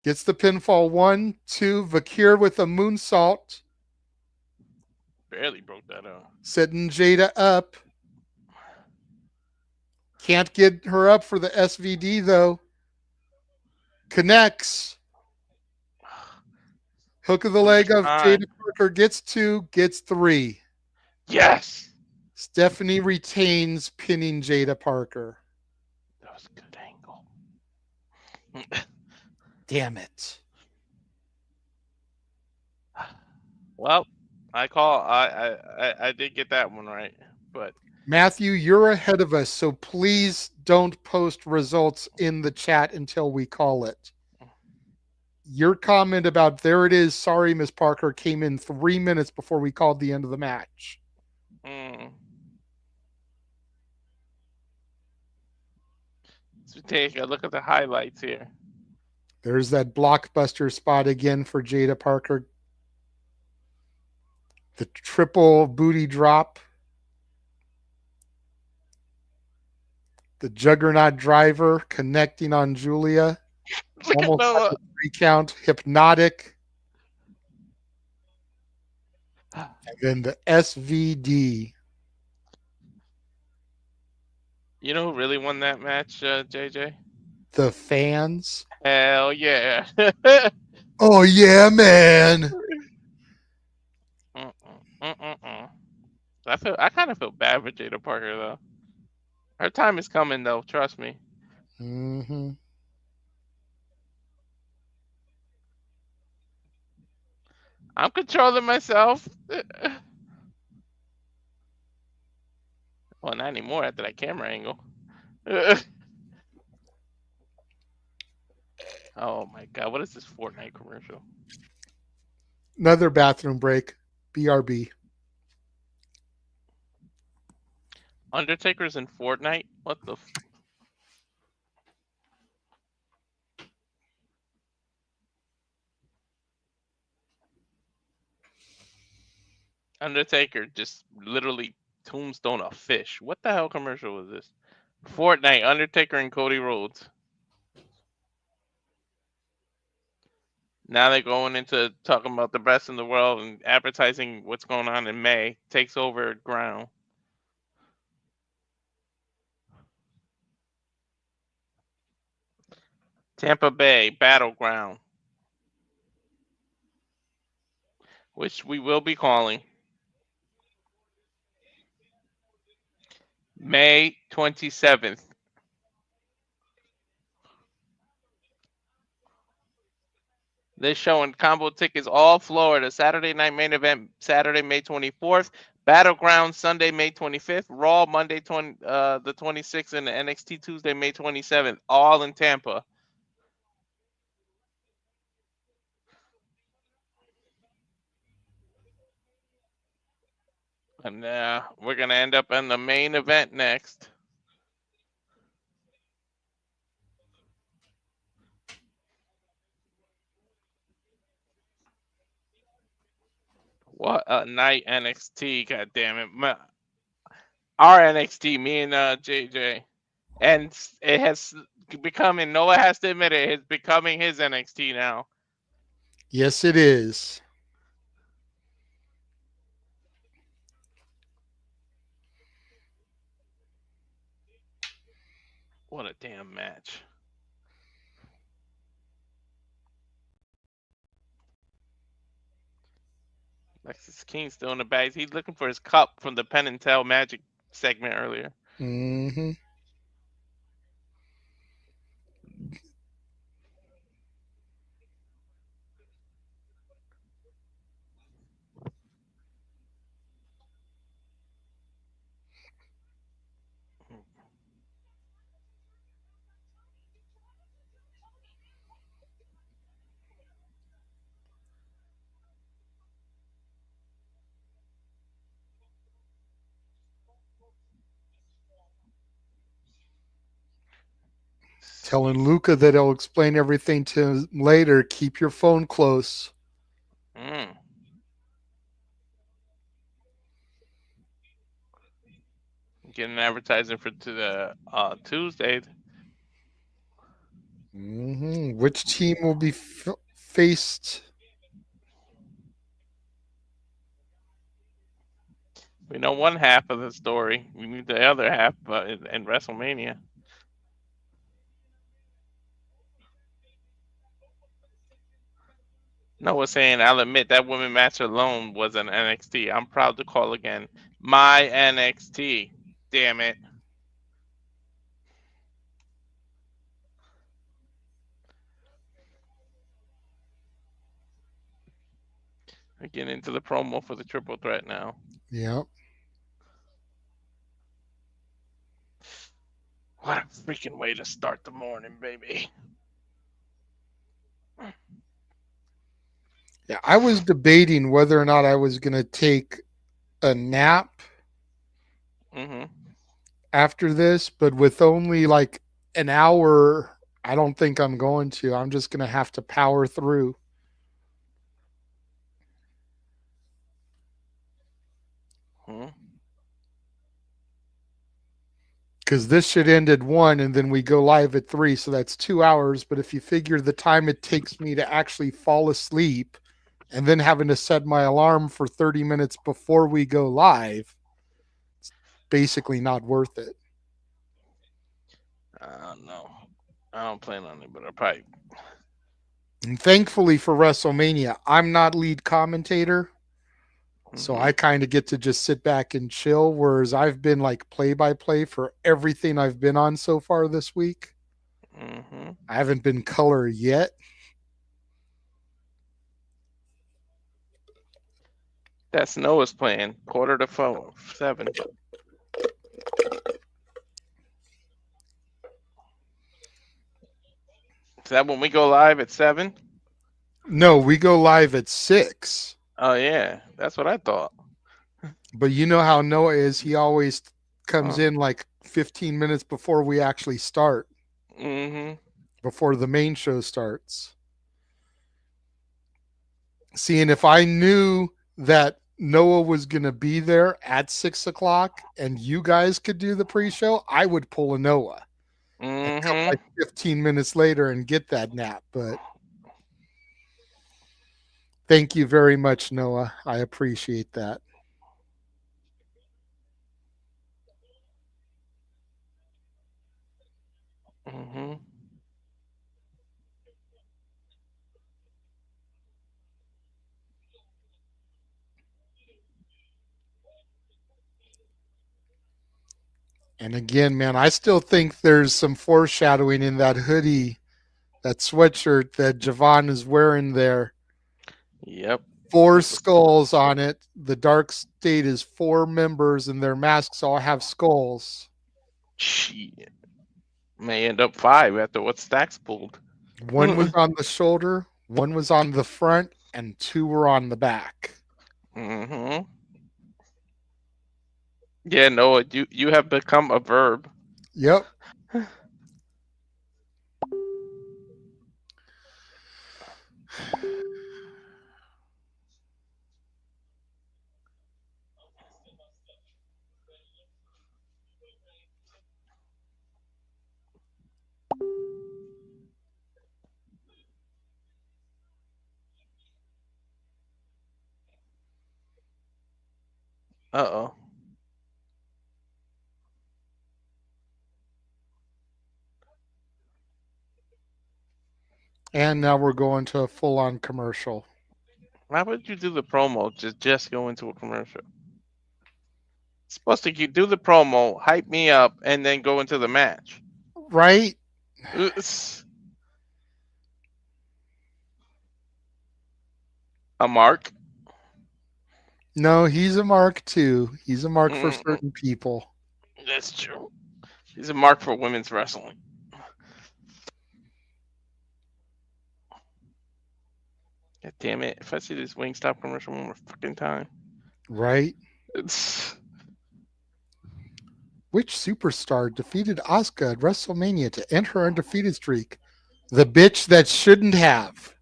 Gets the pinfall. 1, 2. Vakir with a moonsault.
Barely broke that out.
Setting Jada up. Can't get her up for the SVD, though. Connects. Hook of the leg of Jada Parker. Gets 2. Gets 3.
Yes!
Stephanie retains, pinning Jada Parker.
That was a good angle.
Damn it.
Well, I did get that one right, but
Matthew, you're ahead of us, so please don't post results in the chat until we call it. Your comment about there it is, sorry, Miss Parker, came in 3 minutes before we called the end of the match.
Let's take a look at the highlights here.
There's that blockbuster spot again for Jada Parker. The triple booty drop. The Juggernaut driver connecting on Julia. Almost like a 3 count. Hypnotic. And then the SVD.
You know who really won that match, JJ?
The fans.
Hell yeah.
Oh, yeah, man.
I kind of feel bad for Jada Parker, though. Her time is coming, though. Trust me.
Mm-hmm.
I'm controlling myself. Well, not anymore after that camera angle. Oh my god, what is this Fortnite commercial?
Another bathroom break. BRB.
Undertaker's in Fortnite? What the Undertaker just literally tombstone a fish. What the hell commercial was this? Fortnite, Undertaker and Cody Rhodes. Now they're going into talking about the best in the world and advertising what's going on in May. Takes over ground. Tampa Bay Battleground, which we will be calling May 27th. They're showing combo tickets all Florida. Saturday night main event Saturday, May 24th. Battleground Sunday, May 25th. Raw Monday the 26th, and the NXT Tuesday, May 27th. All in Tampa. And we're gonna end up in the main event next. What a night NXT! God damn it, our NXT, me and JJ, and it has becoming. Noah has to admit it. It's becoming his NXT now.
Yes, it is.
What a damn match. Lexus King still in the bags. He's looking for his cup from the Penn and Tell Magic segment earlier.
Mm-hmm. Telling Luca that he'll explain everything to him later. Keep your phone close.
Mm. Getting advertising for to the Tuesday.
Mm-hmm. Which team will be faced?
We know one half of the story. We need the other half in WrestleMania. Noah saying, I'll admit that women match alone was an NXT. I'm proud to call again my NXT. Damn it. We're getting into the promo for the triple threat now.
Yep.
What a freaking way to start the morning, baby.
Yeah, I was debating whether or not I was going to take a nap after this, but with only like an hour, I don't think I'm going to. I'm just going to have to power through. Because this should end at 1 and then we go live at 3, so that's 2 hours. But if you figure the time it takes me to actually fall asleep and then having to set my alarm for 30 minutes before we go live, it's basically not worth it.
I don't know. I don't plan on it, but I'll probably.
And thankfully for WrestleMania, I'm not lead commentator. So I kind of get to just sit back and chill, whereas I've been like play-by-play for everything I've been on so far this week. I haven't been color yet.
That's Noah's plan. 6:45. Is that when we go live at 7?
No, we go live at 6.
Oh yeah, that's what I thought.
But you know how Noah is. He always comes in like 15 minutes before we actually start. Before the main show starts. Seeing if I knew that Noah was going to be there at 6 o'clock and you guys could do the pre-show, I would pull a Noah. And come like 15 minutes later and get that nap. But thank you very much, Noah. I appreciate that. And again, man, I still think there's some foreshadowing in that hoodie That sweatshirt that Javon is wearing there.
Yep.
4
Super.
skulls on it. The Dark State is 4 members, and their masks all have skulls.
Shit. May end up 5 after what Stacks pulled.
One was on the shoulder, one was on the front, and 2 were on the back.
Mm-hmm. Yeah, Noah, you have become a verb.
Yep.
Uh-oh.
And now we're going to a full-on commercial.
Why would you do the promo? Just go into a commercial. It's supposed to do the promo, hype me up, and then go into the match.
Right?
A mark?
No, he's a mark too. He's a mark for certain people.
That's true. He's a mark for women's wrestling. God damn it. If I see this Wingstop commercial one more fucking time.
Right?
It's...
Which superstar defeated Asuka at WrestleMania to end her undefeated streak? The bitch that shouldn't have.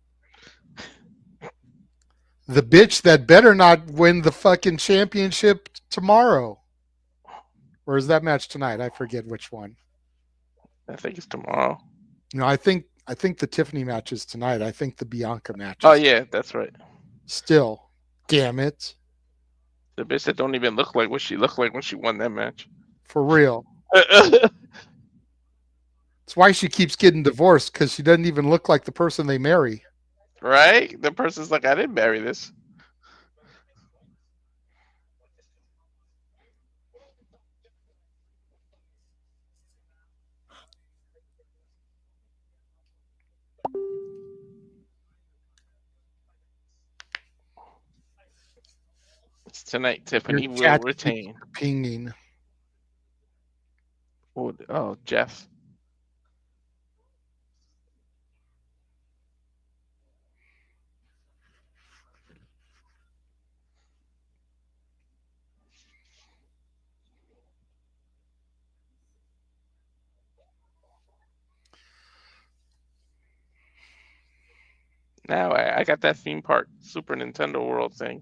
The bitch that better not win the fucking championship tomorrow. Or is that match tonight? I forget which one.
I think it's tomorrow.
No, I think the Tiffany match is tonight. I think the Bianca match.
Oh yeah, that's right.
Still, damn it.
The bitch that don't even look like what she looked like when she won that match.
For real. That's why she keeps getting divorced, because she doesn't even look like the person they marry.
Right? The person's like, I didn't marry this. It's tonight. Tiffany
Your
will
chat
retain.
keeps pinging.
Oh, Jeff. Now I got that theme park Super Nintendo World thing.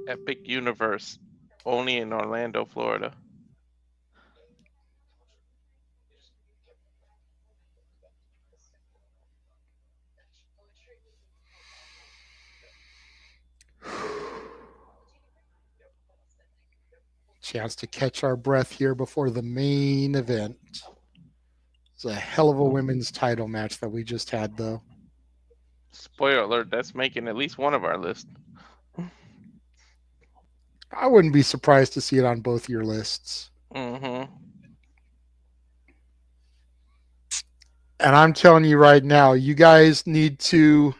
Epic Universe. Only in Orlando, Florida.
Chance to catch our breath here before the main event. It's a hell of a women's title match that we just had, though.
Spoiler alert, that's making at least one of our list.
I wouldn't be surprised to see it on both your lists.
Mm-hmm.
And I'm telling you right now, you guys need to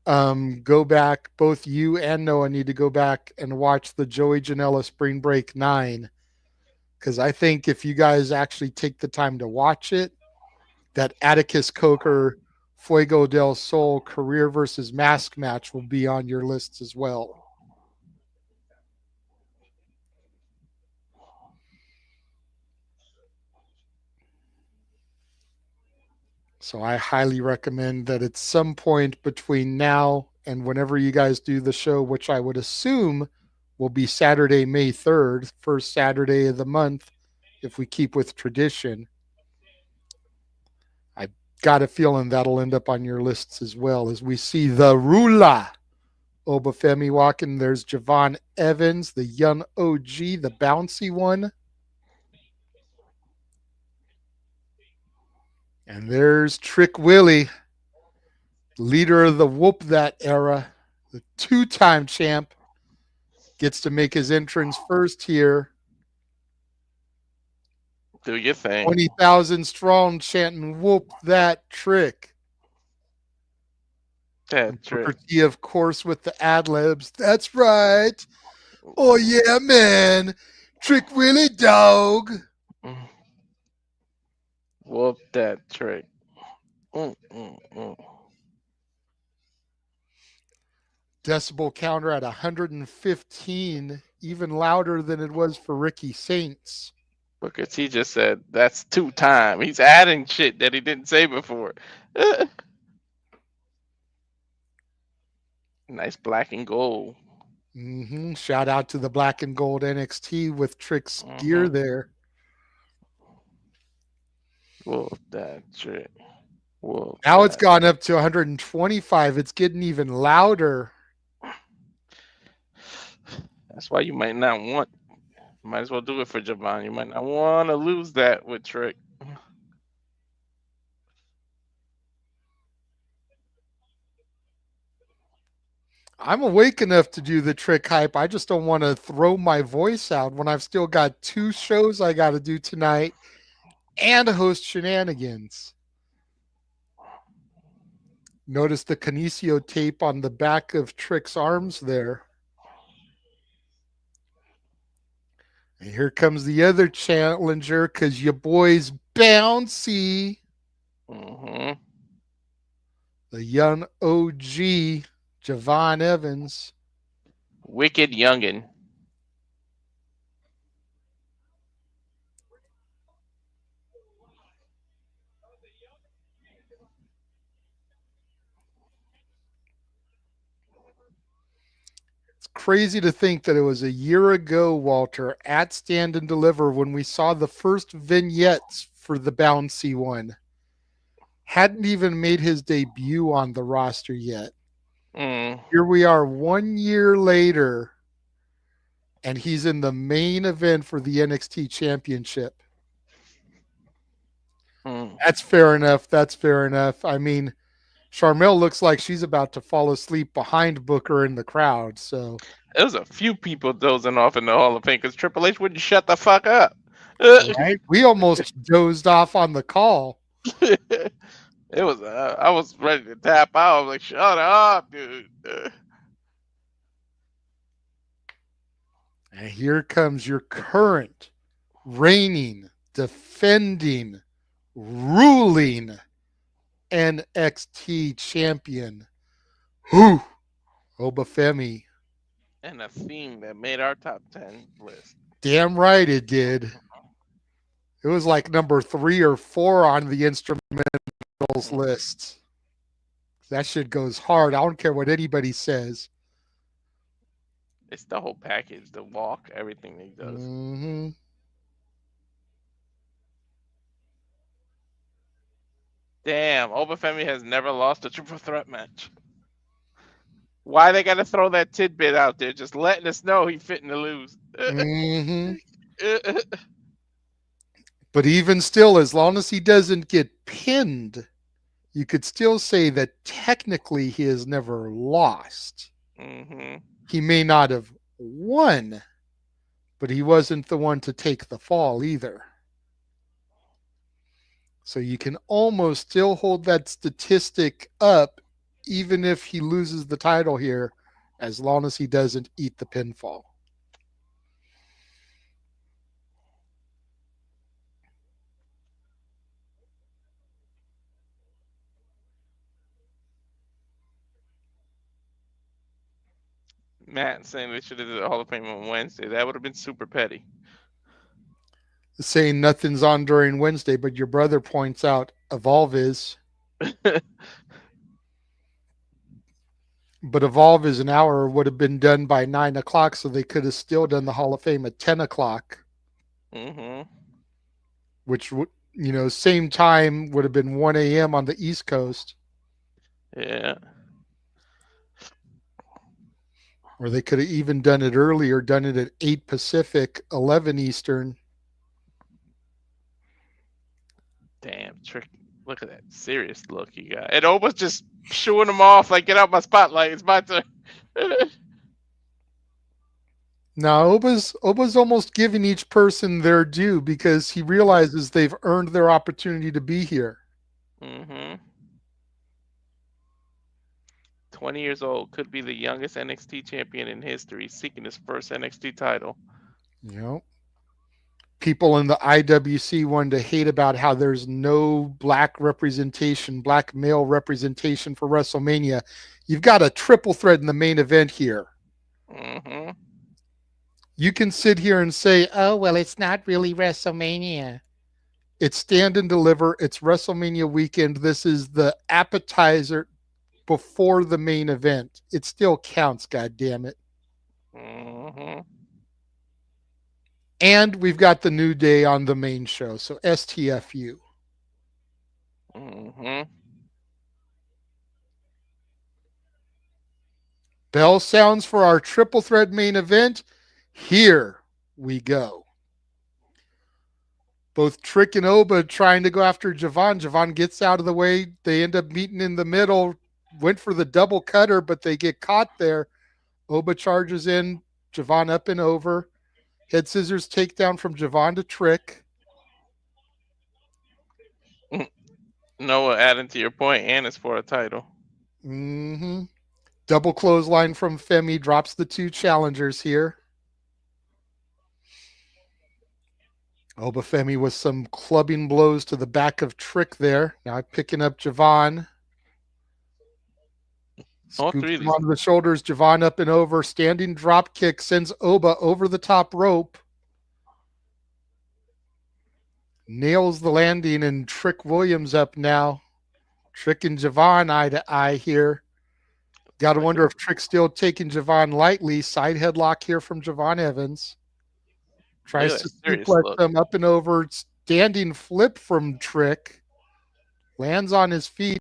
go back. Both you and Noah need to go back and watch the Joey Janela Spring Break 9. Because I think if you guys actually take the time to watch it, that Atticus Coker Fuego del Sol career versus mask match will be on your lists as well. So I highly recommend that at some point between now and whenever you guys do the show, which I would assume will be Saturday, May 3rd, first Saturday of the month, if we keep with tradition. I got a feeling that'll end up on your lists as well, as we see the Rula Obafemi walking. There's Javon Evans, the young OG, the bouncy one. And there's Trick Willie, leader of the Whoop That era, the 2-time champ, gets to make his entrance first here.
Do your thing.
20,000 strong chanting, whoop that trick.
That trick.
Booker T, of course, with the ad libs. That's right. Oh, yeah, man. Trick Willie, dog.
Mm. Whoop that trick. Mm.
Decibel counter at 115, even louder than it was for Ricky Saints.
Because he just said that's 2 times. He's adding shit that he didn't say before. Nice black and gold.
Shout out to the black and gold NXT with Trick's gear there.
Whoop that trick. Whoop
Now it's gone up to 125. It's getting even louder.
That's why you might not want. Might as well do it for Javon. You might not want to lose that with Trick.
I'm awake enough to do the Trick hype. I just don't want to throw my voice out when I've still got 2 shows I got to do tonight and host shenanigans. Notice the Kinesio tape on the back of Trick's arms there. And here comes the other challenger because your boy's bouncy. The young OG, Javon Evans.
Wicked youngin'.
Crazy to think that it was a year ago, Walter, at Stand and Deliver when we saw the first vignettes for the bouncy one. Hadn't even made his debut on the roster yet. Here we are 1 year later, and he's in the main event for the NXT Championship. That's fair enough. That's fair enough. I mean, Charmel looks like she's about to fall asleep behind Booker in the crowd. So
there was a few people dozing off in the Hall of Fame because Triple H wouldn't shut the fuck up.
Right? We almost dozed off on the call.
It was. I was ready to tap out. I was like, "Shut up, dude."
And here comes your current, reigning, defending, ruling NXT champion, Obafemi.
And a theme that made our top 10 list.
Damn right it did. It was like number 3 or 4 on the instrumentals list. That shit goes hard. I don't care what anybody says.
It's the whole package, the walk, everything that he does. Damn, Obafemi has never lost a triple threat match. Why they gotta throw that tidbit out there, just letting us know he's fitting to lose.
But even still, as long as he doesn't get pinned, you could still say that technically he has never lost. He may not have won, but he wasn't the one to take the fall either. So you can almost still hold that statistic up even if he loses the title here, as long as he doesn't eat the pinfall.
Matt saying they should have did the Hall of Fame on Wednesday. That would have been super petty.
Saying nothing's on during Wednesday, but your brother points out Evolve is. But Evolve is an hour, would have been done by 9 o'clock, so they could have still done the Hall of Fame at 10 o'clock. Which, same time would have been 1 a.m. on the East Coast.
Yeah.
Or they could have even done it earlier, done it at 8 Pacific, 11 Eastern.
Damn, Trick. Look at that serious look you got. And Oba's just shooing him off like, get out my spotlight. It's my turn.
Now, Oba's almost giving each person their due because he realizes they've earned their opportunity to be here.
Mm-hmm. 20 years old, could be the youngest NXT champion in history, seeking his first NXT title.
You know, people in the IWC wanted to hate about how there's no black representation, black male representation for WrestleMania. You've got a triple threat in the main event here.
Mm-hmm.
You can sit here and say, oh, well, it's not really WrestleMania. It's Stand and Deliver. It's WrestleMania weekend. This is the appetizer before the main event. It still counts, God damn it.
Mm-hmm.
And we've got the New Day on the main show. So STFU.
Mm-hmm.
Bell sounds for our triple threat main event. Here we go. Both Trick and Oba trying to go after Javon. Javon gets out of the way. They end up meeting in the middle. Went for the double cutter, but they get caught there. Oba charges in. Javon up and over. Head scissors takedown from Javon to Trick.
Noah, adding to your point, and it's for a title.
Mm-hmm. Double clothesline from Femi drops the two challengers here. Oba Femi with some clubbing blows to the back of Trick there. Now picking up Javon.
All
Scoops
three of
him
these.
onto the shoulders. Javon up and over. Standing drop kick sends Oba over the top rope. Nails the landing, and Trick Williams up now. Trick and Javon eye to eye here. Got to wonder if Trick's still taking Javon lightly. Side headlock here from Javon Evans. Tries to suplex him up and over. Standing flip from Trick. Lands on his feet,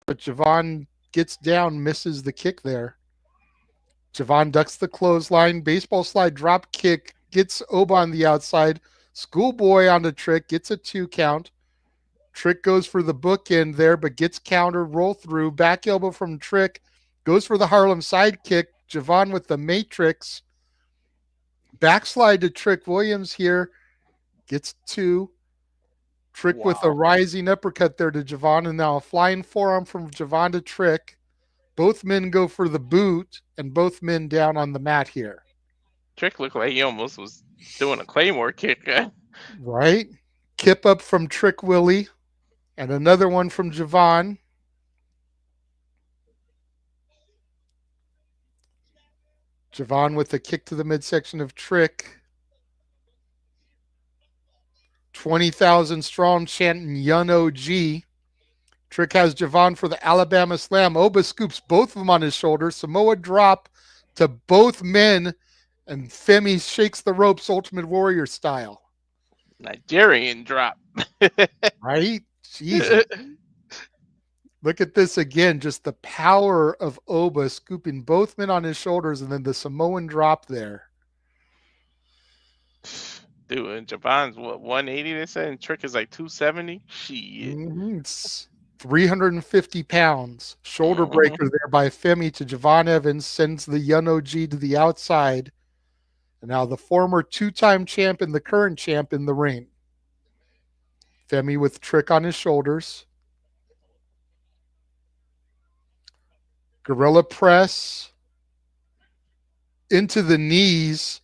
but Javon gets down, misses the kick there. Javon ducks the clothesline. Baseball slide drop kick. Gets Oba on the outside. Schoolboy on the Trick. Gets a 2 count. Trick goes for the bookend there, but gets countered. Roll through. Back elbow from Trick. Goes for the Harlem sidekick. Javon with the Matrix. Backslide to Trick Williams here. Gets 2. Trick with a rising uppercut there to Javon, and now a flying forearm from Javon to Trick. Both men go for the boot, and both men down on the mat here.
Trick looked like he almost was doing a Claymore kick.
Right? Kip up from Trick Willie, and another one from Javon. Javon with a kick to the midsection of Trick. 20,000 strong chanting Yun OG. Trick has Javon for the Alabama Slam. Oba scoops both of them on his shoulders. Samoa drop to both men, and Femi shakes the ropes Ultimate Warrior style.
Nigerian drop.
Right? Jesus. Look at this again. Just the power of Oba scooping both men on his shoulders, and then the Samoan drop there.
Dude, and Javon's what, 180 they said, and Trick is like 270? Shit.
It's 350 pounds. Shoulder breaker there by Femi to Javon Evans, sends the Yun OG to the outside. And now the former 2-time champ and the current champ in the ring. Femi with Trick on his shoulders. Gorilla press into the knees.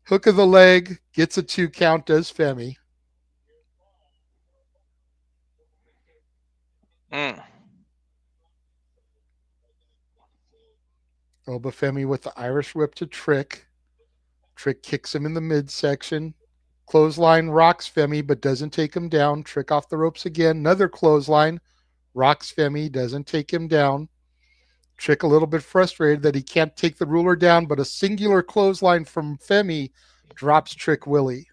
Hook of the leg, gets a 2 count, does Femi. Oba Femi with the Irish whip to Trick. Trick kicks him in the midsection. Clothesline rocks Femi, but doesn't take him down. Trick off the ropes again. Another clothesline. Rocks Femi, doesn't take him down. Trick a little bit frustrated that he can't take the ruler down, but a singular clothesline from Femi drops Trick Willie.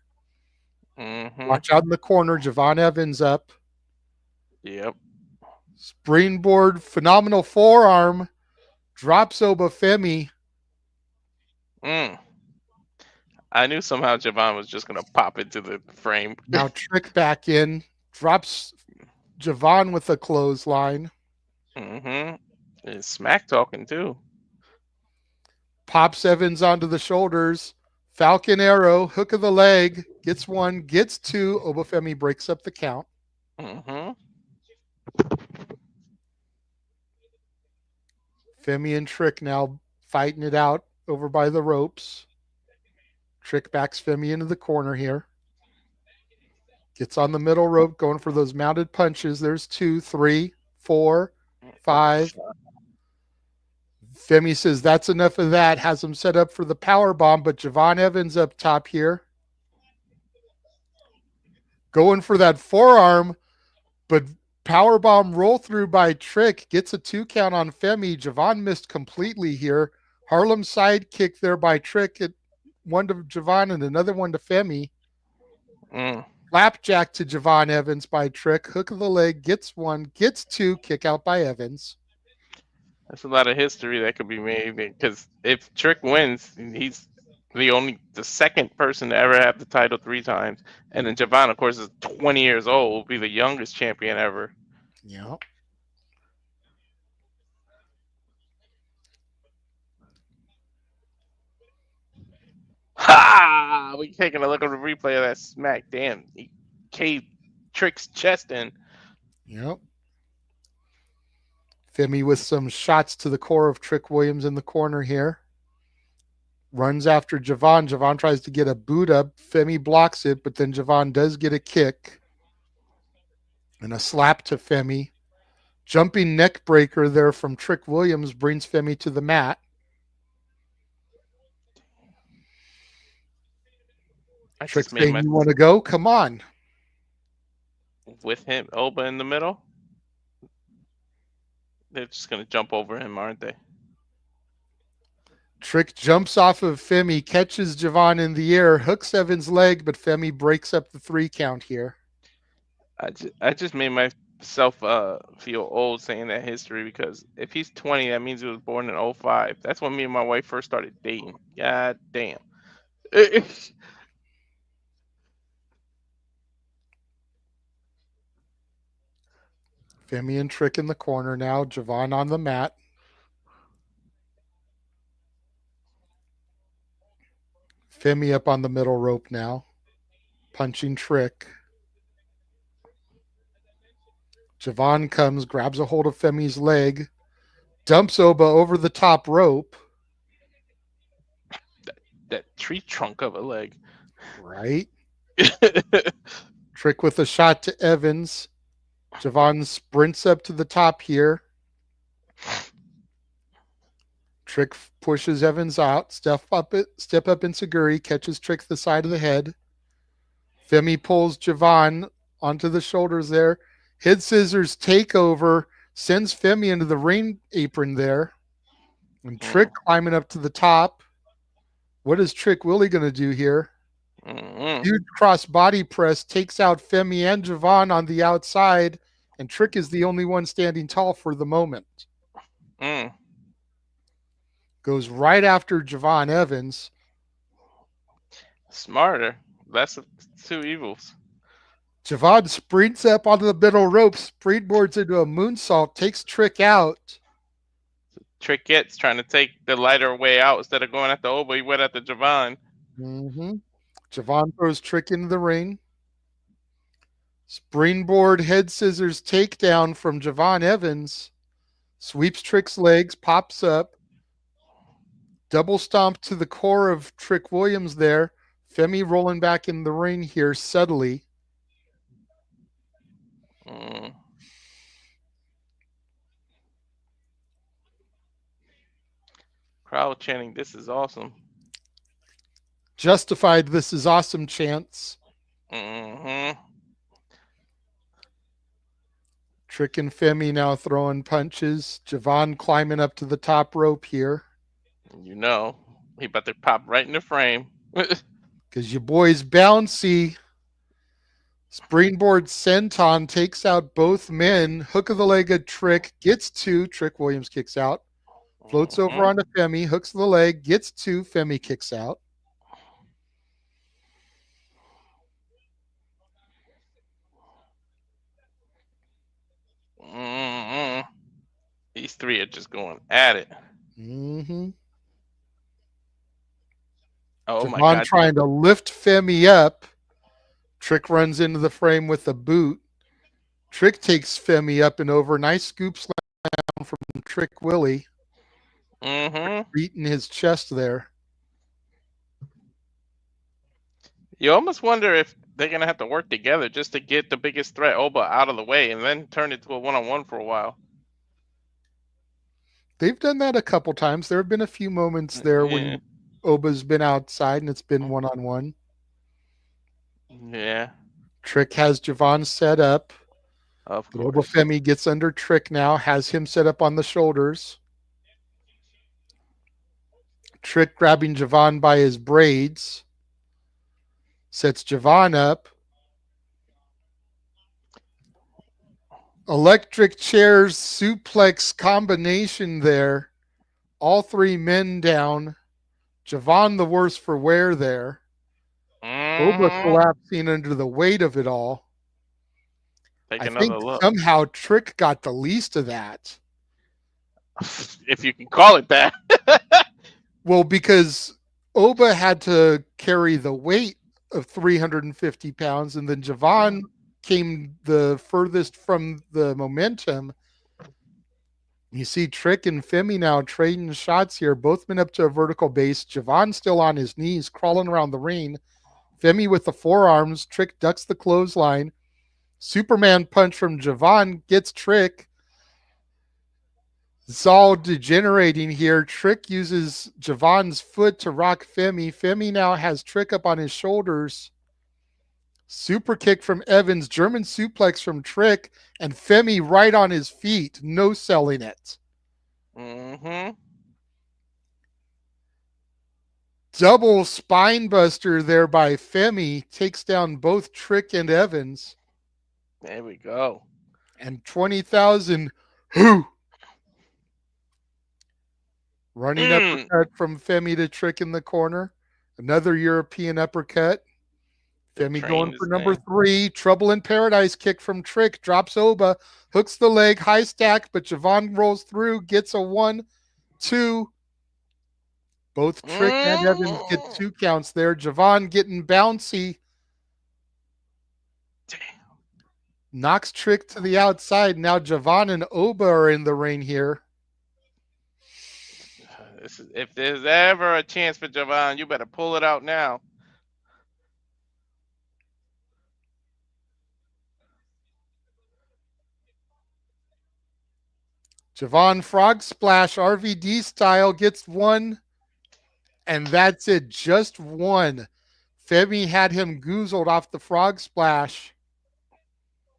Watch out in the corner. Javon Evans up.
Yep.
Springboard, phenomenal forearm. Drops Oba Femi.
I knew somehow Javon was just going to pop into the frame.
Now Trick back in. Drops Javon with a clothesline.
And smack talking too.
Pops Evans onto the shoulders. Falcon Arrow, hook of the leg, gets one, gets two. Obafemi breaks up the count.
Mm-hmm.
Femi and Trick now fighting it out over by the ropes. Trick backs Femi into the corner here. Gets on the middle rope, going for those mounted punches. There's 2, 3, 4, 5. Femi says that's enough of that. Has him set up for the power bomb, but Javon Evans up top here. Going for that forearm, but power bomb roll through by Trick. Gets a 2 count on Femi. Javon missed completely here. Harlem sidekick there by Trick. One to Javon and another one to Femi. Flapjack to Javon Evans by Trick. Hook of the leg, gets one, gets two, kick out by Evans.
That's a lot of history that could be made because if Trick wins, he's the second person to ever have the title 3 times. And then Javon, of course, is 20 years old, will be the youngest champion ever.
Yeah.
Ha! We taking a look at the replay of that smack. Damn, he caved Trick's chest in.
Yep. Femi with some shots to the core of Trick Williams in the corner here. Runs after Javon. Javon tries to get a boot up. Femi blocks it, but then Javon does get a kick. And a slap to Femi. Jumping neck breaker there from Trick Williams brings Femi to the mat. Trick saying, you want to go? Come on.
With him, Oba in the middle. They're just going to jump over him, aren't they?
Trick jumps off of Femi, catches Javon in the air, hooks Evans' leg, but Femi breaks up the 3 count here.
I just made myself feel old saying that history because if he's 20, that means he was born in 05. That's when me and my wife first started dating. God damn.
Femi and Trick in the corner now. Javon on the mat. Femi up on the middle rope now. Punching Trick. Javon comes, grabs a hold of Femi's leg. Dumps Oba over the top rope.
That tree trunk of a leg.
Right. Trick with a shot to Evans. Javon sprints up to the top here. Trick pushes Evans out. Step up into Guri. Catches Trick the side of the head. Femi pulls Javon onto the shoulders there. Head scissors takeover. Sends Femi into the ring apron there. And Trick climbing up to the top. What is Trick Willie going to do here? Huge cross body press. Takes out Femi and Javon on the outside. And Trick is the only one standing tall for the moment. Goes right after Javon Evans.
Smarter. That's 2 evils.
Javon sprints up onto the middle rope, springboards into a moonsault, takes Trick out.
Trick gets trying to take the lighter way out instead of going at the Oba. He went at the Javon.
Javon throws Trick into the ring. Springboard head scissors takedown from Javon Evans. Sweeps Trick's legs, pops up. Double stomp to the core of Trick Williams there. Femi rolling back in the ring here subtly.
Crowd chanting, "This is awesome."
Justified, "This is awesome" chants. Trick and Femi now throwing punches. Javon climbing up to the top rope here.
You know, he about to pop right in the frame.
Because your boy's bouncy. Springboard senton takes out both men. Hook of the leg of Trick. Gets 2. Trick Williams kicks out. Floats over onto Femi. Hooks the leg. Gets 2. Femi kicks out.
These 3 are just going at it. Oh my
Javon
God.
trying to lift Femi up. Trick runs into the frame with a boot. Trick takes Femi up and over. Nice scoop slam from Trick Willie.
Mm-hmm.
Beating his chest there.
You almost wonder if they're gonna have to work together just to get the biggest threat, Oba, out of the way, and then turn it to a one-on-one for a while.
They've done that a couple times. There have been a few moments there
Yeah.
when Oba's been outside and it's been one-on-one.
Yeah.
Trick has Javon set up.
Of
But Oba
course.
Femi gets under Trick now, has him set up on the shoulders. Trick grabbing Javon by his braids. Sets Javon up. Electric chairs suplex combination there. All three men down. Javon the worse for wear there. Oba
Mm-hmm.
collapsing under the weight of it all.
Take
I
another
think
look.
somehow Trick got the least of that.
If you can call it that.
Well, because Oba had to carry the weight of 350 pounds, and then Javon came the furthest from the momentum. You see Trick and Femi now trading shots here. Both men up to a vertical base. Javon still on his knees, crawling around the ring. Femi with the forearms. Trick ducks the clothesline. Superman punch from Javon gets Trick. It's all degenerating here. Trick uses Javon's foot to rock Femi. Femi now has Trick up on his shoulders. Super kick from Evans. German suplex from Trick. And Femi right on his feet. No selling it.
Mm-hmm.
Double spine buster there by Femi. Takes down both Trick and Evans.
There we go.
And 20,000. Whoo! Running uppercut from Femi to Trick in the corner. Another European uppercut. Femi going for number 3. Trouble in Paradise kick from Trick. Drops Oba. Hooks the leg. High stack. But Javon rolls through. Gets a 1, 2. Both Trick and Evans get 2 counts there. Javon getting bouncy.
Damn.
Knocks Trick to the outside. Now Javon and Oba are in the ring here.
If there's ever a chance for Javon, you better pull it out now.
Javon frog splash RVD style gets 1. And that's it. Just 1. Femi had him goozled off the frog splash.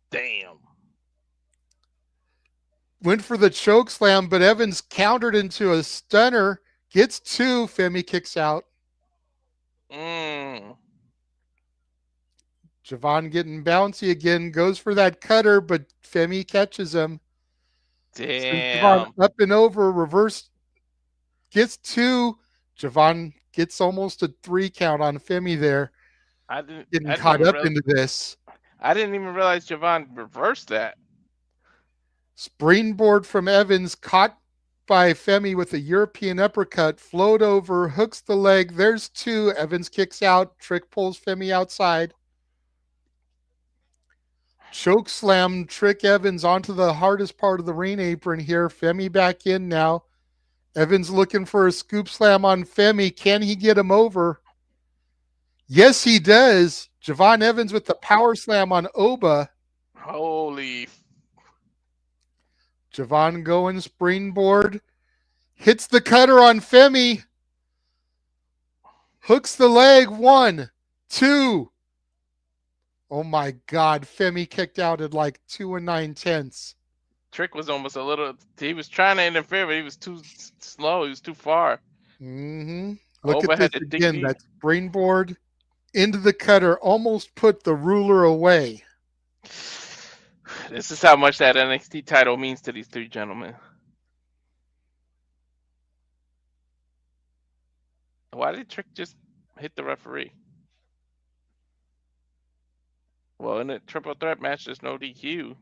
Damn.
Went for the choke slam, but Evans countered into a stunner. Gets 2. Femi kicks out. Javon getting bouncy again. Goes for that cutter, but Femi catches him.
Damn.
Javon up and over. Reverse. Gets 2. Javon gets almost a 3 count on Femi there. Getting caught up into this.
I didn't even realize Javon reversed that.
Springboard from Evans, caught by Femi with a European uppercut, float over, hooks the leg. There's 2. Evans kicks out. Trick pulls Femi outside. Choke slam Trick Evans onto the hardest part of the ring apron here. Femi back in now. Evans looking for a scoop slam on Femi. Can he get him over? Yes, he does. Javon Evans with the power slam on Oba.
Holy.
Javon going springboard. Hits the cutter on Femi. Hooks the leg. 1, 2. Oh my God. Femi kicked out at like 2 9/10.
Trick was almost a little. He was trying to interfere, but he was too slow. He was too far.
Look at this again. That springboard into the cutter almost put the ruler away.
This is how much that NXT title means to these 3 gentlemen. Why did Trick just hit the referee? Well, in a triple threat match, there's no DQ.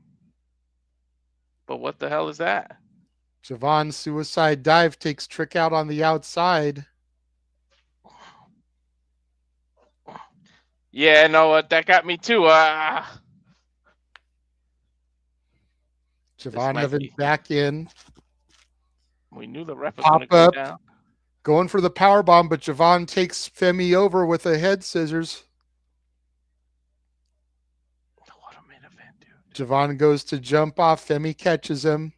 But what the hell is that?
Javon suicide dive takes Trick out on the outside.
Yeah, no, that got me too. This
Javon
might
Evans
be.
back in.
We knew the ref was
Pop
going to come
up.
down.
Going for the power bomb, but Javon takes Femi over with a head scissors.
What a main event, dude.
Javon goes to jump off. Femi catches him.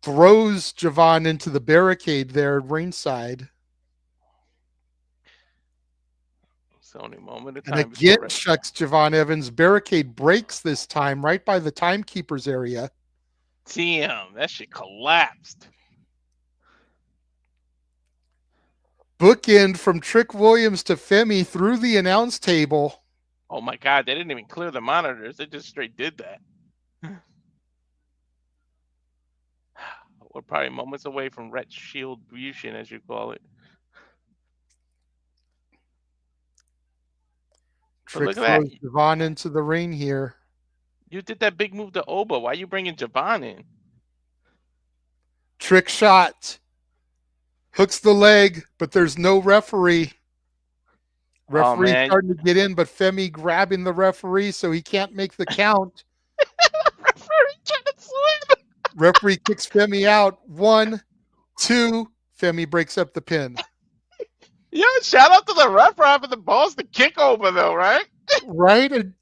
Throws Javon into the barricade there at ringside.
It's the only moment of
And
time
again
before
shucks Javon Evans. Barricade breaks this time right by the timekeeper's area.
Damn, that shit collapsed.
Bookend from Trick Williams to Femi through the announce table.
Oh my god, they didn't even clear the monitors. They just straight did that. We're probably moments away from retribution, as you call it. But
Trick
look at that.
throws Javon into the ring here.
You did that big move to Oba. Why are you bringing Javon in?
Trick shot. Hooks the leg, but there's no referee. Referee
man.
starting to get in, but Femi grabbing the referee so he can't make the count.
Referee trying to swim.
Referee kicks Femi out. 1, 2. Femi breaks up the pin.
Yeah, shout out to the ref for having the balls to kick over, though, right?
Right? And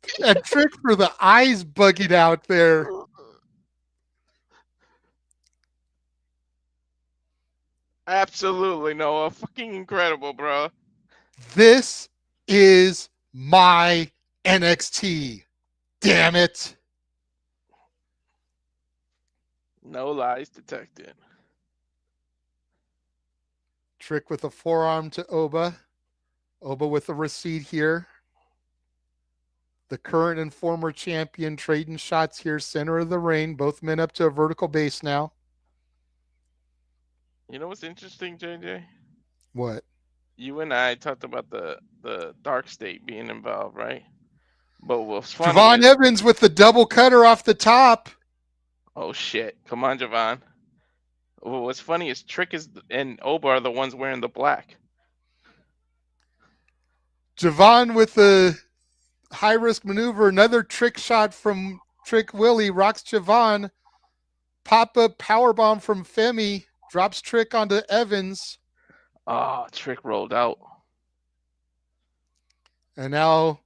Trick for the eyes bugging out there.
Absolutely, Noah. Fucking incredible, bro.
This is my NXT. Damn it.
No lies detected.
Trick with a forearm to Oba. Oba with a receipt here. The current and former champion trading shots here, center of the ring. Both men up to a vertical base now.
You know what's interesting, JJ?
What?
You and I talked about the dark state being involved, right? But what's funny
Javon
is,
Evans with the double cutter off the top.
oh shit! Come on, Javon. What's funny is Trick and Oba are the ones wearing the black.
Javon with the high risk maneuver. Another trick shot from Trick Willie. Rocks Javon. Pop up powerbomb from Femi. Drops Trick onto Evans.
Oh, Trick rolled out.
And now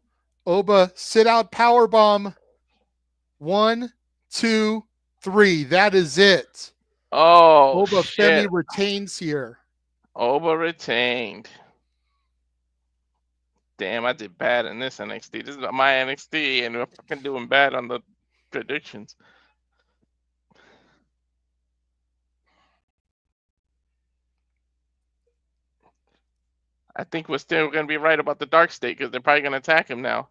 Oba sit out powerbomb. 1, 2, 3. That is it.
Oh
Oba
shit!
Femi retains here.
Oba retained. Damn, I did bad in this NXT. This is my NXT, and we're fucking doing bad on the predictions. I think we're still going to be right about the Dark State because they're probably going to attack him now.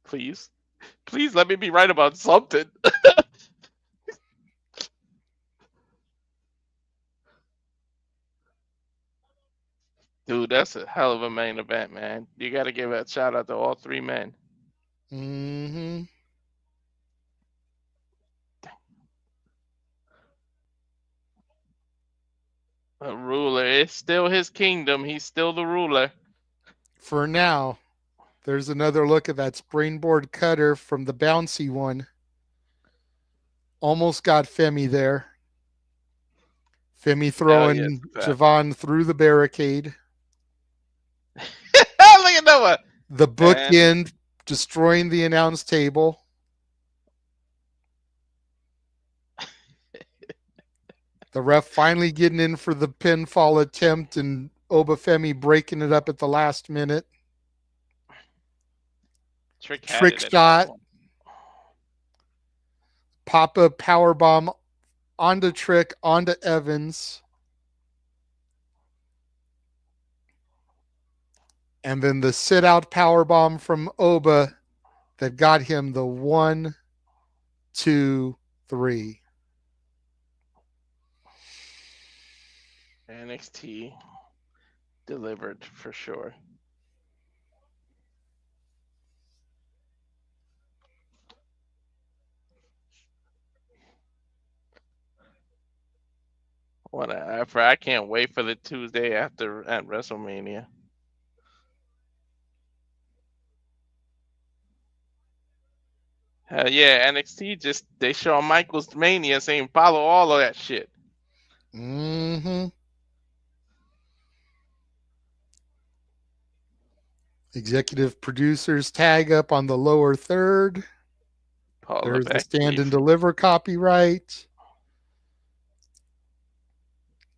Please. Please let me be right about something. Dude, that's a hell of a main event, man. You got to give a shout out to all three men.
Mm-hmm.
A ruler. It's still his kingdom. He's still the ruler.
For now, there's another look at that springboard cutter from the bouncy one. Almost got Femi there. Femi throwing Javon through the barricade.
Look at Noah.
The bookend destroying the announce table. The ref finally getting in for the pinfall attempt and Oba Femi breaking it up at the last minute.
Trick
shot. Pop-up powerbomb onto Trick, onto Evans. And then the sit-out powerbomb from Oba that got him the 1, 2, 3.
NXT delivered for sure. I can't wait for the Tuesday after at WrestleMania. Yeah, NXT just they show Michael's Mania saying follow all of that shit.
Mm-hmm. Executive producers tag up on the lower third.
Paul
There's the
Levesque
stand and
brief.
deliver copyright.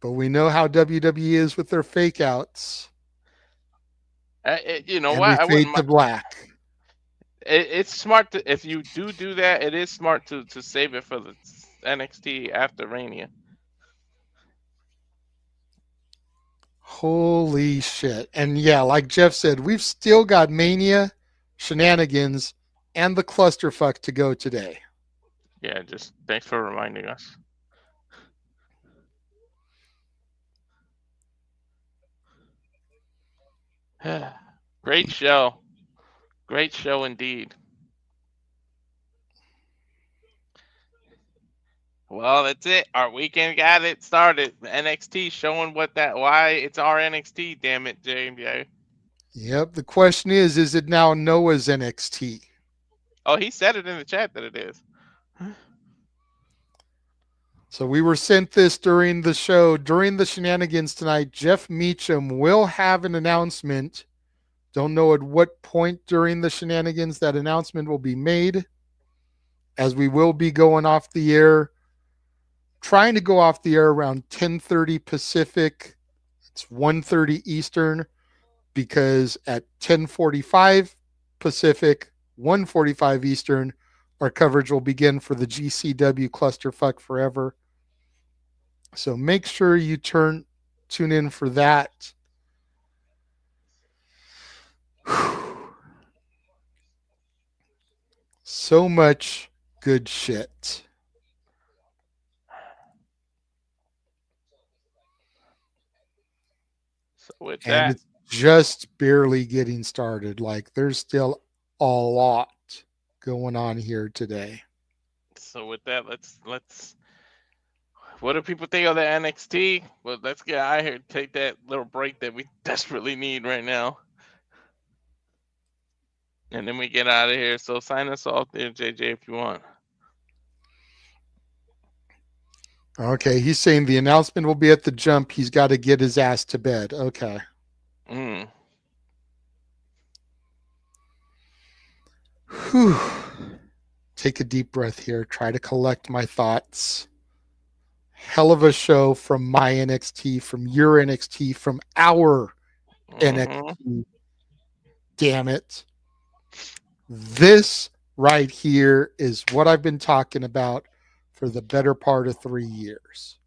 But we know how WWE is with their fake outs.
You know
And we
what? I
fade
wouldn't.
to black.
It's smart to if you do that. It is smart to save it for the NXT after Mania.
Holy shit. And yeah, like Jeff said, we've still got Mania, Shenanigans, and the clusterfuck to go today.
Yeah, just thanks for reminding us. Great show. Great show indeed. Well, that's it. Our weekend got it started. NXT showing why it's our NXT. Damn it, JBA.
Yep. The question is it now Noah's NXT?
Oh, he said it in the chat that it is.
So we were sent this during the show. During the Shenanigans tonight, Jeff Meacham will have an announcement. Don't know at what point during the Shenanigans that announcement will be made, as we will be going off the air, trying to go off the air around 10:30 Pacific. It's 1:30 Eastern, because at 10:45 Pacific, 1:45 Eastern, our coverage will begin for the GCW Clusterfuck Forever. So make sure you tune in for that. So much good shit.
So with
And
that,
it's just barely getting started. Like there's still a lot going on here today.
let's. What do people think of the NXT? Well, let's get out of here. Take that little break that we desperately need right now, and then we get out of here. So sign us off there, JJ, if you want.
Okay, he's saying the announcement will be at the jump. He's got to get his ass to bed. Okay.
Mm.
Whew. Take a deep breath here. Try to collect my thoughts. Hell of a show from my NXT, from your NXT, from our
Mm-hmm.
NXT. Damn it. This right here is what I've been talking about for the better part of 3 years.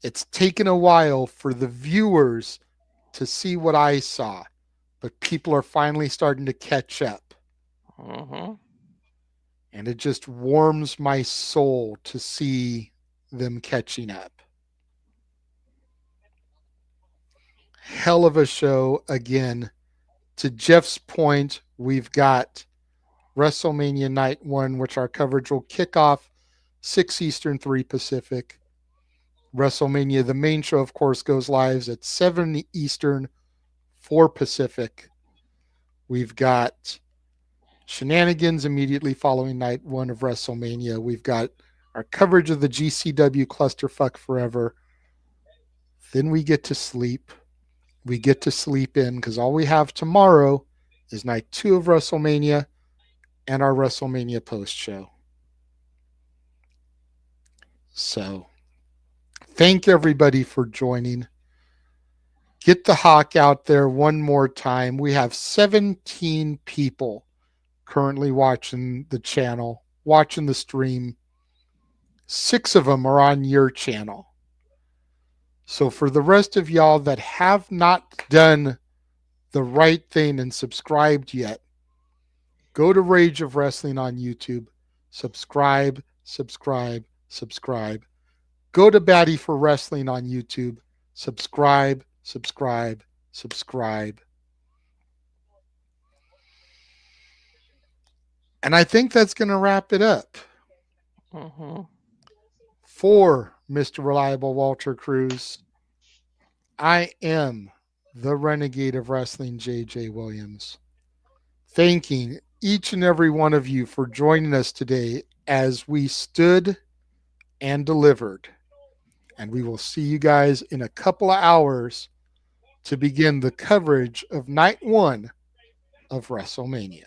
It's taken a while for the viewers to see what I saw, but people are finally starting to catch up.
Mm-hmm.
And it just warms my soul to see them catching up. Hell of a show again. To Jeff's point, we've got WrestleMania Night 1, which our coverage will kick off 6 Eastern, 3 Pacific. WrestleMania, the main show, of course, goes live at 7 Eastern, 4 Pacific. We've got Shenanigans immediately following Night 1 of WrestleMania. We've got our coverage of the GCW Clusterfuck Forever. Then we get to sleep. We get to sleep in because all we have tomorrow is Night 2 of WrestleMania and our WrestleMania post show. So thank everybody for joining. Get the hawk out there one more time. We have 17 people currently watching the channel, watching the stream. 6 of them are on your channel. So for the rest of y'all that have not done the right thing and subscribed yet, go to Rage of Wrestling on YouTube. Subscribe, subscribe, subscribe. Go to Batty for Wrestling on YouTube. Subscribe, subscribe, subscribe. And I think that's going to wrap it up.
Mm-hmm.
For Mr. Reliable Walter Cruz, I am the Renegade of Wrestling, JJ Williams. thanking each and every one of you for joining us today as we stood and delivered. And we will see you guys in a couple of hours to begin the coverage of night one of WrestleMania.